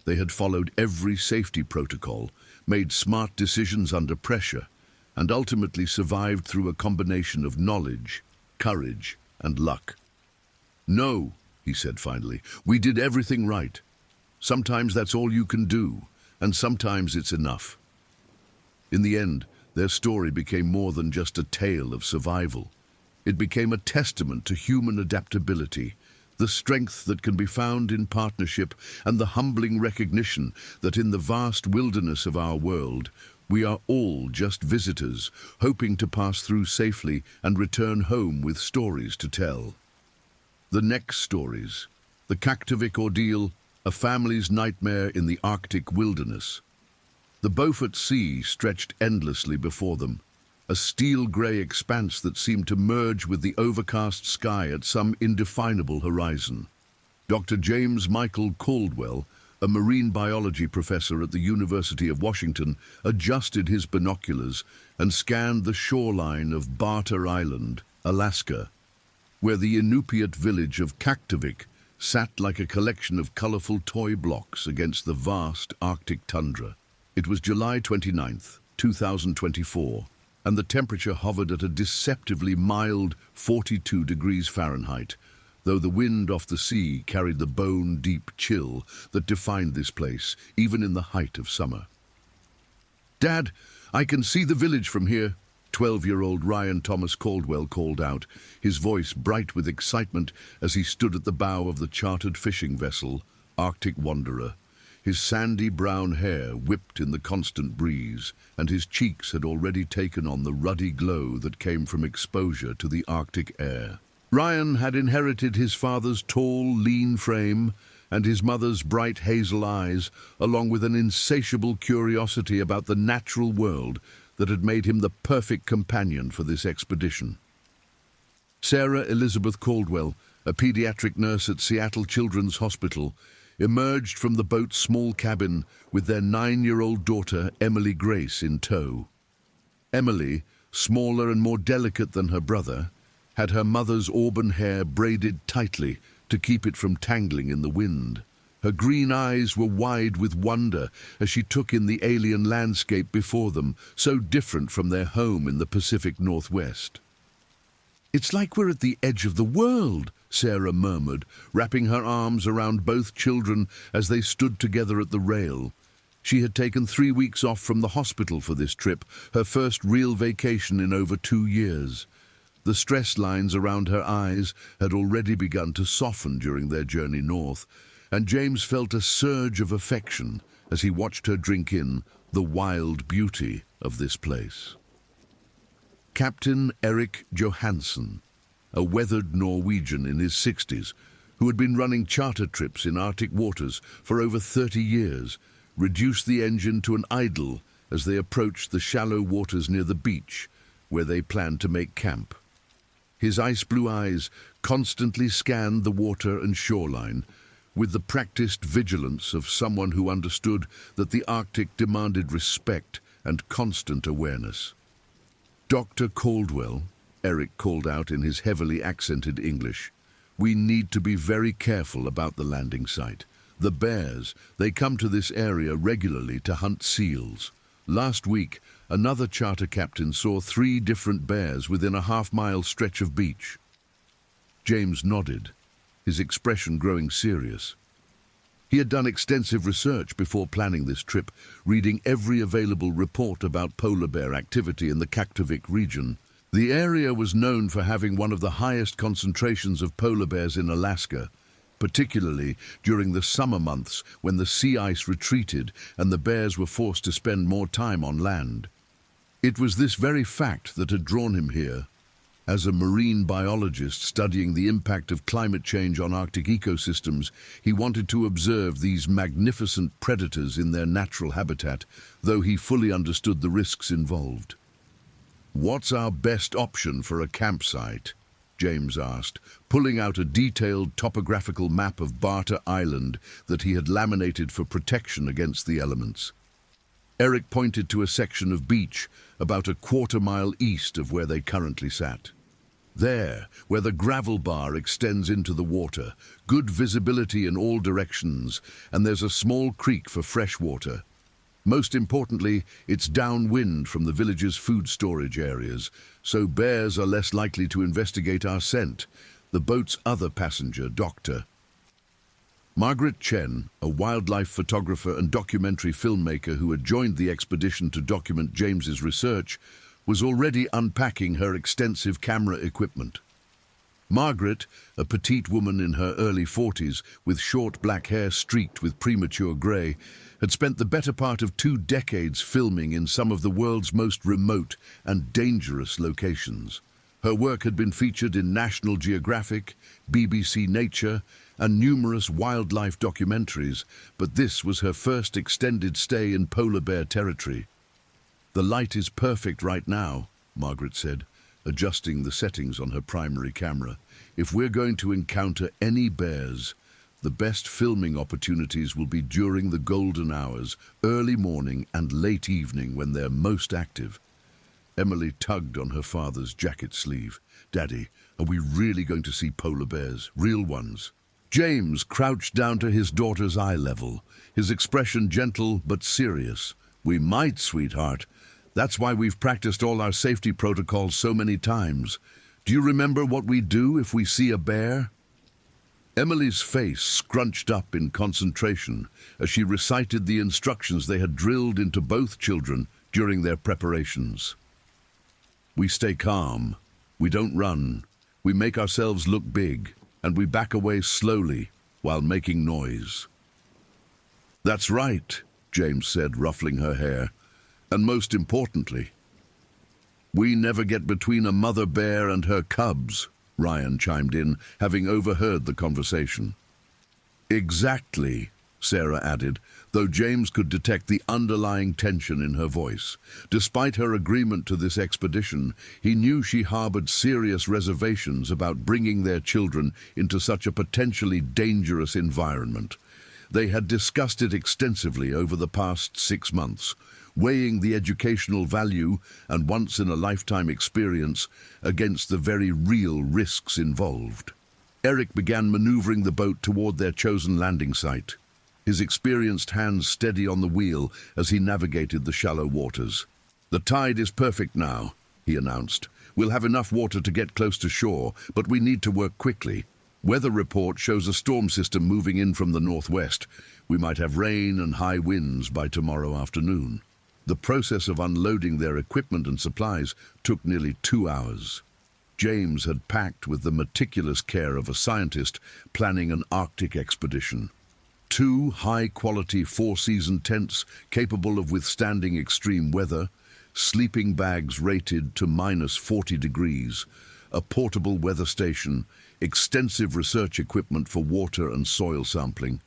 They had followed every safety protocol, made smart decisions under pressure, and ultimately survived through a combination of knowledge, courage, and luck. "No," he said finally, "we did everything right. Sometimes that's all you can do, and sometimes it's enough." In the end, their story became more than just a tale of survival. It became a testament to human adaptability, the strength that can be found in partnership, and the humbling recognition that in the vast wilderness of our world, we are all just visitors, hoping to pass through safely and return home with stories to tell. The next stories: the Kaktovik ordeal, a family's nightmare in the Arctic wilderness. The Beaufort Sea stretched endlessly before them, a steel-grey expanse that seemed to merge with the overcast sky at some indefinable horizon. Dr. James Michael Caldwell, a marine biology professor at the University of Washington, adjusted his binoculars and scanned the shoreline of Barter Island, Alaska, where the Inupiat village of Kaktovik sat like a collection of colorful toy blocks against the vast Arctic tundra. It was July 29th, 2024, and the temperature hovered at a deceptively mild 42 degrees Fahrenheit, though the wind off the sea carried the bone-deep chill that defined this place, even in the height of summer. "Dad, I can see the village from here," 12-year-old Ryan Thomas Caldwell called out, his voice bright with excitement as he stood at the bow of the chartered fishing vessel, Arctic Wanderer. His sandy brown hair whipped in the constant breeze, and his cheeks had already taken on the ruddy glow that came from exposure to the Arctic air. Ryan had inherited his father's tall, lean frame and his mother's bright hazel eyes, along with an insatiable curiosity about the natural world that had made him the perfect companion for this expedition. Sarah Elizabeth Caldwell, a pediatric nurse at Seattle Children's Hospital, emerged from the boat's small cabin with their 9-year-old daughter, Emily Grace, in tow. Emily, smaller and more delicate than her brother, had her mother's auburn hair braided tightly to keep it from tangling in the wind. Her green eyes were wide with wonder as she took in the alien landscape before them, so different from their home in the Pacific Northwest. "It's like we're at the edge of the world," Sarah murmured, wrapping her arms around both children as they stood together at the rail. She had taken 3 weeks off from the hospital for this trip, her first real vacation in over 2 years. The stress lines around her eyes had already begun to soften during their journey north, and James felt a surge of affection as he watched her drink in the wild beauty of this place. Captain Erik Johansson, a weathered Norwegian in his 60s, who had been running charter trips in Arctic waters for over 30 years, reduced the engine to an idle as they approached the shallow waters near the beach, where they planned to make camp. His ice-blue eyes constantly scanned the water and shoreline, with the practiced vigilance of someone who understood that the Arctic demanded respect and constant awareness. "Dr. Caldwell," Erik called out in his heavily accented English, "we need to be very careful about the landing site. The bears, they come to this area regularly to hunt seals. Last week, another charter captain saw 3 different bears within a half-mile stretch of beach." James nodded, his expression growing serious. He had done extensive research before planning this trip, reading every available report about polar bear activity in the Kaktovik region. The area was known for having one of the highest concentrations of polar bears in Alaska, particularly during the summer months when the sea ice retreated and the bears were forced to spend more time on land. It was this very fact that had drawn him here. As a marine biologist studying the impact of climate change on Arctic ecosystems, he wanted to observe these magnificent predators in their natural habitat, though he fully understood the risks involved. "What's our best option for a campsite?" James asked, pulling out a detailed topographical map of Barta Island that he had laminated for protection against the elements. Erik pointed to a section of beach about a quarter-mile east of where they currently sat. There, where the gravel bar extends into the water, good visibility in all directions, and there's a small creek for fresh water. Most importantly, it's downwind from the village's food storage areas, so bears are less likely to investigate our scent. The boat's other passenger, Dr. Margaret Chen, a wildlife photographer and documentary filmmaker who had joined the expedition to document James's research, was already unpacking her extensive camera equipment. Margaret, a petite woman in her early 40s with short black hair streaked with premature grey, had spent the better part of 2 decades filming in some of the world's most remote and dangerous locations. Her work had been featured in National Geographic, BBC Nature, and numerous wildlife documentaries, but this was her first extended stay in polar bear territory. "The light is perfect right now," Margaret said, adjusting the settings on her primary camera. "If we're going to encounter any bears, the best filming opportunities will be during the golden hours, early morning and late evening when they're most active." Emily tugged on her father's jacket sleeve. "Daddy, are we really going to see polar bears, real ones?" James crouched down to his daughter's eye level, his expression gentle but serious. "We might, sweetheart. That's why we've practiced all our safety protocols so many times. Do you remember what we do if we see a bear?" Emily's face scrunched up in concentration as she recited the instructions they had drilled into both children during their preparations. "We stay calm. We don't run. We make ourselves look big, and we back away slowly while making noise." "That's right," James said, ruffling her hair. "And most importantly, we never get between a mother bear and her cubs," Ryan chimed in, having overheard the conversation. "Exactly," Sarah added, though James could detect the underlying tension in her voice. Despite her agreement to this expedition, he knew she harbored serious reservations about bringing their children into such a potentially dangerous environment. They had discussed it extensively over the past 6 months, weighing the educational value and once-in-a-lifetime experience against the very real risks involved. Eric began maneuvering the boat toward their chosen landing site, his experienced hands steady on the wheel as he navigated the shallow waters. "The tide is perfect now," he announced. "We'll have enough water to get close to shore, but we need to work quickly. Weather report shows a storm system moving in from the northwest. We might have rain and high winds by tomorrow afternoon." The process of unloading their equipment and supplies took nearly 2 hours. James had packed with the meticulous care of a scientist planning an Arctic expedition. 2 high-quality 4-season tents capable of withstanding extreme weather, sleeping bags rated to -40 degrees, a portable weather station, extensive research equipment for water and soil sampling,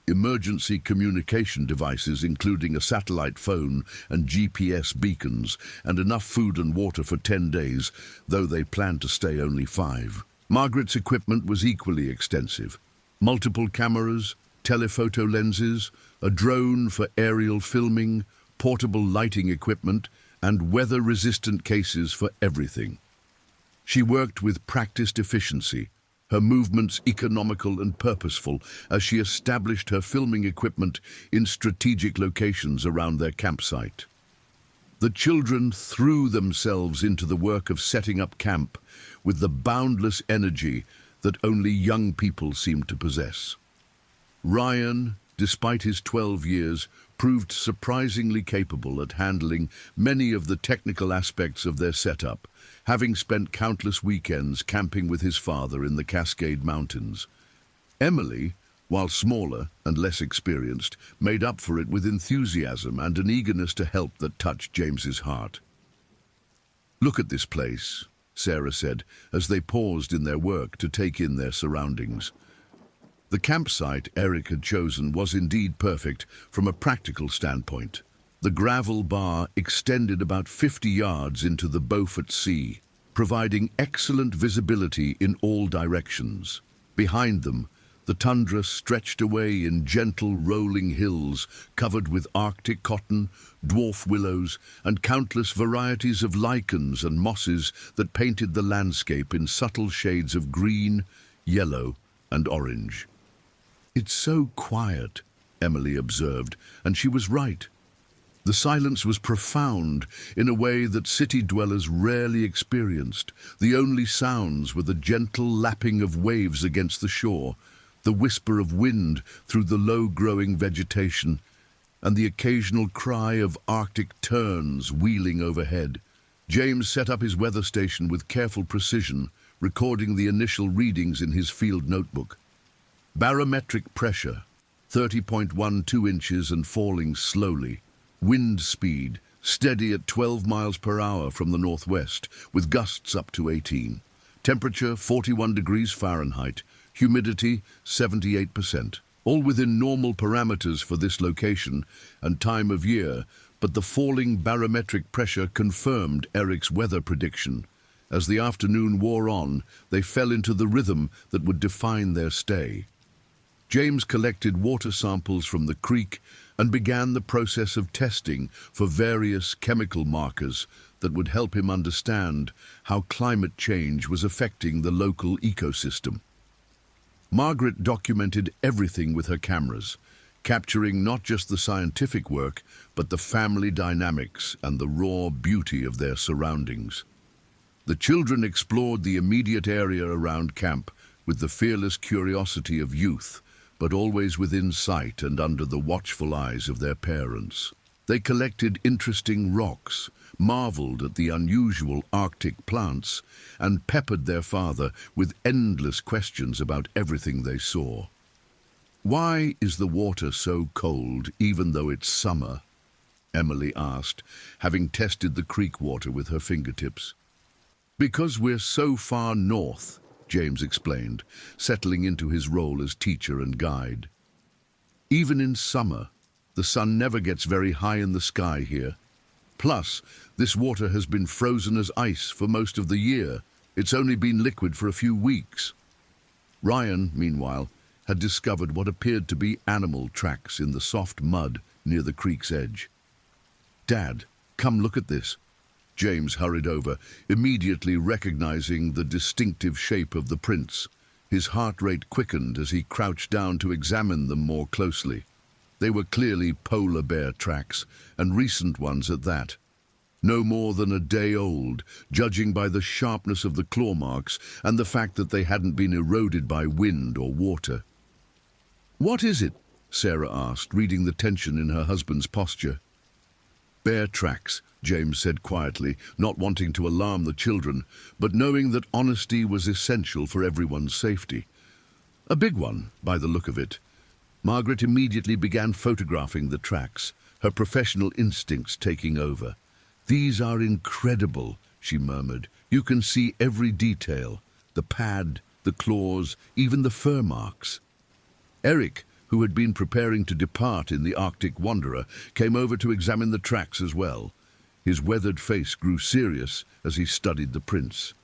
emergency communication devices including a satellite phone and GPS beacons, and enough food and water for 10 days, though they planned to stay only 5. Margaret's equipment was equally extensive. Multiple cameras, telephoto lenses, a drone for aerial filming, portable lighting equipment, and weather-resistant cases for everything. She worked with practiced efficiency, her movements economical and purposeful as she established her filming equipment in strategic locations around their campsite. The children threw themselves into the work of setting up camp with the boundless energy that only young people seem to possess. Ryan, despite his 12 years, proved surprisingly capable at handling many of the technical aspects of their setup, having spent countless weekends camping with his father in the Cascade Mountains. Emily, while smaller and less experienced, made up for it with enthusiasm and an eagerness to help that touched James's heart. "Look at this place," Sarah said, as they paused in their work to take in their surroundings. The campsite Eric had chosen was indeed perfect from a practical standpoint. The gravel bar extended about 50 yards into the Beaufort Sea, providing excellent visibility in all directions. Behind them, the tundra stretched away in gentle rolling hills covered with Arctic cotton, dwarf willows, and countless varieties of lichens and mosses that painted the landscape in subtle shades of green, yellow, and orange. "It's so quiet," Emily observed, and she was right. The silence was profound in a way that city dwellers rarely experienced. The only sounds were the gentle lapping of waves against the shore, the whisper of wind through the low-growing vegetation, and the occasional cry of Arctic terns wheeling overhead. James set up his weather station with careful precision, recording the initial readings in his field notebook. Barometric pressure, 30.12 inches and falling slowly. Wind speed, steady at 12 miles per hour from the northwest, with gusts up to 18. Temperature, 41 degrees Fahrenheit. Humidity, 78%. All within normal parameters for this location and time of year, but the falling barometric pressure confirmed Eric's weather prediction. As the afternoon wore on, they fell into the rhythm that would define their stay. James collected water samples from the creek and began the process of testing for various chemical markers that would help him understand how climate change was affecting the local ecosystem. Margaret documented everything with her cameras, capturing not just the scientific work, but the family dynamics and the raw beauty of their surroundings. The children explored the immediate area around camp with the fearless curiosity of youth, but always within sight and under the watchful eyes of their parents. They collected interesting rocks, marveled at the unusual Arctic plants, and peppered their father with endless questions about everything they saw. "Why is the water so cold even though it's summer?" Emily asked, having tested the creek water with her fingertips. "Because we're so far north," James explained, settling into his role as teacher and guide. "Even in summer, the sun never gets very high in the sky here. Plus, this water has been frozen as ice for most of the year. It's only been liquid for a few weeks." Ryan, meanwhile, had discovered what appeared to be animal tracks in the soft mud near the creek's edge. "Dad, come look at this." James hurried over, immediately recognizing the distinctive shape of the prints. His heart rate quickened as he crouched down to examine them more closely. They were clearly polar bear tracks, and recent ones at that. No more than a day old, judging by the sharpness of the claw marks and the fact that they hadn't been eroded by wind or water. "What is it?" Sarah asked, reading the tension in her husband's posture. "Bear tracks," James said quietly, not wanting to alarm the children, but knowing that honesty was essential for everyone's safety. A big one, by the look of it. Margaret immediately began photographing the tracks, her professional instincts taking over. "These are incredible," she murmured. "You can see every detail, the pad, the claws, even the fur marks." Eric, who had been preparing to depart in the Arctic Wanderer, came over to examine the tracks as well. His weathered face grew serious as he studied the prints.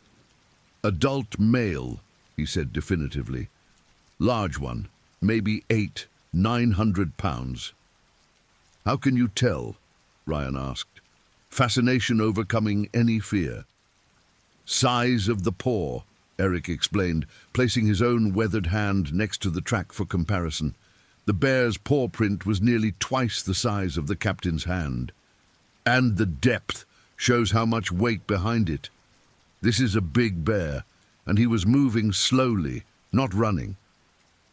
"Adult male," he said definitively. "Large one, maybe 800–900 pounds." "How can you tell?" Ryan asked. "Fascination overcoming any fear." "Size of the paw," Eric explained, placing his own weathered hand next to the track for comparison. The bear's paw print was nearly twice the size of the captain's hand. "And the depth shows how much weight behind it. This is a big bear, and he was moving slowly, not running.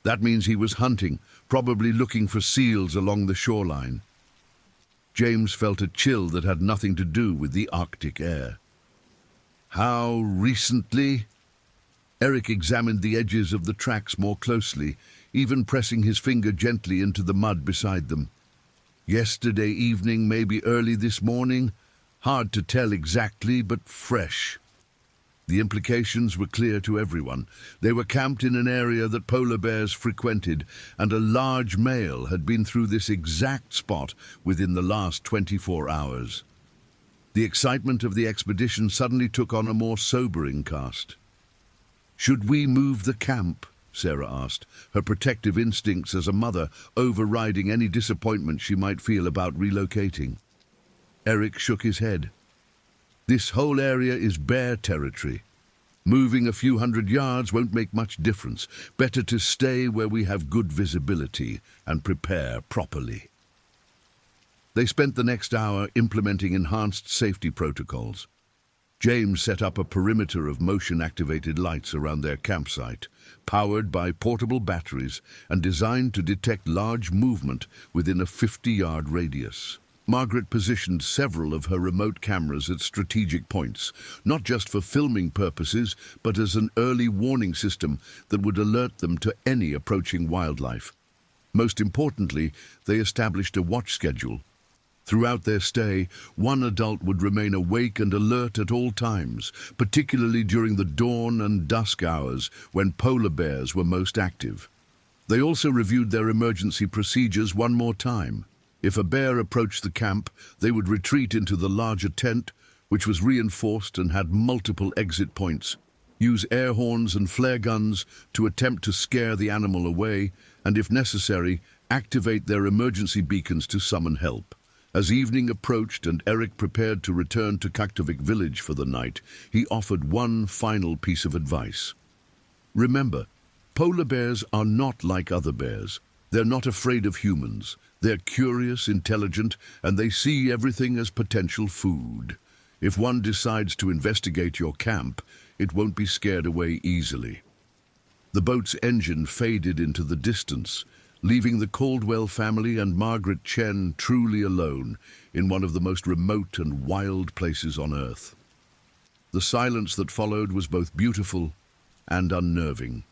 That means he was hunting, probably looking for seals along the shoreline." James felt a chill that had nothing to do with the Arctic air. "How recently?" Eric examined the edges of the tracks more closely, even pressing his finger gently into the mud beside them. "Yesterday evening, maybe early this morning. Hard to tell exactly, but fresh." The implications were clear to everyone. They were camped in an area that polar bears frequented, and a large male had been through this exact spot within the last 24 hours. The excitement of the expedition suddenly took on a more sobering cast. "Should we move the camp?" Sarah asked, her protective instincts as a mother overriding any disappointment she might feel about relocating. Eric shook his head. "This whole area is bear territory. Moving a few hundred yards won't make much difference. Better to stay where we have good visibility and prepare properly." They spent the next hour implementing enhanced safety protocols. James set up a perimeter of motion-activated lights around their campsite, powered by portable batteries and designed to detect large movement within a 50-yard radius. Margaret positioned several of her remote cameras at strategic points, not just for filming purposes, but as an early warning system that would alert them to any approaching wildlife. Most importantly, they established a watch schedule. Throughout their stay, one adult would remain awake and alert at all times, particularly during the dawn and dusk hours when polar bears were most active. They also reviewed their emergency procedures one more time. If a bear approached the camp, they would retreat into the larger tent, which was reinforced and had multiple exit points, use air horns and flare guns to attempt to scare the animal away, and if necessary, activate their emergency beacons to summon help. As evening approached and Eric prepared to return to Kaktovik village for the night, he offered one final piece of advice. "Remember, polar bears are not like other bears. They're not afraid of humans. They're curious, intelligent, and they see everything as potential food. If one decides to investigate your camp, it won't be scared away easily." The boat's engine faded into the distance, leaving the Caldwell family and Margaret Chen truly alone in one of the most remote and wild places on Earth. The silence that followed was both beautiful and unnerving.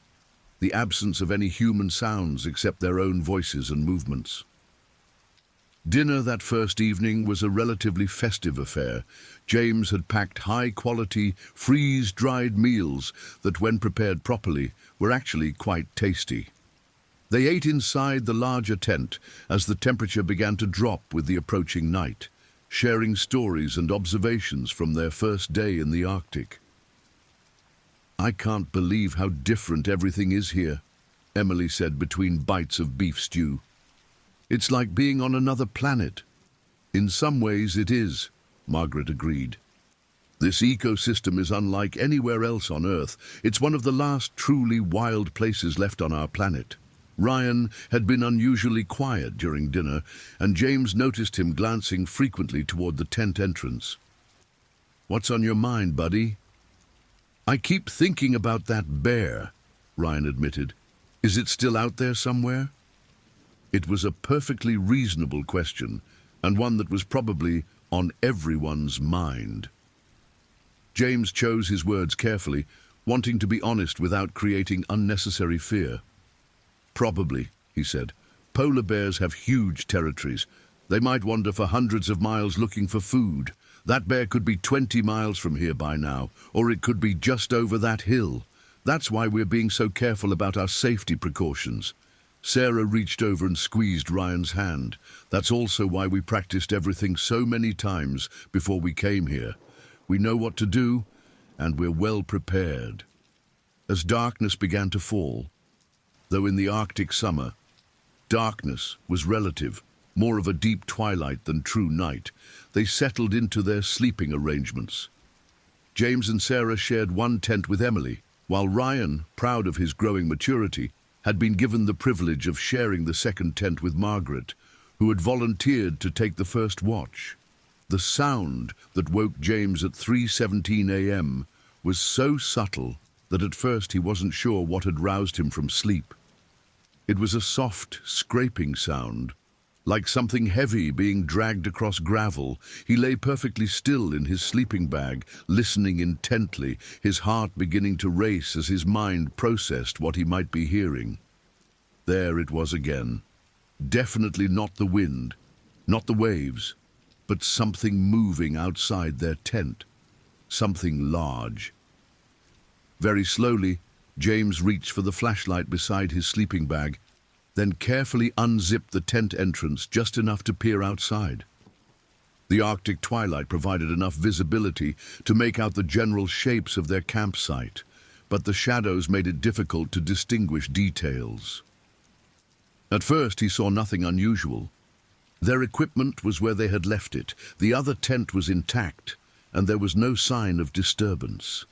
The absence of any human sounds except their own voices and movements. Dinner that first evening was a relatively festive affair. James had packed high-quality, freeze-dried meals that, when prepared properly, were actually quite tasty. They ate inside the larger tent as the temperature began to drop with the approaching night, sharing stories and observations from their first day in the Arctic. "I can't believe how different everything is here," Emily said between bites of beef stew. "It's like being on another planet." "In some ways it is," Margaret agreed. "This ecosystem is unlike anywhere else on Earth. It's one of the last truly wild places left on our planet." Ryan had been unusually quiet during dinner, and James noticed him glancing frequently toward the tent entrance. "What's on your mind, buddy?" "I keep thinking about that bear," Ryan admitted. "Is it still out there somewhere?" It was a perfectly reasonable question, and one that was probably on everyone's mind. James chose his words carefully, wanting to be honest without creating unnecessary fear. "Probably," he said. "Polar bears have huge territories. They might wander for hundreds of miles looking for food. That bear could be 20 miles from here by now, or it could be just over that hill. That's why we're being so careful about our safety precautions." Sarah reached over and squeezed Ryan's hand. "That's also why we practiced everything so many times before we came here. We know what to do, and we're well prepared." As darkness began to fall, though in the Arctic summer, darkness was relative, more of a deep twilight than true night, they settled into their sleeping arrangements. James and Sarah shared one tent with Emily, while Ryan, proud of his growing maturity, had been given the privilege of sharing the second tent with Margaret, who had volunteered to take the first watch. The sound that woke James at 3:17 a.m. was so subtle that at first he wasn't sure what had roused him from sleep. It was a soft, scraping sound, like something heavy being dragged across gravel. He lay perfectly still in his sleeping bag, listening intently, his heart beginning to race as his mind processed what he might be hearing. There it was again. Definitely not the wind, not the waves, but something moving outside their tent. Something large. Very slowly, James reached for the flashlight beside his sleeping bag, then carefully unzipped the tent entrance just enough to peer outside. The Arctic twilight provided enough visibility to make out the general shapes of their campsite, but the shadows made it difficult to distinguish details. At first he saw nothing unusual. Their equipment was where they had left it, the other tent was intact, and there was no sign of disturbance.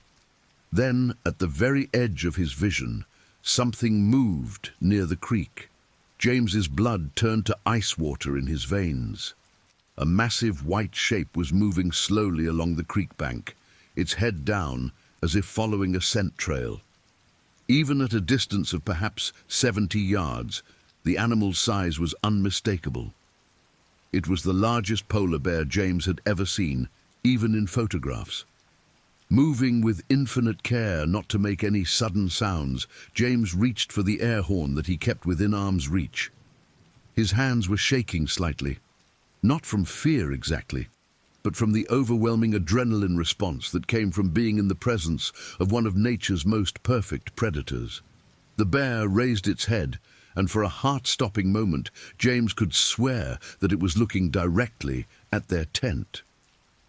Then, at the very edge of his vision, something moved near the creek. James's blood turned to ice water in his veins. A massive white shape was moving slowly along the creek bank, its head down, as if following a scent trail. Even at a distance of perhaps 70 yards, the animal's size was unmistakable. It was the largest polar bear James had ever seen, even in photographs. Moving with infinite care not to make any sudden sounds, James reached for the air horn that he kept within arm's reach. His hands were shaking slightly, not from fear exactly, but from the overwhelming adrenaline response that came from being in the presence of one of nature's most perfect predators. The bear raised its head, and for a heart-stopping moment, James could swear that it was looking directly at their tent.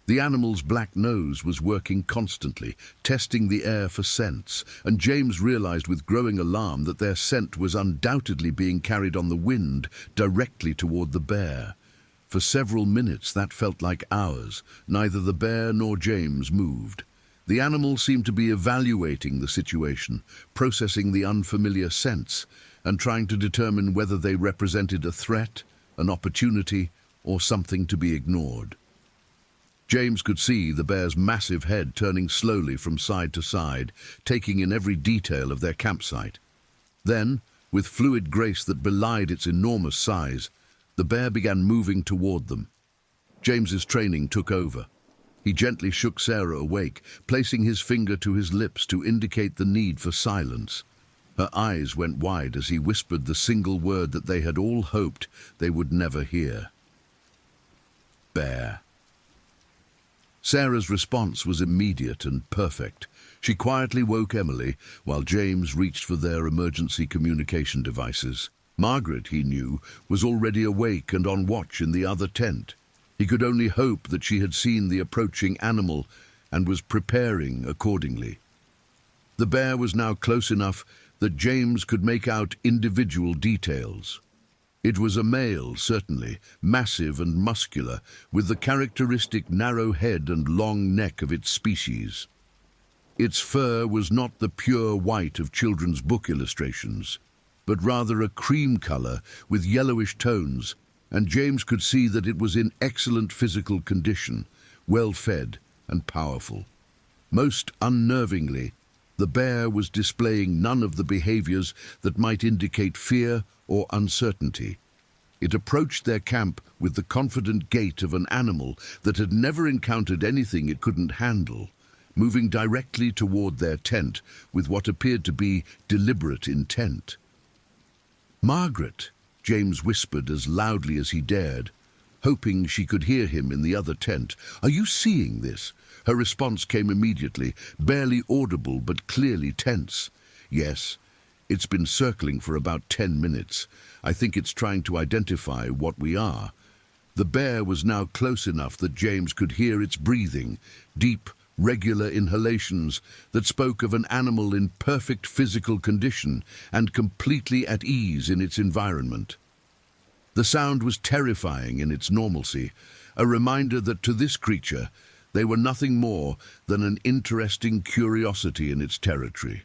The animal's black nose was working constantly, testing the air for scents, and James realized with growing alarm that their scent was undoubtedly being carried on the wind directly toward the bear. For several minutes, that felt like hours. Neither the bear nor James moved. The animal seemed to be evaluating the situation, processing the unfamiliar scents, and trying to determine whether they represented a threat, an opportunity, or something to be ignored. James could see the bear's massive head turning slowly from side to side, taking in every detail of their campsite. Then, with fluid grace that belied its enormous size, the bear began moving toward them. James's training took over. He gently shook Sarah awake, placing his finger to his lips to indicate the need for silence. Her eyes went wide as he whispered the single word that they had all hoped they would never hear. Bear. Sarah's response was immediate and perfect. She quietly woke Emily, while James reached for their emergency communication devices. Margaret, he knew, was already awake and on watch in the other tent. He could only hope that she had seen the approaching animal and was preparing accordingly. The bear was now close enough that James could make out individual details. It was a male, certainly, massive and muscular, with the characteristic narrow head and long neck of its species. Its fur was not the pure white of children's book illustrations, but rather a cream color with yellowish tones, and James could see that it was in excellent physical condition, well-fed and powerful. Most unnervingly, the bear was displaying none of the behaviors that might indicate fear or uncertainty. It approached their camp with the confident gait of an animal that had never encountered anything it couldn't handle, moving directly toward their tent with what appeared to be deliberate intent. "Margaret," James whispered as loudly as he dared, hoping she could hear him in the other tent. "Are you seeing this?" Her response came immediately, barely audible but clearly tense. "Yes, it's been circling for about 10 minutes. I think it's trying to identify what we are." The bear was now close enough that James could hear its breathing, deep, regular inhalations that spoke of an animal in perfect physical condition and completely at ease in its environment. The sound was terrifying in its normalcy, a reminder that to this creature, they were nothing more than an interesting curiosity in its territory.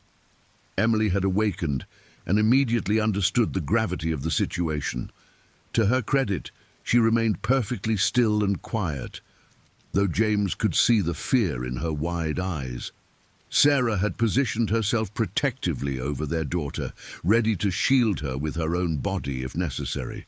Emily had awakened and immediately understood the gravity of the situation. To her credit, she remained perfectly still and quiet, though James could see the fear in her wide eyes. Sarah had positioned herself protectively over their daughter, ready to shield her with her own body if necessary.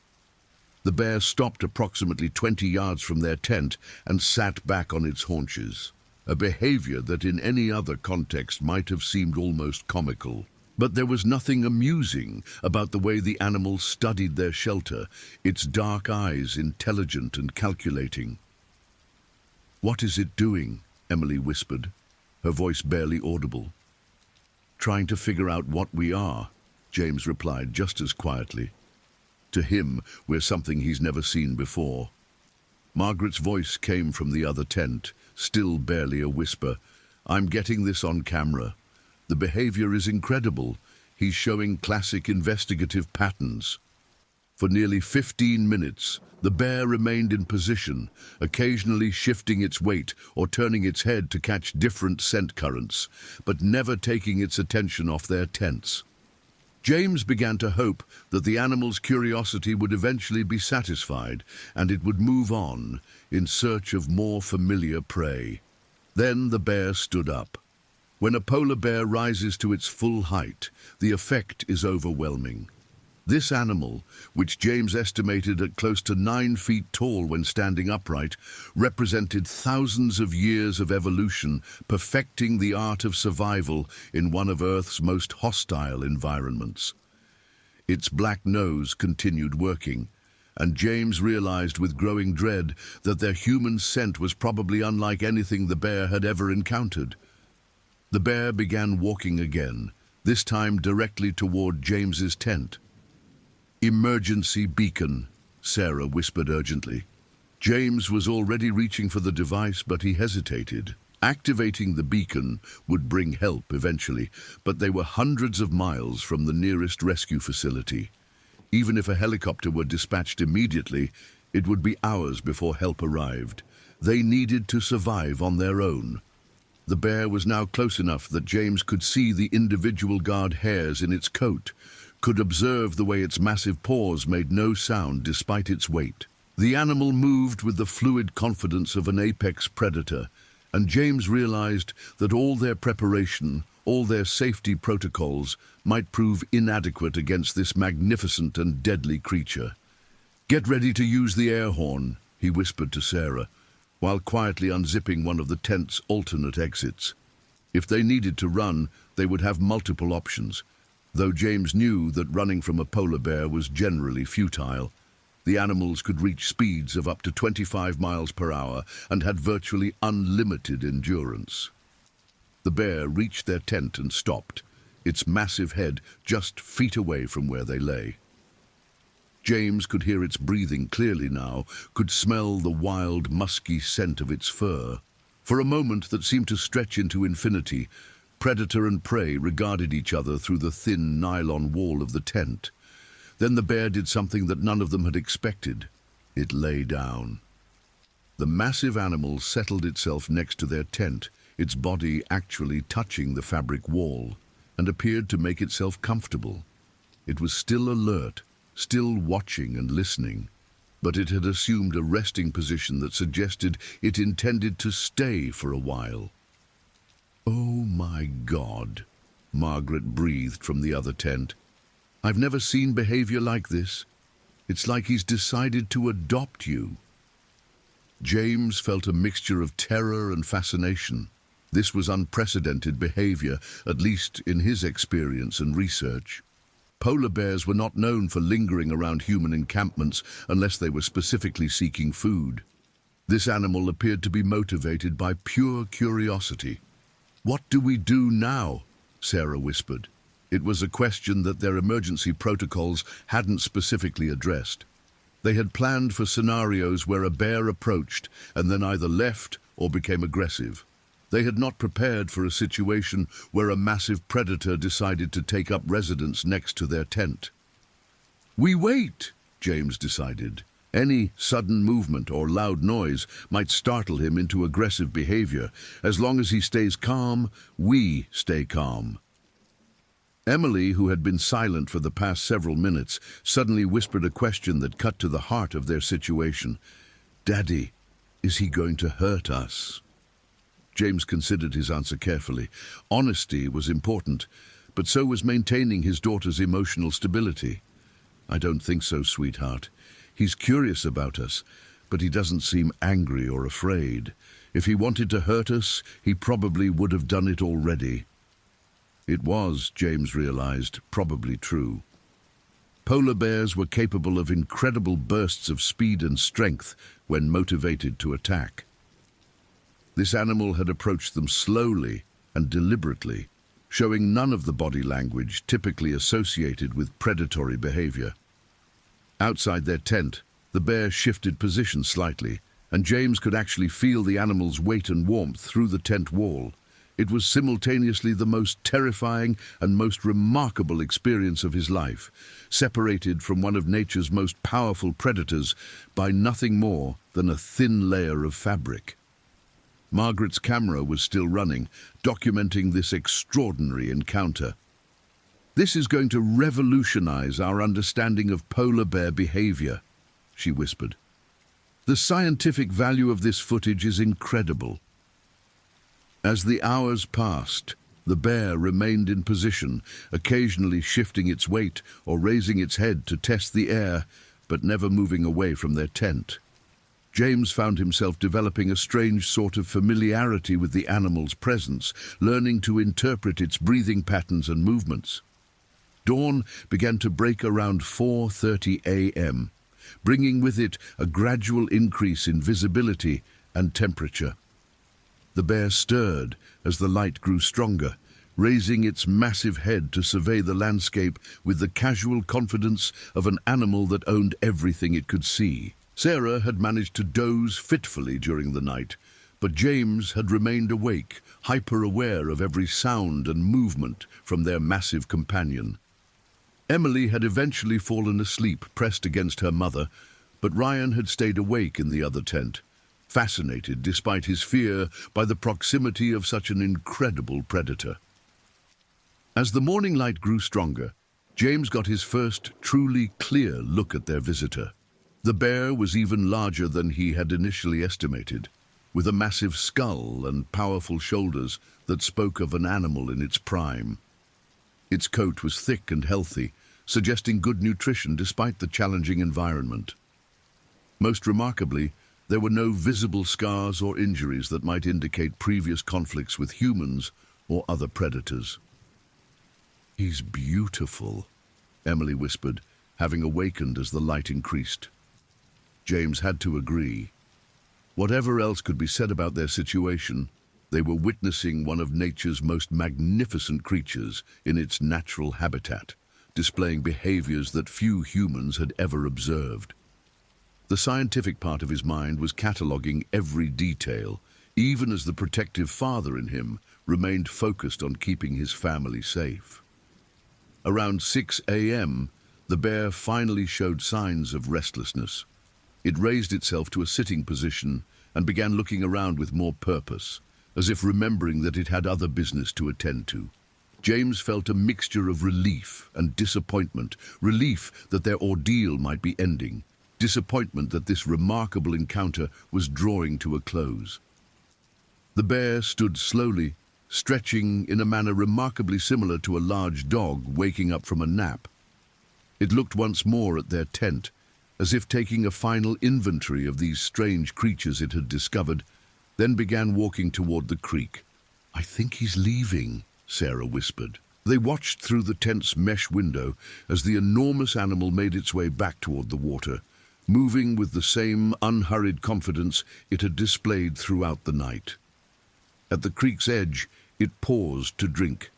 The bear stopped approximately 20 yards from their tent and sat back on its haunches, a behavior that in any other context might have seemed almost comical. But there was nothing amusing about the way the animal studied their shelter, its dark eyes intelligent and calculating. "What is it doing?" Emily whispered, her voice barely audible. "Trying to figure out what we are," James replied just as quietly. To him, we're something he's never seen before. Margaret's voice came from the other tent, still barely a whisper. "I'm getting this on camera. The behavior is incredible. He's showing classic investigative patterns." For nearly 15 minutes, the bear remained in position, occasionally shifting its weight or turning its head to catch different scent currents, but never taking its attention off their tents. James began to hope that the animal's curiosity would eventually be satisfied and it would move on in search of more familiar prey. Then the bear stood up. When a polar bear rises to its full height, the effect is overwhelming. This animal, which James estimated at close to 9 feet tall when standing upright, represented thousands of years of evolution, perfecting the art of survival in one of Earth's most hostile environments. Its black nose continued working, and James realized with growing dread that their human scent was probably unlike anything the bear had ever encountered. The bear began walking again, this time directly toward James's tent. "Emergency beacon," Sarah whispered urgently. James was already reaching for the device, but he hesitated. Activating the beacon would bring help eventually, but they were hundreds of miles from the nearest rescue facility. Even if a helicopter were dispatched immediately, it would be hours before help arrived. They needed to survive on their own. The bear was now close enough that James could see the individual guard hairs in its coat, could observe the way its massive paws made no sound despite its weight. The animal moved with the fluid confidence of an apex predator, and James realized that all their preparation, all their safety protocols, might prove inadequate against this magnificent and deadly creature. "Get ready to use the air horn," he whispered to Sarah, while quietly unzipping one of the tent's alternate exits. If they needed to run, they would have multiple options. Though James knew that running from a polar bear was generally futile, the animals could reach speeds of up to 25 miles per hour and had virtually unlimited endurance. The bear reached their tent and stopped, its massive head just feet away from where they lay. James could hear its breathing clearly now, could smell the wild, musky scent of its fur. For a moment that seemed to stretch into infinity, Predator and prey regarded each other through the thin nylon wall of the tent. Then the bear did something that none of them had expected. It lay down. The massive animal settled itself next to their tent, its body actually touching the fabric wall, and appeared to make itself comfortable. It was still alert, still watching and listening, but it had assumed a resting position that suggested it intended to stay for a while. "Oh my God," Margaret breathed from the other tent. "I've never seen behavior like this. It's like he's decided to adopt you." James felt a mixture of terror and fascination. This was unprecedented behavior, at least in his experience and research. Polar bears were not known for lingering around human encampments unless they were specifically seeking food. This animal appeared to be motivated by pure curiosity. "What do we do now?" Sarah whispered. It was a question that their emergency protocols hadn't specifically addressed. They had planned for scenarios where a bear approached and then either left or became aggressive. They had not prepared for a situation where a massive predator decided to take up residence next to their tent. "We wait," James decided. Any sudden movement or loud noise might startle him into aggressive behavior. As long as he stays calm, we stay calm. Emily, who had been silent for the past several minutes, suddenly whispered a question that cut to the heart of their situation. "Daddy, is he going to hurt us?" James considered his answer carefully. Honesty was important, but so was maintaining his daughter's emotional stability. "I don't think so, sweetheart. He's curious about us, but he doesn't seem angry or afraid. If he wanted to hurt us, he probably would have done it already." It was, James realized, probably true. Polar bears were capable of incredible bursts of speed and strength when motivated to attack. This animal had approached them slowly and deliberately, showing none of the body language typically associated with predatory behavior. Outside their tent, the bear shifted position slightly, and James could actually feel the animal's weight and warmth through the tent wall. It was simultaneously the most terrifying and most remarkable experience of his life, separated from one of nature's most powerful predators by nothing more than a thin layer of fabric. Margaret's camera was still running, documenting this extraordinary encounter. "This is going to revolutionize our understanding of polar bear behavior," she whispered. "The scientific value of this footage is incredible." As the hours passed, the bear remained in position, occasionally shifting its weight or raising its head to test the air, but never moving away from their tent. James found himself developing a strange sort of familiarity with the animal's presence, learning to interpret its breathing patterns and movements. Dawn began to break around 4:30 a.m., bringing with it a gradual increase in visibility and temperature. The bear stirred as the light grew stronger, raising its massive head to survey the landscape with the casual confidence of an animal that owned everything it could see. Sarah had managed to doze fitfully during the night, but James had remained awake, hyper-aware of every sound and movement from their massive companion. Emily had eventually fallen asleep, pressed against her mother, but Ryan had stayed awake in the other tent, fascinated, despite his fear, by the proximity of such an incredible predator. As the morning light grew stronger, James got his first truly clear look at their visitor. The bear was even larger than he had initially estimated, with a massive skull and powerful shoulders that spoke of an animal in its prime. Its coat was thick and healthy, suggesting good nutrition despite the challenging environment. Most remarkably, there were no visible scars or injuries that might indicate previous conflicts with humans or other predators. "He's beautiful," Emily whispered, having awakened as the light increased. James had to agree. Whatever else could be said about their situation, they were witnessing one of nature's most magnificent creatures in its natural habitat, displaying behaviors that few humans had ever observed. The scientific part of his mind was cataloging every detail, even as the protective father in him remained focused on keeping his family safe. Around 6 a.m., the bear finally showed signs of restlessness. It raised itself to a sitting position and began looking around with more purpose, as if remembering that it had other business to attend to. James felt a mixture of relief and disappointment. Relief that their ordeal might be ending. Disappointment that this remarkable encounter was drawing to a close. The bear stood slowly, stretching in a manner remarkably similar to a large dog waking up from a nap. It looked once more at their tent, as if taking a final inventory of these strange creatures it had discovered, then began walking toward the creek. "I think he's leaving," Sarah whispered. They watched through the tent's mesh window as the enormous animal made its way back toward the water, moving with the same unhurried confidence it had displayed throughout the night. At the creek's edge, it paused to drink,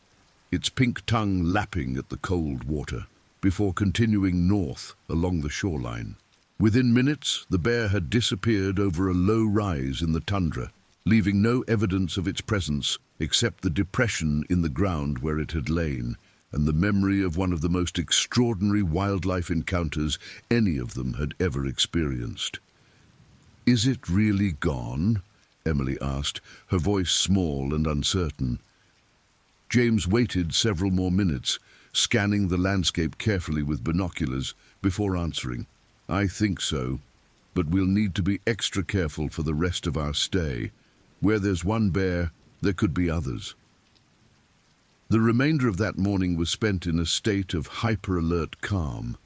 its pink tongue lapping at the cold water, before continuing north along the shoreline. Within minutes, the bear had disappeared over a low rise in the tundra, leaving no evidence of its presence except the depression in the ground where it had lain, and the memory of one of the most extraordinary wildlife encounters any of them had ever experienced. "Is it really gone?" Emily asked, her voice small and uncertain. James waited several more minutes, scanning the landscape carefully with binoculars, before answering. "I think so, but we'll need to be extra careful for the rest of our stay. Where there's one bear, there could be others." The remainder of that morning was spent in a state of hyper-alert calm.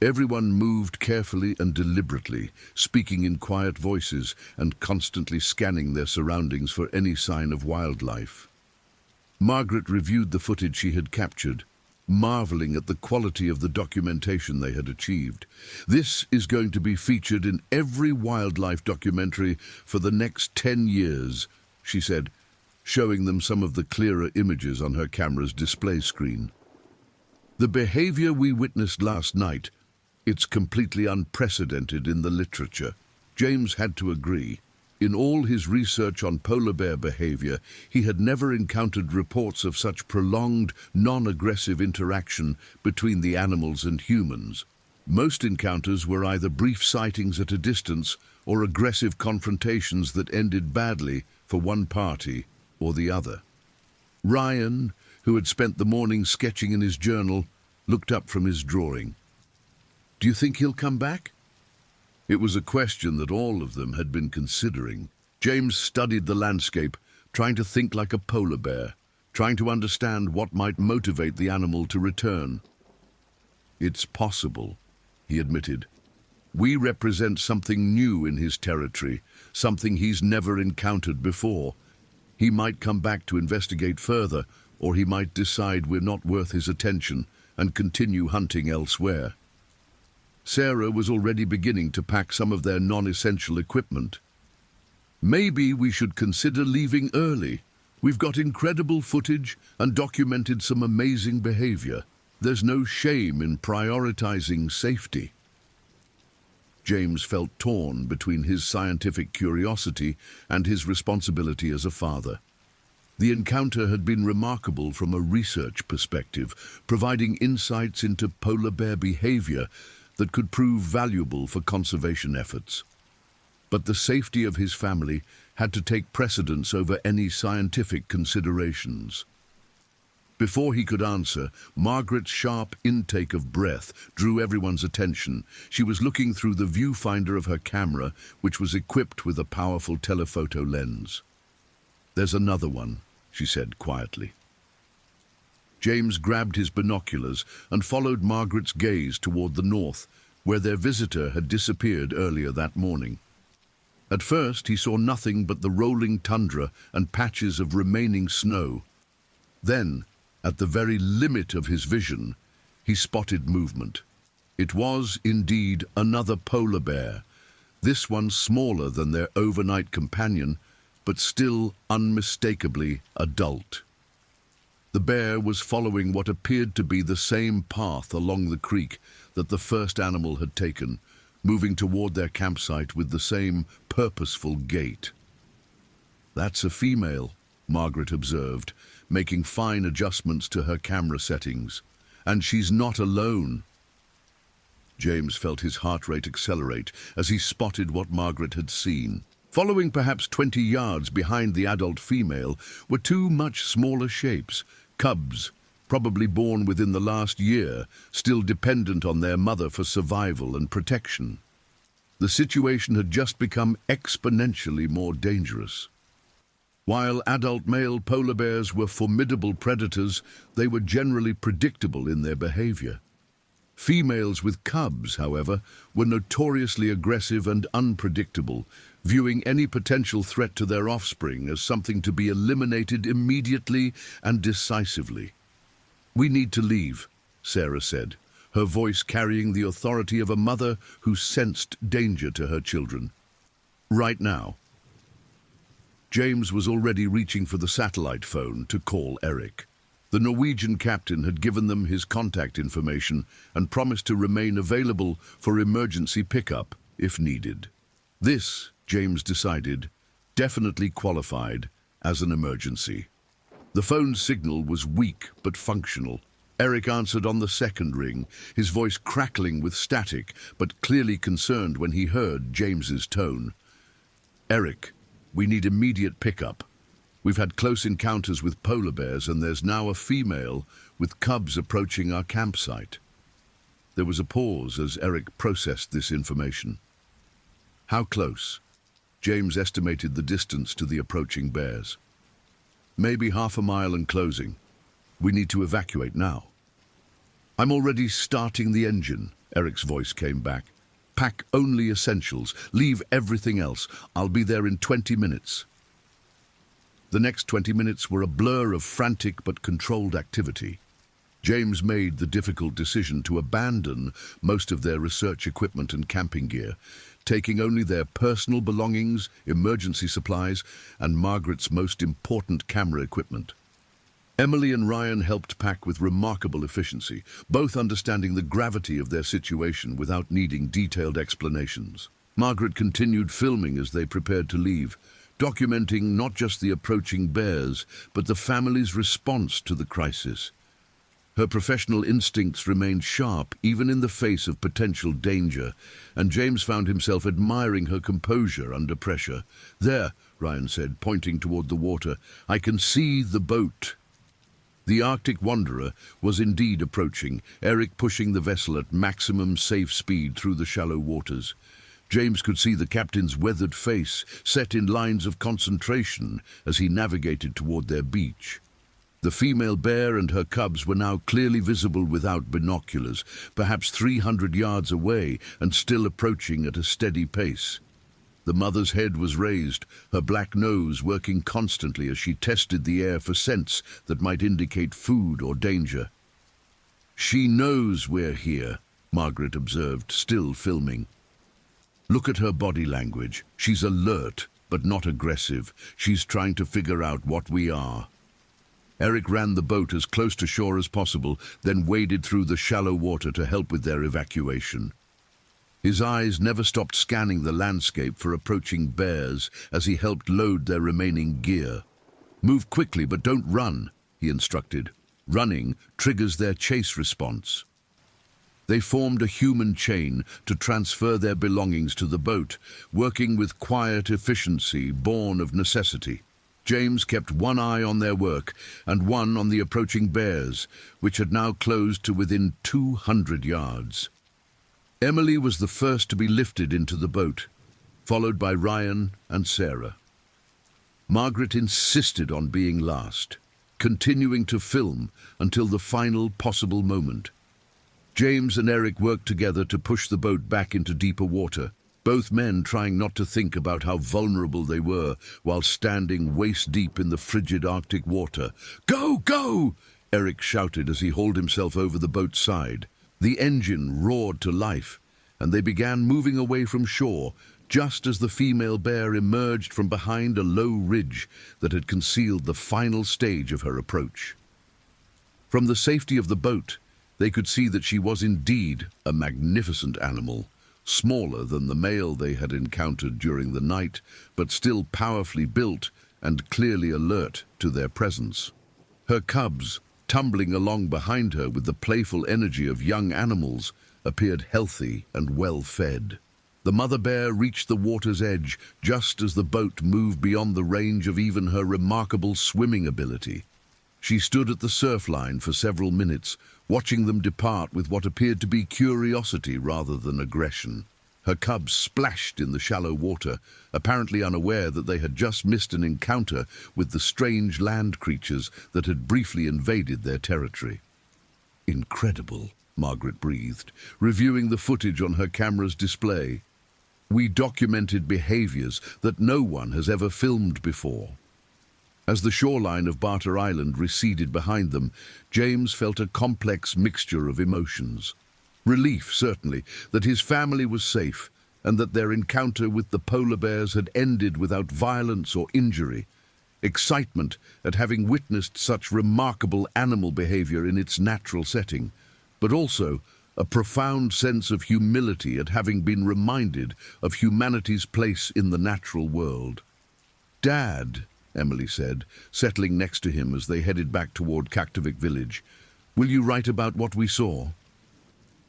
Everyone moved carefully and deliberately, speaking in quiet voices and constantly scanning their surroundings for any sign of wildlife. Margaret reviewed the footage she had captured, marveling at the quality of the documentation they had achieved. "This is going to be featured in every wildlife documentary for the next 10 years, she said, showing them some of the clearer images on her camera's display screen. "The behavior we witnessed last night, it's completely unprecedented in the literature." James had to agree. In all his research on polar bear behavior, he had never encountered reports of such prolonged, non-aggressive interaction between the animals and humans. Most encounters were either brief sightings at a distance or aggressive confrontations that ended badly for one party or the other. Ryan, who had spent the morning sketching in his journal, looked up from his drawing. "Do you think he'll come back?" It was a question that all of them had been considering. James studied the landscape, trying to think like a polar bear, trying to understand what might motivate the animal to return. "It's possible," he admitted. "We represent something new in his territory, something he's never encountered before. He might come back to investigate further, or he might decide we're not worth his attention and continue hunting elsewhere." Sarah was already beginning to pack some of their non-essential equipment. "Maybe we should consider leaving early. We've got incredible footage and documented some amazing behavior. There's no shame in prioritizing safety." James felt torn between his scientific curiosity and his responsibility as a father. The encounter had been remarkable from a research perspective, providing insights into polar bear behavior that could prove valuable for conservation efforts. But the safety of his family had to take precedence over any scientific considerations. Before he could answer, Margaret's sharp intake of breath drew everyone's attention. She was looking through the viewfinder of her camera, which was equipped with a powerful telephoto lens. "There's another one," she said quietly. James grabbed his binoculars and followed Margaret's gaze toward the north, where their visitor had disappeared earlier that morning. At first, he saw nothing but the rolling tundra and patches of remaining snow. Then, at the very limit of his vision, he spotted movement. It was, indeed, another polar bear, this one smaller than their overnight companion, but still unmistakably adult. The bear was following what appeared to be the same path along the creek that the first animal had taken, moving toward their campsite with the same purposeful gait. "That's a female," Margaret observed, making fine adjustments to her camera settings. "And she's not alone." James felt his heart rate accelerate as he spotted what Margaret had seen. Following perhaps 20 yards behind the adult female were two much smaller shapes, cubs, probably born within the last year, still dependent on their mother for survival and protection. The situation had just become exponentially more dangerous. While adult male polar bears were formidable predators, they were generally predictable in their behavior. Females with cubs, however, were notoriously aggressive and unpredictable, viewing any potential threat to their offspring as something to be eliminated immediately and decisively. "We need to leave," Sarah said, her voice carrying the authority of a mother who sensed danger to her children. "Right now." James was already reaching for the satellite phone to call Eric. The Norwegian captain had given them his contact information and promised to remain available for emergency pickup if needed. This, James decided, definitely qualified as an emergency. The phone signal was weak but functional. Eric answered on the second ring, his voice crackling with static, but clearly concerned when he heard James's tone. "Eric, we need immediate pickup. We've had close encounters with polar bears, and there's now a female with cubs approaching our campsite." There was a pause as Eric processed this information. "How close?" James estimated the distance to the approaching bears. "Maybe half a mile and closing. We need to evacuate now." "I'm already starting the engine," Eric's voice came back. "Pack only essentials. Leave everything else. I'll be there in 20 minutes. The next 20 minutes were a blur of frantic but controlled activity. James made the difficult decision to abandon most of their research equipment and camping gear, taking only their personal belongings, emergency supplies, and Margaret's most important camera equipment. Emily and Ryan helped pack with remarkable efficiency, both understanding the gravity of their situation without needing detailed explanations. Margaret continued filming as they prepared to leave, documenting not just the approaching bears, but the family's response to the crisis. Her professional instincts remained sharp even in the face of potential danger, and James found himself admiring her composure under pressure. "There," Ryan said, pointing toward the water, "I can see the boat." The Arctic Wanderer was indeed approaching, Eric pushing the vessel at maximum safe speed through the shallow waters. James could see the captain's weathered face set in lines of concentration as he navigated toward their beach. The female bear and her cubs were now clearly visible without binoculars, perhaps 300 yards away and still approaching at a steady pace. The mother's head was raised, her black nose working constantly as she tested the air for scents that might indicate food or danger. "She knows we're here," Margaret observed, still filming. "Look at her body language. She's alert, but not aggressive. She's trying to figure out what we are." Eric ran the boat as close to shore as possible, then waded through the shallow water to help with their evacuation. His eyes never stopped scanning the landscape for approaching bears as he helped load their remaining gear. "Move quickly, but don't run," he instructed. "Running triggers their chase response." They formed a human chain to transfer their belongings to the boat, working with quiet efficiency born of necessity. James kept one eye on their work and one on the approaching bears, which had now closed to within 200 yards. Emily was the first to be lifted into the boat, followed by Ryan and Sarah. Margaret insisted on being last, continuing to film until the final possible moment. James and Eric worked together to push the boat back into deeper water, both men trying not to think about how vulnerable they were while standing waist-deep in the frigid Arctic water. "Go, go!" Eric shouted as he hauled himself over the boat's side. The engine roared to life, and they began moving away from shore just as the female bear emerged from behind a low ridge that had concealed the final stage of her approach. From the safety of the boat, they could see that she was indeed a magnificent animal, smaller than the male they had encountered during the night, but still powerfully built and clearly alert to their presence. Her cubs, tumbling along behind her with the playful energy of young animals, appeared healthy and well-fed. The mother bear reached the water's edge just as the boat moved beyond the range of even her remarkable swimming ability. She stood at the surf line for several minutes, watching them depart with what appeared to be curiosity rather than aggression. Her cubs splashed in the shallow water, apparently unaware that they had just missed an encounter with the strange land creatures that had briefly invaded their territory. Incredible, Margaret breathed, reviewing the footage on her camera's display. We documented behaviors that no one has ever filmed before. As the shoreline of Barter Island receded behind them, James felt a complex mixture of emotions. Relief, certainly, that his family was safe and that their encounter with the polar bears had ended without violence or injury. Excitement at having witnessed such remarkable animal behavior in its natural setting, but also a profound sense of humility at having been reminded of humanity's place in the natural world. "Dad," Emily said, settling next to him as they headed back toward Kaktovik village, "will you write about what we saw?"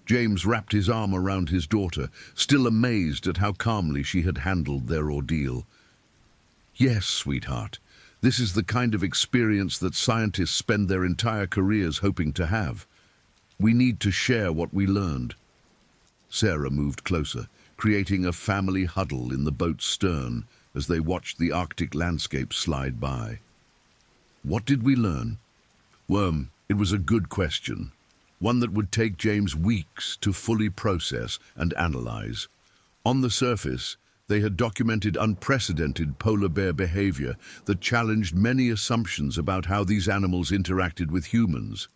James wrapped his arm around his daughter, still amazed at how calmly she had handled their ordeal. "Yes, sweetheart. This is the kind of experience that scientists spend their entire careers hoping to have. We need to share what we learned." Sarah moved closer, creating a family huddle in the boat's stern as they watched the Arctic landscape slide by. "What did we learn?" It was a good question. One that would take James weeks to fully process and analyze. On the surface, they had documented unprecedented polar bear behavior that challenged many assumptions about how these animals interacted with humans.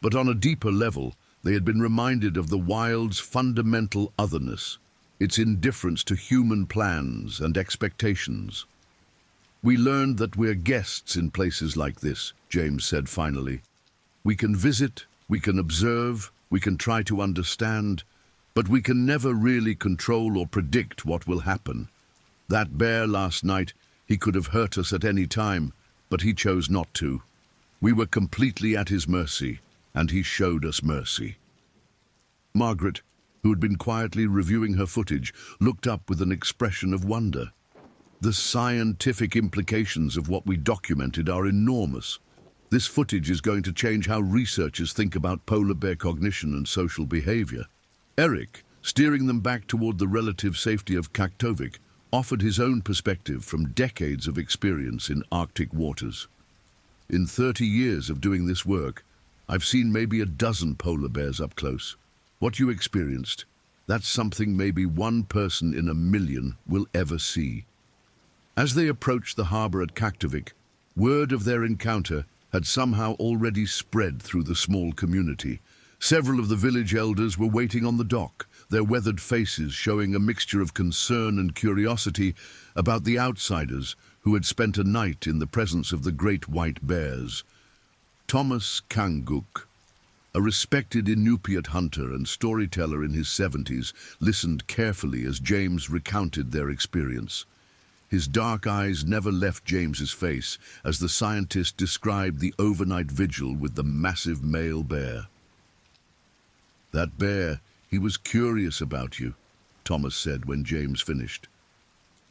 But on a deeper level, they had been reminded of the wild's fundamental otherness, its indifference to human plans and expectations. "We learned that we're guests in places like this," James said finally. "We can visit, we can observe, we can try to understand, but we can never really control or predict what will happen. That bear last night, he could have hurt us at any time, but he chose not to. We were completely at his mercy, and he showed us mercy." Margaret, who had been quietly reviewing her footage, looked up with an expression of wonder. The scientific implications of what we documented are enormous. This footage is going to change how researchers think about polar bear cognition and social behavior. Eric, steering them back toward the relative safety of Kaktovik, offered his own perspective from decades of experience in Arctic waters. "In 30 years of doing this work, I've seen maybe a dozen polar bears up close. What you experienced, that's something maybe one person in a million will ever see." As they approached the harbor at Kaktovik, word of their encounter had somehow already spread through the small community. Several of the village elders were waiting on the dock, their weathered faces showing a mixture of concern and curiosity about the outsiders who had spent a night in the presence of the great white bears. Thomas Kanguk, a respected Inupiat hunter and storyteller in his 70s, listened carefully as James recounted their experience. His dark eyes never left James's face as the scientist described the overnight vigil with the massive male bear. "That bear, he was curious about you," Thomas said when James finished.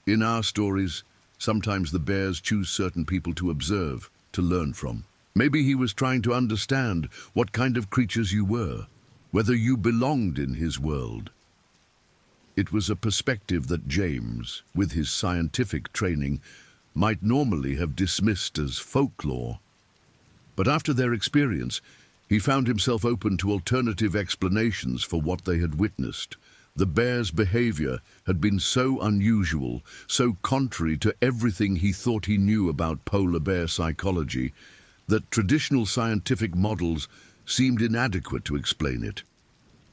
"In our stories, sometimes the bears choose certain people to observe, to learn from. Maybe he was trying to understand what kind of creatures you were, whether you belonged in his world." It was a perspective that James, with his scientific training, might normally have dismissed as folklore. But after their experience, he found himself open to alternative explanations for what they had witnessed. The bear's behavior had been so unusual, so contrary to everything he thought he knew about polar bear psychology, that traditional scientific models seemed inadequate to explain it.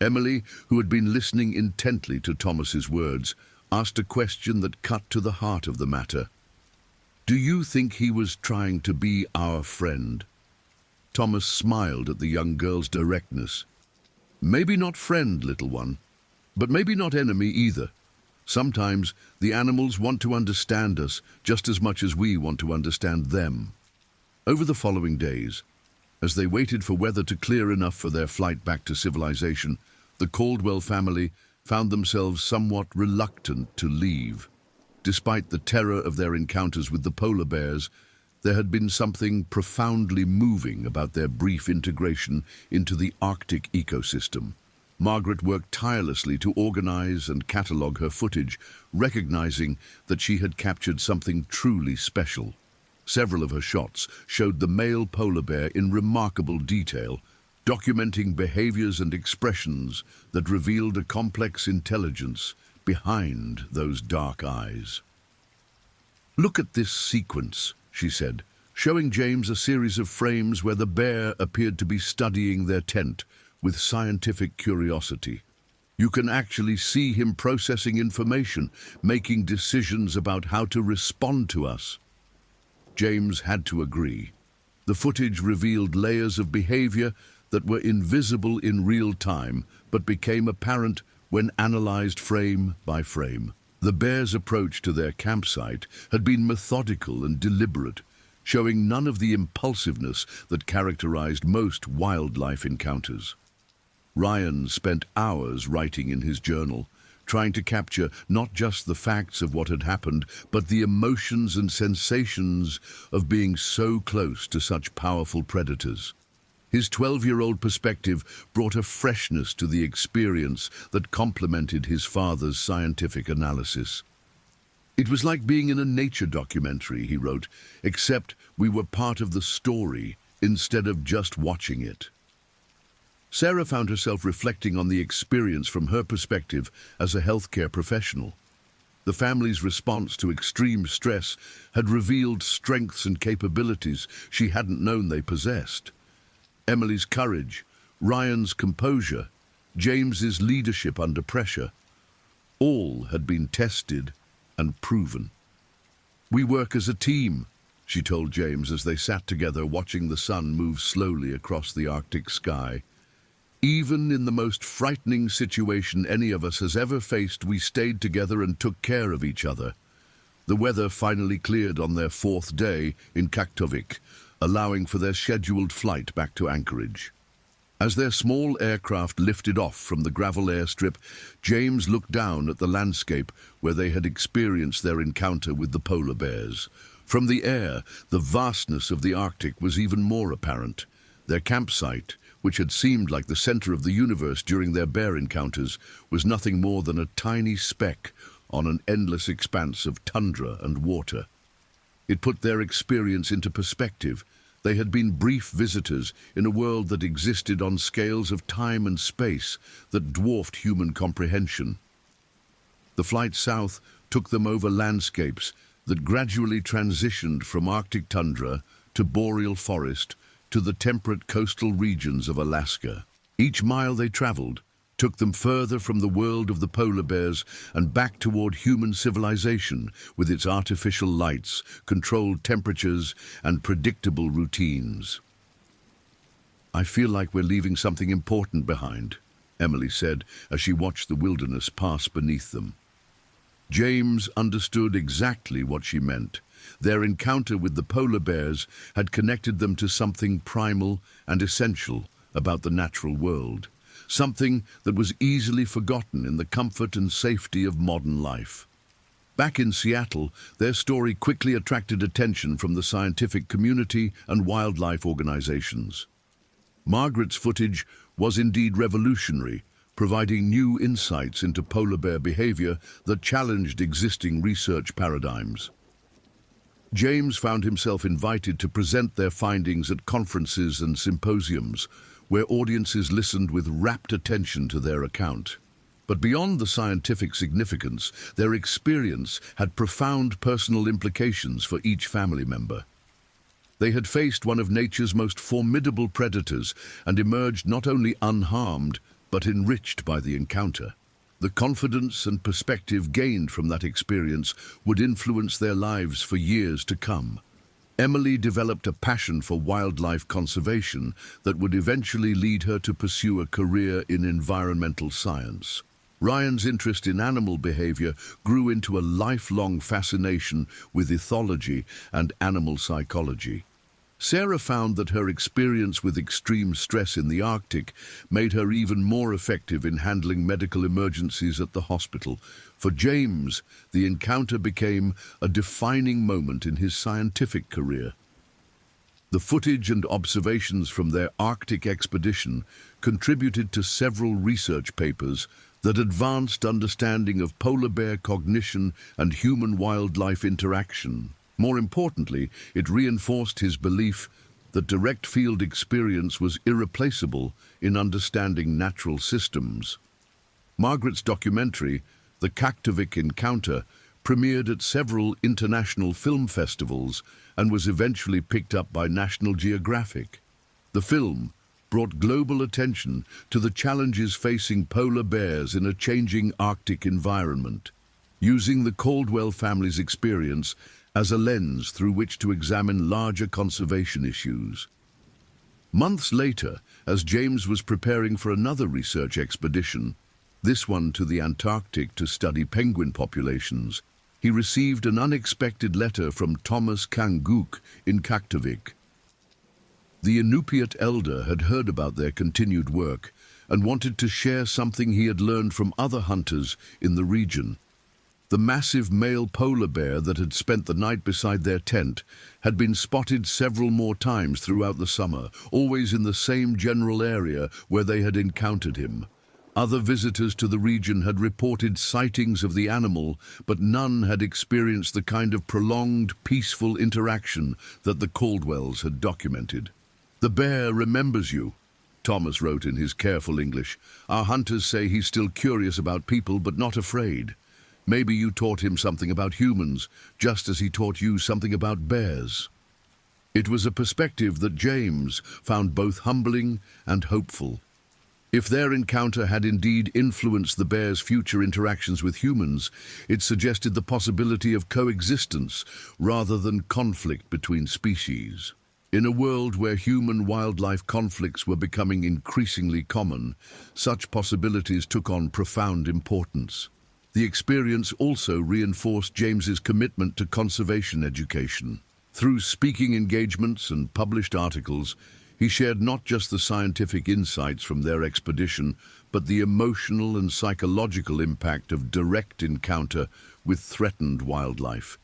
Emily, who had been listening intently to Thomas's words, asked a question that cut to the heart of the matter. "Do you think he was trying to be our friend?" Thomas smiled at the young girl's directness. "Maybe not friend, little one, but maybe not enemy either. Sometimes the animals want to understand us just as much as we want to understand them. Over the following days, as they waited for weather to clear enough for their flight back to civilization, the Caldwell family found themselves somewhat reluctant to leave. Despite the terror of their encounters with the polar bears, there had been something profoundly moving about their brief integration into the Arctic ecosystem. Margaret worked tirelessly to organize and catalogue her footage, recognizing that she had captured something truly special. Several of her shots showed the male polar bear in remarkable detail, documenting behaviors and expressions that revealed a complex intelligence behind those dark eyes. "Look at this sequence," she said, showing James a series of frames where the bear appeared to be studying their tent with scientific curiosity. "You can actually see him processing information, making decisions about how to respond to us." James had to agree. The footage revealed layers of behavior that were invisible in real time, but became apparent when analyzed frame by frame. The bear's approach to their campsite had been methodical and deliberate, showing none of the impulsiveness that characterized most wildlife encounters. Ryan spent hours writing in his journal, trying to capture not just the facts of what had happened, but the emotions and sensations of being so close to such powerful predators. His 12-year-old perspective brought a freshness to the experience that complemented his father's scientific analysis. "It was like being in a nature documentary," he wrote, "except we were part of the story instead of just watching it." Sarah found herself reflecting on the experience from her perspective as a healthcare professional. The family's response to extreme stress had revealed strengths and capabilities she hadn't known they possessed. Emily's courage, Ryan's composure, James's leadership under pressure, all had been tested and proven. "We work as a team," she told James as they sat together watching the sun move slowly across the Arctic sky. "Even in the most frightening situation any of us has ever faced, we stayed together and took care of each other." The weather finally cleared on their 4th day in Kaktovik, allowing for their scheduled flight back to Anchorage. As their small aircraft lifted off from the gravel airstrip, James looked down at the landscape where they had experienced their encounter with the polar bears. From the air, the vastness of the Arctic was even more apparent. Their campsite, which had seemed like the center of the universe during their bear encounters, was nothing more than a tiny speck on an endless expanse of tundra and water. It put their experience into perspective. They had been brief visitors in a world that existed on scales of time and space that dwarfed human comprehension. The flight south took them over landscapes that gradually transitioned from Arctic tundra to boreal forest to the temperate coastal regions of Alaska. Each mile they traveled took them further from the world of the polar bears and back toward human civilization with its artificial lights, controlled temperatures, and predictable routines. "I feel like we're leaving something important behind," Emily said as she watched the wilderness pass beneath them. James understood exactly what she meant. Their encounter with the polar bears had connected them to something primal and essential about the natural world, something that was easily forgotten in the comfort and safety of modern life. Back in Seattle, their story quickly attracted attention from the scientific community and wildlife organizations. Margaret's footage was indeed revolutionary, providing new insights into polar bear behavior that challenged existing research paradigms. James found himself invited to present their findings at conferences and symposiums, where audiences listened with rapt attention to their account. But beyond the scientific significance, their experience had profound personal implications for each family member. They had faced one of nature's most formidable predators and emerged not only unharmed, but enriched by the encounter. The confidence and perspective gained from that experience would influence their lives for years to come. Emily developed a passion for wildlife conservation that would eventually lead her to pursue a career in environmental science. Ryan's interest in animal behavior grew into a lifelong fascination with ethology and animal psychology. Sarah found that her experience with extreme stress in the Arctic made her even more effective in handling medical emergencies at the hospital. For James, the encounter became a defining moment in his scientific career. The footage and observations from their Arctic expedition contributed to several research papers that advanced understanding of polar bear cognition and human-wildlife interaction. More importantly, it reinforced his belief that direct field experience was irreplaceable in understanding natural systems. Margaret's documentary, The Kaktovik Encounter, premiered at several international film festivals and was eventually picked up by National Geographic. The film brought global attention to the challenges facing polar bears in a changing Arctic environment, using the Caldwell family's experience as a lens through which to examine larger conservation issues. Months later, as James was preparing for another research expedition, this one to the Antarctic to study penguin populations, he received an unexpected letter from Thomas Kanguk in Kaktovik. The Inupiat elder had heard about their continued work and wanted to share something he had learned from other hunters in the region. The massive male polar bear that had spent the night beside their tent had been spotted several more times throughout the summer, always in the same general area where they had encountered him. Other visitors to the region had reported sightings of the animal, but none had experienced the kind of prolonged, peaceful interaction that the Caldwells had documented. "The bear remembers you," Thomas wrote in his careful English. "Our hunters say he's still curious about people, but not afraid. Maybe you taught him something about humans, just as he taught you something about bears." It was a perspective that James found both humbling and hopeful. If their encounter had indeed influenced the bear's future interactions with humans, it suggested the possibility of coexistence rather than conflict between species. In a world where human-wildlife conflicts were becoming increasingly common, such possibilities took on profound importance. The experience also reinforced James's commitment to conservation education. Through speaking engagements and published articles, he shared not just the scientific insights from their expedition, but the emotional and psychological impact of direct encounter with threatened wildlife.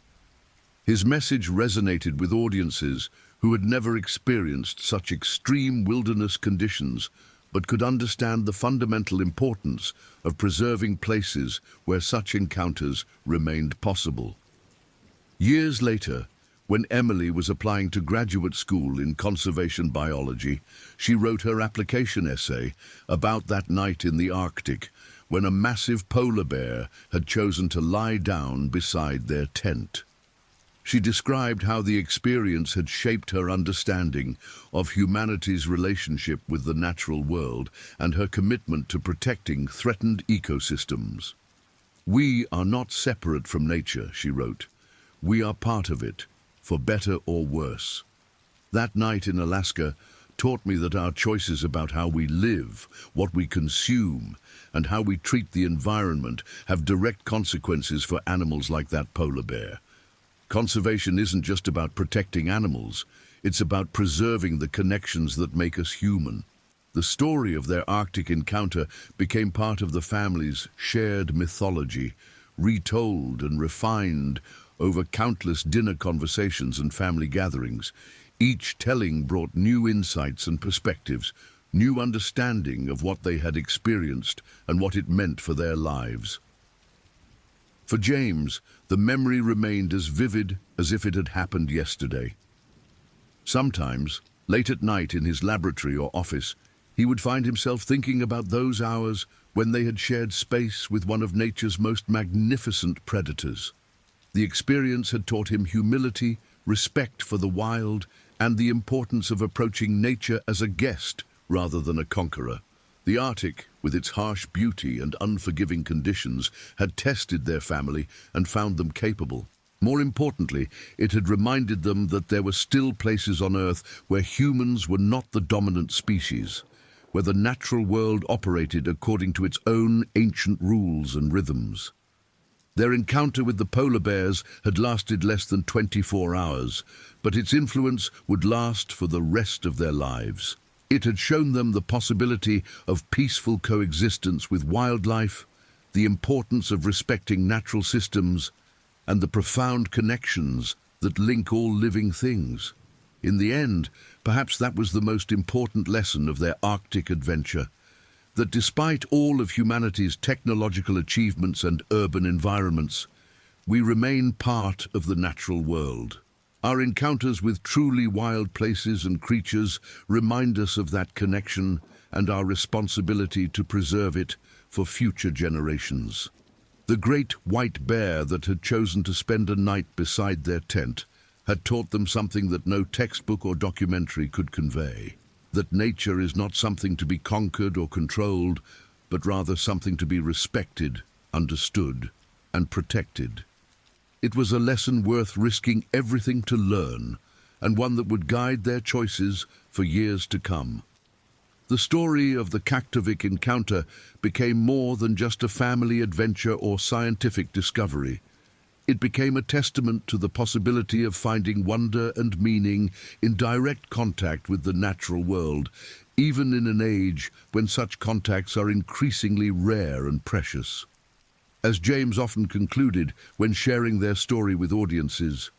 His message resonated with audiences who had never experienced such extreme wilderness conditions, but could understand the fundamental importance of preserving places where such encounters remained possible. Years later, when Emily was applying to graduate school in conservation biology, she wrote her application essay about that night in the Arctic when a massive polar bear had chosen to lie down beside their tent. She described how the experience had shaped her understanding of humanity's relationship with the natural world and her commitment to protecting threatened ecosystems. "We are not separate from nature," she wrote. "We are part of it, for better or worse." That night in Alaska taught me that our choices about how we live, what we consume, and how we treat the environment have direct consequences for animals like that polar bear. Conservation isn't just about protecting animals, it's about preserving the connections that make us human. The story of their Arctic encounter became part of the family's shared mythology, retold and refined over countless dinner conversations and family gatherings. Each telling brought new insights and perspectives, new understanding of what they had experienced and what it meant for their lives. For James, the memory remained as vivid as if it had happened yesterday. Sometimes, late at night in his laboratory or office, he would find himself thinking about those hours when they had shared space with one of nature's most magnificent predators. The experience had taught him humility, respect for the wild, and the importance of approaching nature as a guest rather than a conqueror. The Arctic, with its harsh beauty and unforgiving conditions, had tested their family and found them capable. More importantly, it had reminded them that there were still places on Earth where humans were not the dominant species. where the natural world operated according to its own ancient rules and rhythms. Their encounter with the polar bears had lasted less than 24 hours, but its influence would last for the rest of their lives. It had shown them the possibility of peaceful coexistence with wildlife, the importance of respecting natural systems, and the profound connections that link all living things. In the end, perhaps that was the most important lesson of their Arctic adventure, that despite all of humanity's technological achievements and urban environments, we remain part of the natural world. Our encounters with truly wild places and creatures remind us of that connection and our responsibility to preserve it for future generations. The great white bear that had chosen to spend a night beside their tent had taught them something that no textbook or documentary could convey. That nature is not something to be conquered or controlled, but rather something to be respected, understood, and protected. It was a lesson worth risking everything to learn, and one that would guide their choices for years to come. The story of the Kaktovik encounter became more than just a family adventure or scientific discovery. It became a testament to the possibility of finding wonder and meaning in direct contact with the natural world, even in an age when such contacts are increasingly rare and precious. As James often concluded when sharing their story with audiences,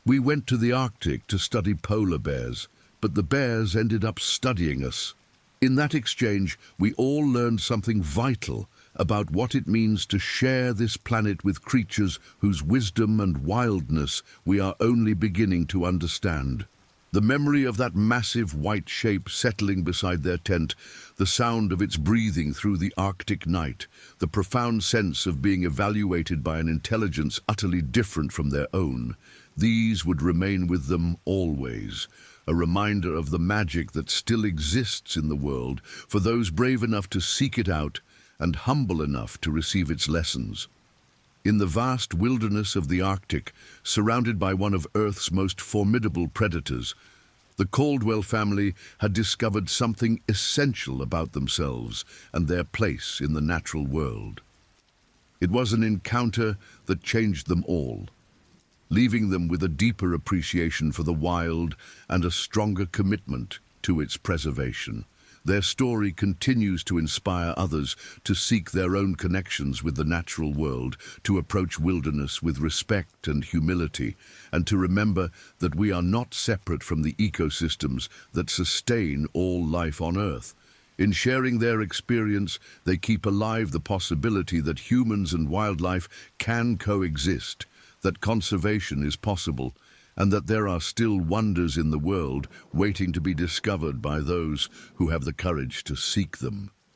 "We went to the Arctic to study polar bears, but the bears ended up studying us. In that exchange, we all learned something vital about what it means to share this planet with creatures whose wisdom and wildness we are only beginning to understand." The memory of that massive white shape settling beside their tent, the sound of its breathing through the Arctic night, the profound sense of being evaluated by an intelligence utterly different from their own, these would remain with them always, a reminder of the magic that still exists in the world for those brave enough to seek it out and humble enough to receive its lessons. In the vast wilderness of the Arctic, surrounded by one of Earth's most formidable predators, the Caldwell family had discovered something essential about themselves and their place in the natural world. It was an encounter that changed them all, leaving them with a deeper appreciation for the wild and a stronger commitment to its preservation. Their story continues to inspire others to seek their own connections with the natural world, to approach wilderness with respect and humility, and to remember that we are not separate from the ecosystems that sustain all life on Earth. In sharing their experience, they keep alive the possibility that humans and wildlife can coexist, that conservation is possible, and that there are still wonders in the world waiting to be discovered by those who have the courage to seek them.